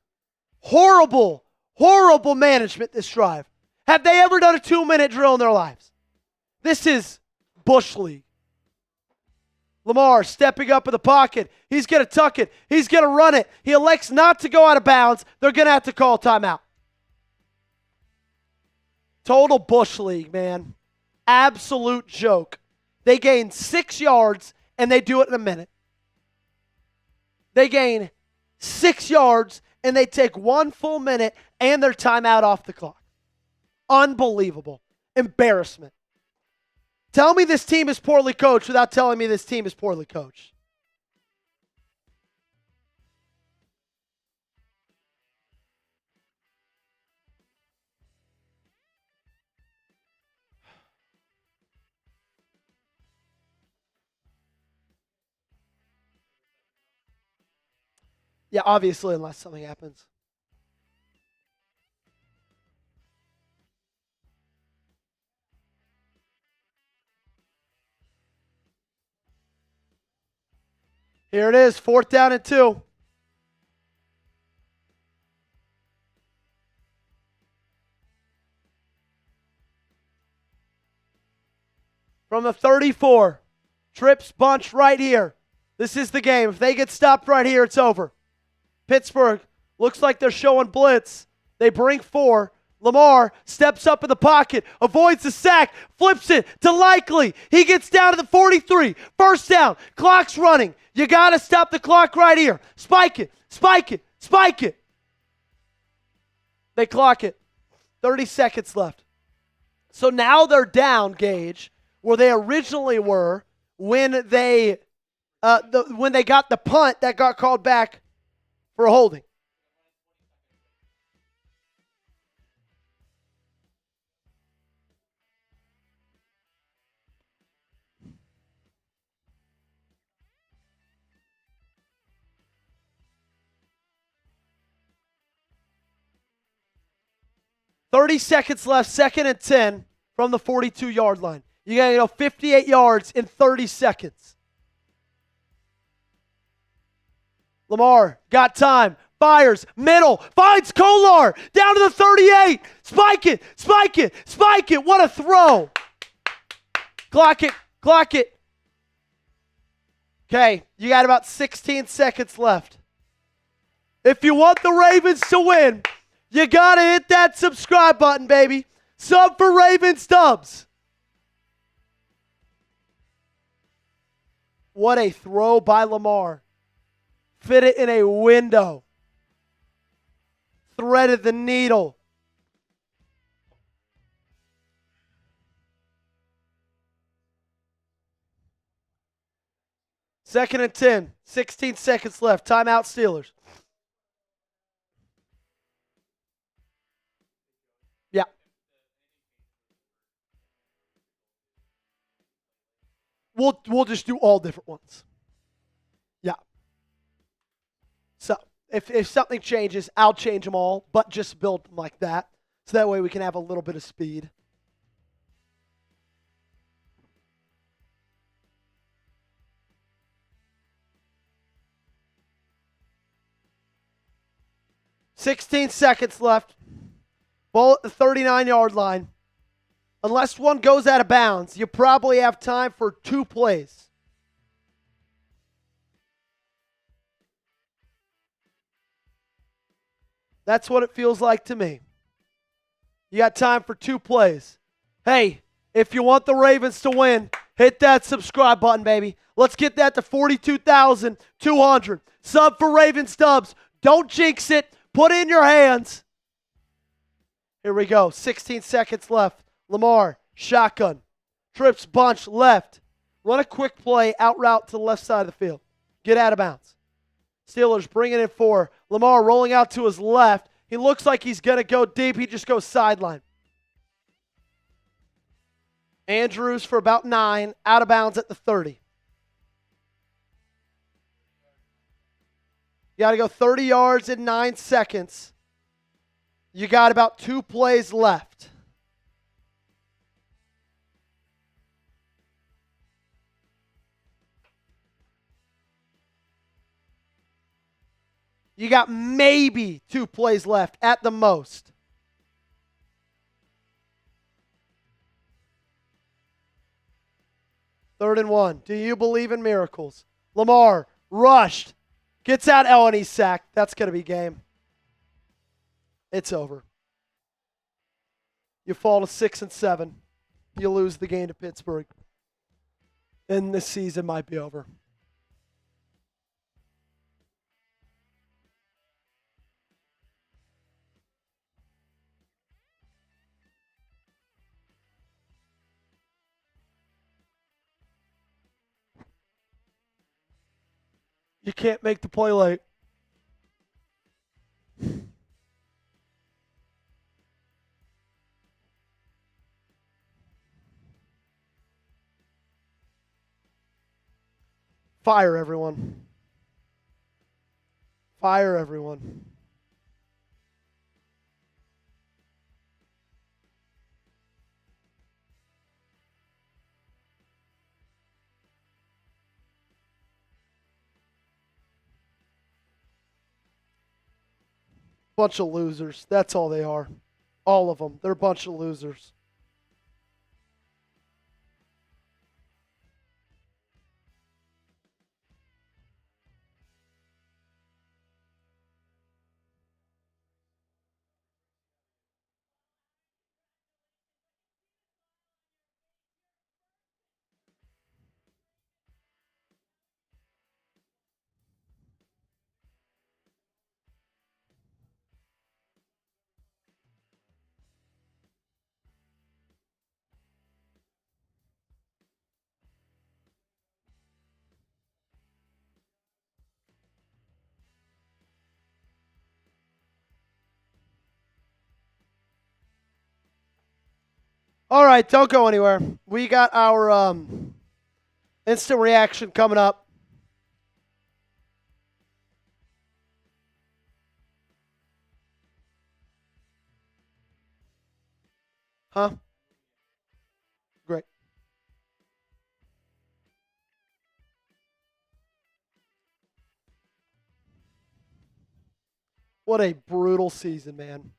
S1: Horrible, horrible management this drive. Have they ever done a 2-minute drill in their lives? This is Bush League. Lamar stepping up in the pocket. He's going to tuck it. He's going to run it. He elects not to go out of bounds. They're going to have to call timeout. Total Bush League, man. Absolute joke. They gain 6 yards, and they do it in a minute. They gain 6 yards, and they take 1 full minute and their timeout off the clock. Unbelievable. Embarrassment. Tell me this team is poorly coached without telling me this team is poorly coached. Yeah, obviously, unless something happens. Here it is, 4th down and 2. From the 34. Trips bunch right here. This is the game. If they get stopped right here, it's over. Pittsburgh looks like they're showing blitz. They bring 4. Lamar steps up in the pocket, avoids the sack, flips it to Likely. He gets down to the 43. 1st down. Clock's running. You got to stop the clock right here. Spike it. Spike it. Spike it. They clock it. 30 seconds left. So now they're down, Gage, where they originally were when they got the punt that got called back for a holding. $30 seconds left, 2nd and 10 from the 42-yard line. You got to go 58 yards in 30 seconds. Lamar got time, fires, middle, finds Kolar, down to the 38. Spike it, spike it, spike it. What a throw. Clock it, clock it. Okay, you got about 16 seconds left. If you want the Ravens to win, you got to hit that subscribe button, baby. Sub for Ravens Dubs. What a throw by Lamar. Fit it in a window. Threaded the needle. Second and 10. 16 seconds left. Timeout Steelers. Yeah. We'll just do all different ones. Yeah. So if something changes, I'll change them all, but just build them like that. So that way we can have a little bit of speed. $16 seconds left. Ball at the 39-yard line. Unless one goes out of bounds, you probably have time for 2 plays. That's what it feels like to me. You got time for 2 plays. Hey, if you want the Ravens to win, Hit that subscribe button, baby. Let's get that to 42,200. Sub for Ravens Dubs. Don't jinx it. Put it in your hands. Here we go. 16 seconds left. Lamar, shotgun. Trips bunch left. Run a quick play out route to the left side of the field. Get out of bounds. Steelers bringing it 4. Lamar rolling out to his left. He looks like he's going to go deep. He just goes sideline. Andrews for about 9. Out of bounds at the 30. You got to go 30 yards in 9 seconds. You got about 2 plays left. You got maybe 2 plays left at the most. Third and 1. Do you believe in miracles? Lamar rushed. Gets out. Oh, and he's sacked. That's going to be game. It's over. You fall to 6 and 7. You lose the game to Pittsburgh. And this season might be over. You can't make the play late. Fire everyone. Fire everyone. Bunch of losers. That's all they are. All of them. They're a bunch of losers. All right, don't go anywhere. We got our instant reaction coming up. Huh? Great. What a brutal season, man.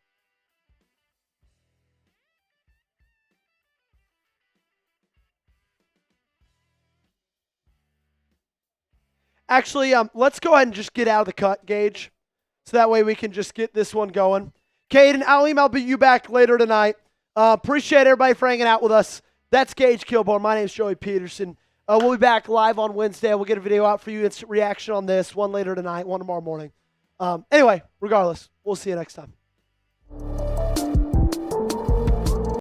S1: Actually, let's go ahead and just get out of the cut, Gage. So that way we can just get this one going. Caden, I'll email you back later tonight. Appreciate everybody for hanging out with us. That's Gage Kilborn. My name is Joey Petersen. We'll be back live on Wednesday. We'll get a video out for you. Instant reaction on this. One later tonight, one tomorrow morning. Anyway, regardless, we'll see you next time.